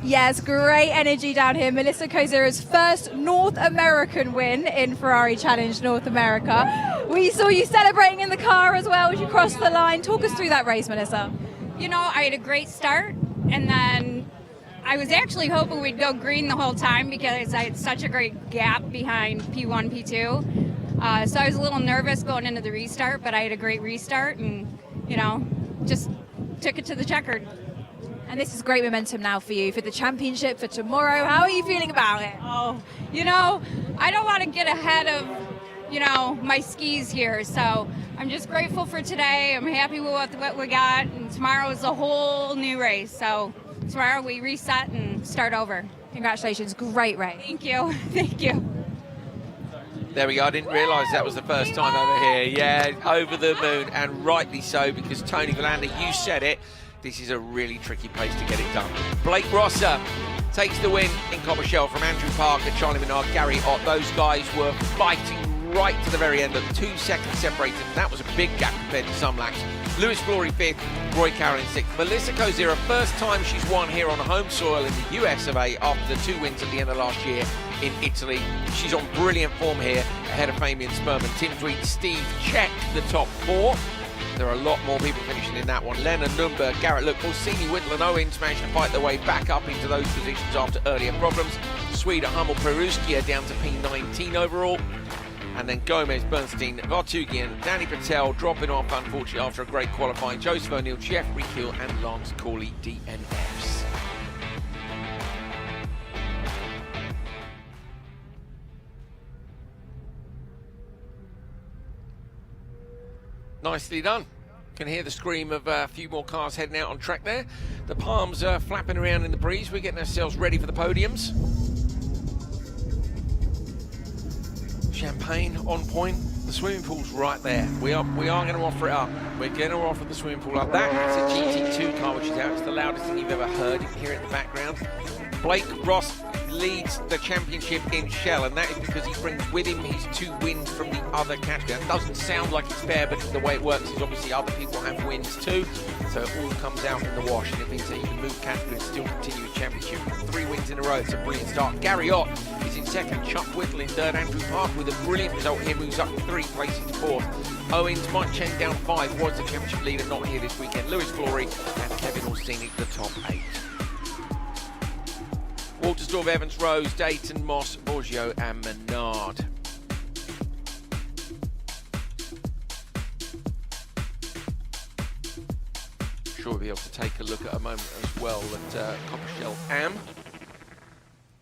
Yes, great energy down here. Melissa Kozira's first North American win in Ferrari Challenge North America. We saw you celebrating in the car as well as you crossed the line. Talk us through that race, Melissa. You know, I had a great start, and then I was actually hoping we'd go green the whole time because I had such a great gap behind P1, P2. So I was a little nervous going into the restart, but I had a great restart and, you know, just took it to the checkered. And this is great momentum now for you, for the championship, for tomorrow. How are you feeling about it? Oh, you know, I don't want to get ahead of, you know, my skis here. So I'm just grateful for today. I'm happy with what we got. And tomorrow is a whole new race. So tomorrow we reset and start over. Congratulations. Great race. Thank you. Thank you. There we go. I didn't realise that was the first time over here. Yeah, over the moon, and rightly so, because Tony Verlander, you said it, this is a really tricky place to get it done. Blake Rosser takes the win in Coppershell from Andrew Parker, Charlie Minard, Gary Ott. Those guys were fighting right to the very end, 2 seconds separated. That was a big gap compared to some laps. Lewis Flory 5th, Roy Carroll 6th. Melissa Kozira, first time she's won here on home soil in the US of A after the 2 wins at the end of last year in Italy. She's on brilliant form here, ahead of Fabian Sperman, Tim Tweed, Steve Check, the top 4. There are a lot more people finishing in that one. Lennon, Nürnberg, Garrett Look, Orsini, Whittle and Owens managed to fight their way back up into those positions after earlier problems. Swede, Hummel, Peruskia down to P19 overall. And then Gomez, Bernstein, Vartugian, Danny Patel dropping off, unfortunately, after a great qualifying. Joseph O'Neill, Jeffrey Keel and Lance Corley, DNFs. Nicely done. Can hear the scream of a few more cars heading out on track there. The palms are flapping around in the breeze. We're getting ourselves ready for the podiums. Champagne on point. The swimming pool's right there. We are going to offer it up. We're going to offer the swimming pool up. That's a GT2 car which is out. It's the loudest thing you've ever heard. You can hear it in the background. Blake Ross leads the championship in Shell, and that is because he brings with him his 2 wins from the other category. That doesn't sound like it's fair, but the way it works is obviously other people have wins too, so it all comes out in the wash, and it means that you can move category and still continue a championship. 3 wins in a row, it's a brilliant start. Gary Ott is in second, Chuck Whittle in third, Andrew Park with a brilliant result here, moves up 3 places to 4th. Owens, Mike Chen down 5, was the championship leader, not here this weekend. Lewis Flory and Kevin Orsini, the top 8. Waltersdorf, Evans, Rose, Dayton, Moss, Borgio and Menard. Sure we'll be able to take a look at a moment as well at Coppershell Am.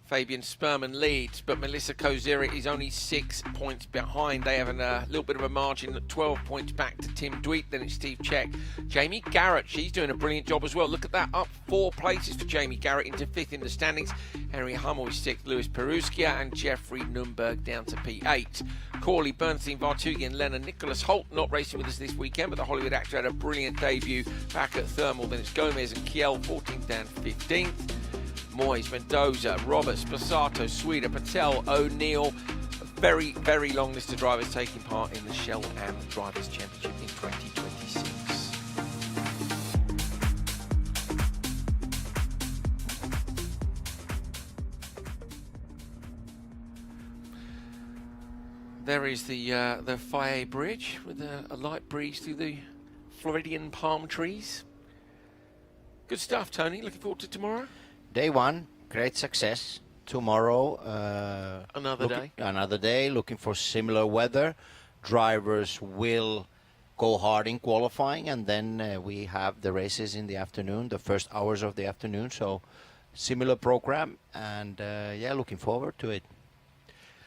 Fabian Sperman leads, but Melissa Kozira is only 6 points behind. They have a little bit of a margin at 12 points back to Tim Dweet. Then it's Steve Check. Jamie Garrett, she's doing a brilliant job as well. Look at that, up 4 places for Jamie Garrett into 5th in the standings. Henry Hummel is 6th, Lewis Peruskia and Jeffrey Nürnberg down to P8. Corley, Bernstein, Vartugian, Lennon, Nicholas Holt not racing with us this weekend, but the Hollywood actor had a brilliant debut back at Thermal. Then it's Gomez and Kiel, 14th and 15th. Moyes, Mendoza, Roberts, Passato, Swede, Patel, O'Neill. A very, very long list of drivers taking part in the Shell Am Drivers' Championship in 2026. There is the Faye Bridge with a light breeze through the Floridian palm trees. Good stuff, Tony. Looking forward to tomorrow. Day 1, great success. Tomorrow, another day, looking for similar weather. Drivers will go hard in qualifying, and then we have the races in the afternoon, the first hours of the afternoon. So, similar program, and yeah, looking forward to it.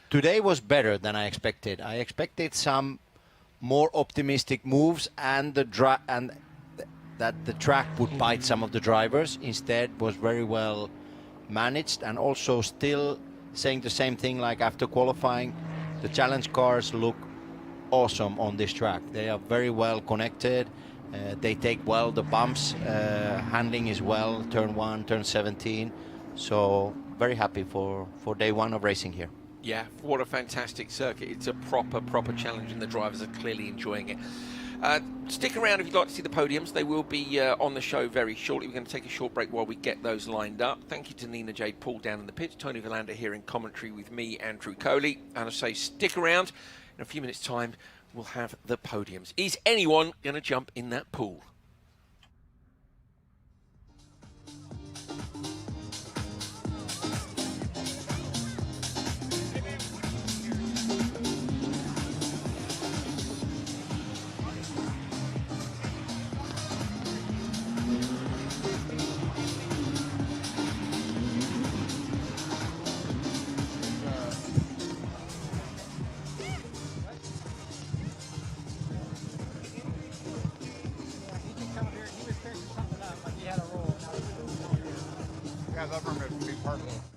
Today was better than I expected. I expected some more optimistic moves, and that the track would bite some of the drivers. Instead was very well managed, and also still saying the same thing like after qualifying, the challenge cars look awesome on this track. They are very well connected. They take well the bumps, handling is well, turn 1, turn 17. So very happy for day 1 of racing here. Yeah, what a fantastic circuit. It's a proper challenge, and the drivers are clearly enjoying it. Stick around if you'd like to see the podiums. They will be on the show very shortly. We're going to take a short break while we get those lined up. Thank you to Nina Jade Paul down in the pits, Tony Verlander here in commentary with me, Andrew Coley. And I say stick around. In a few minutes' time, we'll have the podiums. Is anyone going to jump in that pool? drive over him, it'd be perfect.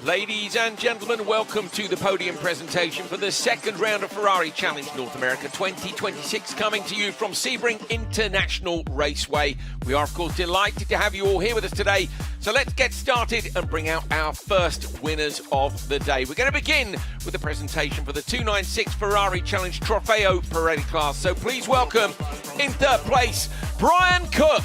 Ladies and gentlemen, welcome to the podium presentation for the second round of Ferrari Challenge North America 2026, coming to you from Sebring International Raceway. We are, of course, delighted to have you all here with us today. So let's get started and bring out our first winners of the day. We're going to begin with the presentation for the 296 Ferrari Challenge Trofeo Pirelli class. So please welcome, in third place, Brian Cook.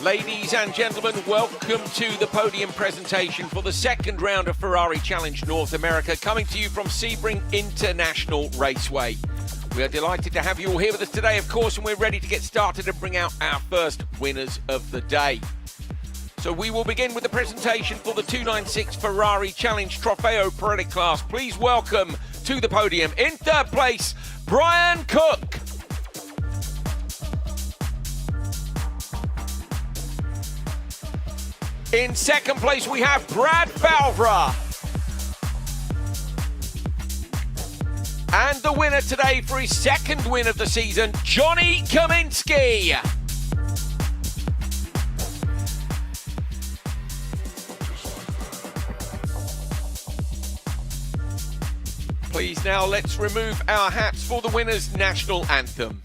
Ladies and gentlemen, welcome to the podium presentation for the second round of Ferrari Challenge North America, coming to you from Sebring International Raceway. We are delighted to have you all here with us today, of course, and we're ready to get started and bring out our first winners of the day. So we will begin with the presentation for the 296 Ferrari Challenge Trofeo Pirelli class. Please welcome to the podium, in third place, Brian Cook. In second place, we have Brad Falvra. And the winner today for his second win of the season, Johnny Kaminsky. Please now let's remove our hats for the winner's national anthem.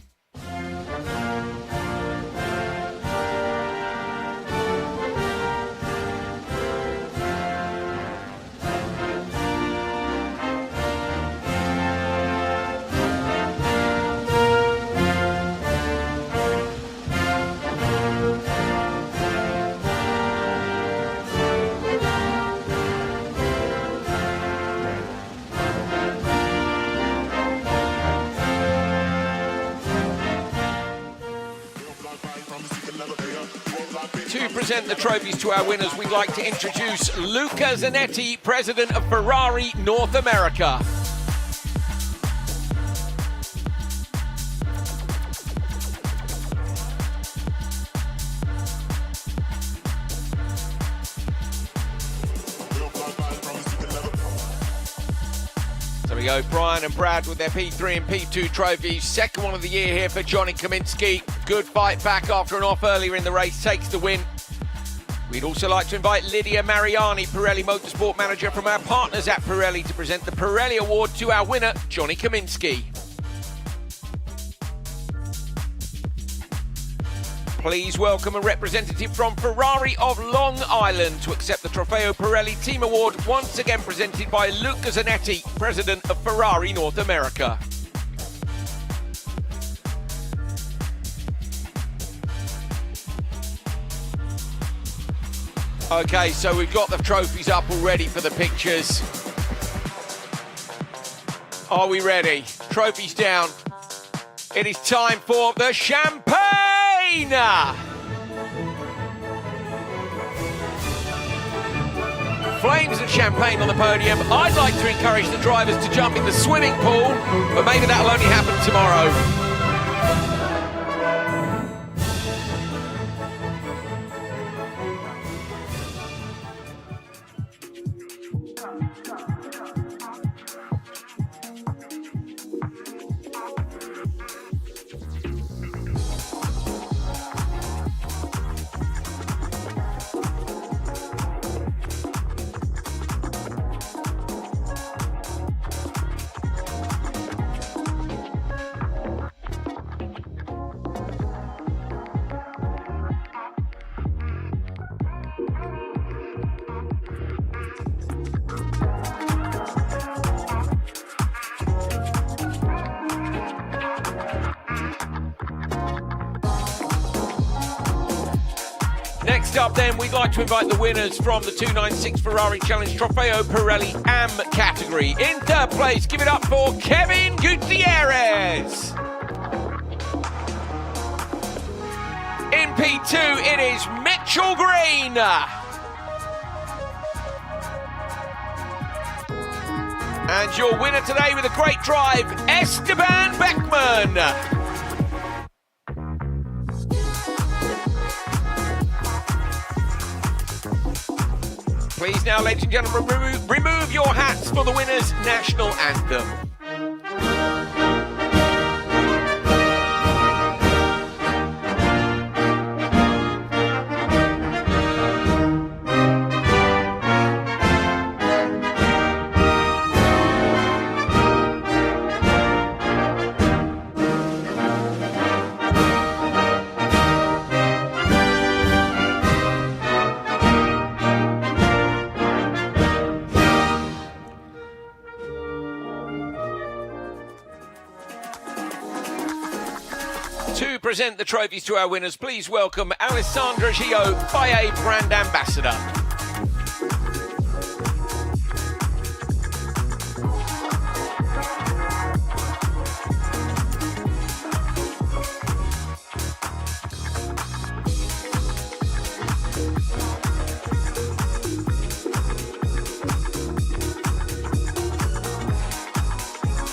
'To present the trophies to our winners, we'd like to introduce Luca Zanetti, President of Ferrari North America. There we go, Brian and Brad with their P3 and P2 trophies. Second one of the year here for Johnny Kaminsky. Good fight back after an off earlier in the race, takes the win. We'd also like to invite Lydia Mariani, Pirelli Motorsport Manager from our partners at Pirelli, to present the Pirelli Award to our winner, Johnny Kaminsky. Please welcome a representative from Ferrari of Long Island to accept the Trofeo Pirelli Team Award, once again presented by Luca Zanetti, President of Ferrari North America. Okay, so we've got the trophies up already for the pictures. Are we ready? Trophies down. It is time for the champagne! Flames of champagne on the podium. I'd like to encourage the drivers to jump in the swimming pool, but maybe that'll only happen tomorrow. Next up then, we'd like to invite the winners from the 296 Ferrari Challenge Trofeo Pirelli AM category. In third place, give it up for Kevin Gutierrez. In P2, it is Mitchell Green. And your winner today with a great drive, Esteban Beckman. Please now, ladies and gentlemen, remove your hats for the winner's national anthem. present the trophies to our winners, please welcome Alessandra Gio, FIA Brand Ambassador.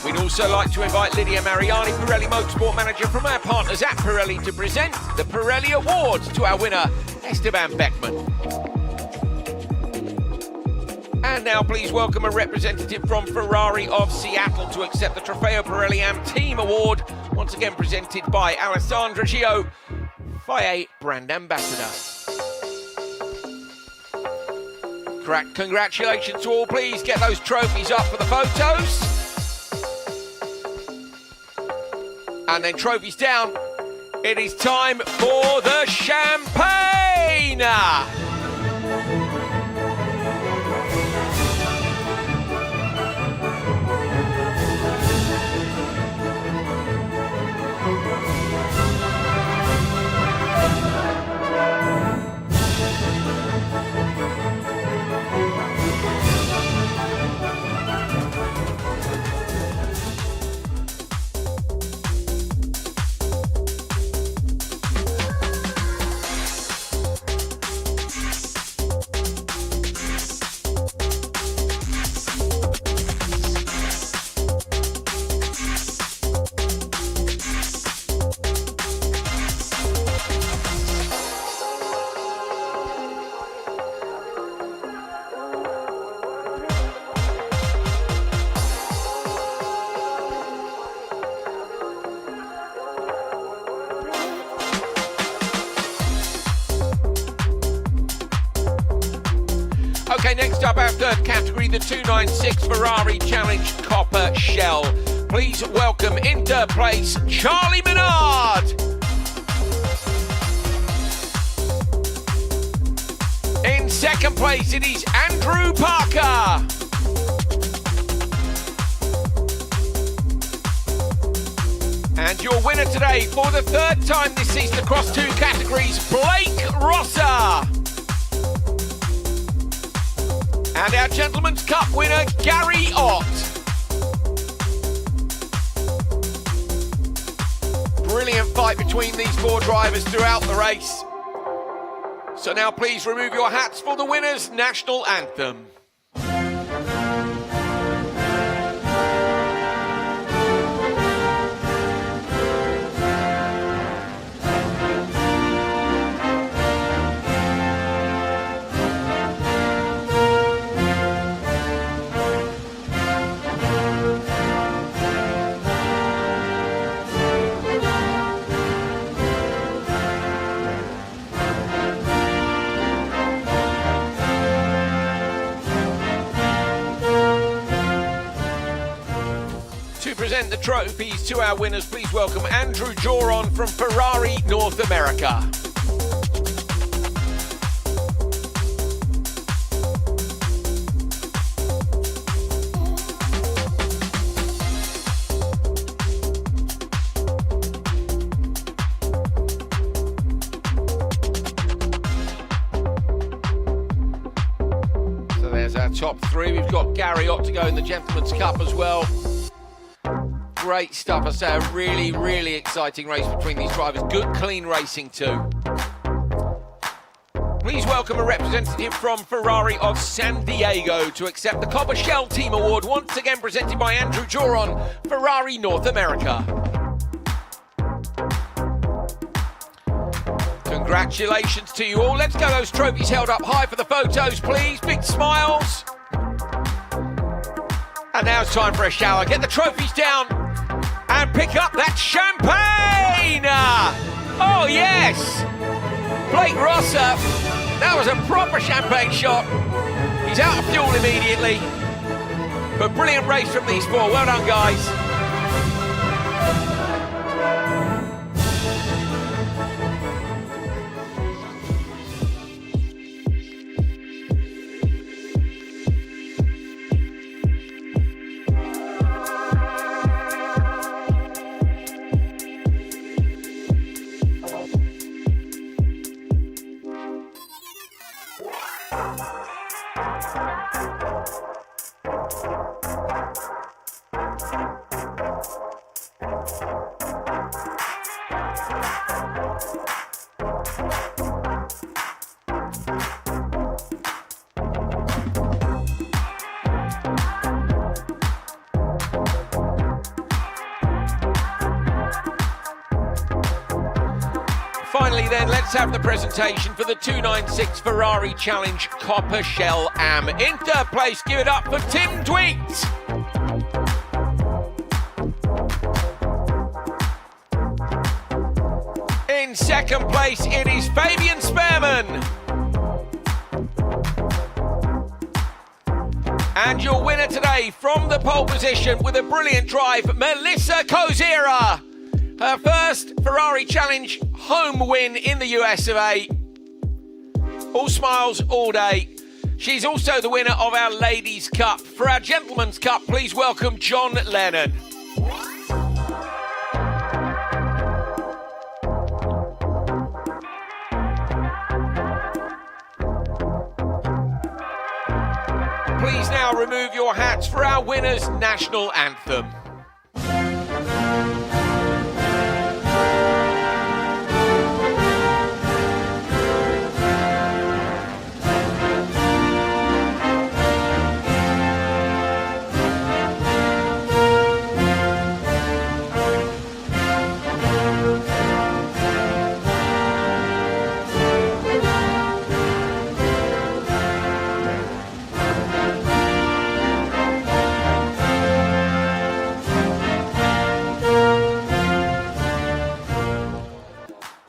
We'd also like to invite Lydia Mariani, Pirelli Motorsport Manager from our partners at Pirelli, to present the Pirelli Award to our winner, Esteban Beckman. And now please welcome a representative from Ferrari of Seattle to accept the Trofeo Pirelli Am Team Award, once again presented by Alessandra Gio, FIA Brand Ambassador. Congratulations to all. Please get those trophies up for the photos. And then trophies down. It is time for the champagne! Okay, next up, our third category, the 296 Ferrari Challenge Copper Shell. Please welcome in third place, Charlie Menard. In second place, it is Andrew Parker. And your winner today, for the third time this season across two categories, Blake Rosser. And our Gentleman's Cup winner, Gary Ott. Brilliant fight between these four drivers throughout the race. So now please remove your hats for the winners' national anthem. Present the trophies to our winners, please welcome Andrew Joron from Ferrari North America. So there's our top three. We've got Gary Ott to go in the Gentleman's Cup as well. Great stuff. I say a really, really exciting race between these drivers. Good, clean racing too. Please welcome a representative from Ferrari of San Diego to accept the Copper Shell Team Award, once again presented by Andrew Joron, Ferrari North America. Congratulations to you all. Let's get those trophies held up high for the photos, please. Big smiles. And now it's time for a shower. Get the trophies down and pick up that champagne! Oh yes! Blake Rosser, that was a proper champagne shot. He's out of fuel immediately. But brilliant race from these four. Well done, guys. Finally then, let's have the presentation for the 296 Ferrari Challenge Copper Shell Am. In third place, give it up for Tim Dweet. In second place, it is Fabian Spearman. And your winner today from the pole position with a brilliant drive, Melissa Kozira. Her first Ferrari Challenge home win in the US of A. All smiles all day. She's also the winner of our Ladies' Cup. For our Gentlemen's Cup, please welcome John Lennon. Please now remove your hats for our winner's national anthem.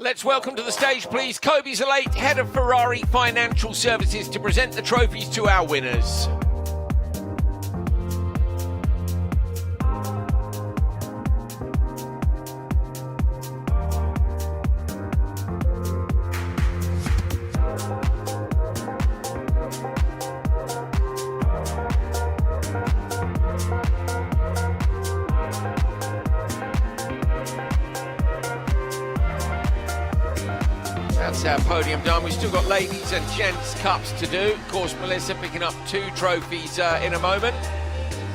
Let's welcome to the stage, please, Kobe Zalate, Head of Ferrari Financial Services, to present the trophies to our winners. That's our podium done. We've still got ladies and gents cups to do. Of course, Melissa picking up 2 trophies in a moment.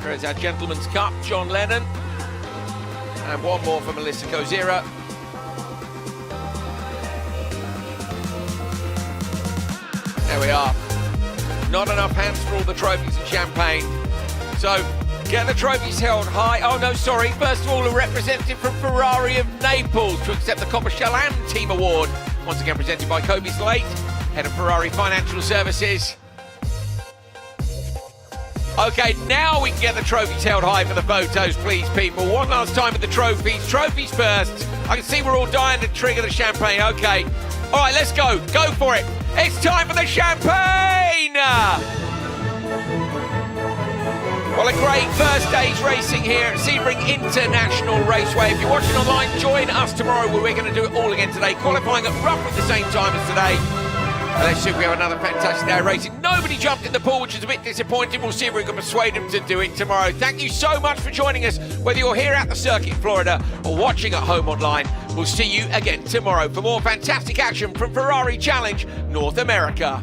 There's our gentleman's cup, John Lennon. And one more for Melissa Kozira. There we are. Not enough hands for all the trophies and champagne. So, get the trophies held high. Oh no, sorry. First of all, a representative from Ferrari of Naples to accept the Copper Shell Am Team Award. Once again presented by Kobe Slate, Head of Ferrari Financial Services. Okay, now we can get the trophies held high for the photos, please, people. One last time with the trophies. Trophies first. I can see we're all dying to trigger the champagne. Okay. All right, let's go. Go for it. It's time for the champagne! Well, a great first day's racing here at Sebring International Raceway. If you're watching online, join us tomorrow where we're going to do it all again today, qualifying at roughly the same time as today. And let's see if we have another fantastic day of racing. Nobody jumped in the pool, which is a bit disappointing. We'll see if we can persuade them to do it tomorrow. Thank you so much for joining us, whether you're here at the circuit in Florida or watching at home online. We'll see you again tomorrow for more fantastic action from Ferrari Challenge North America.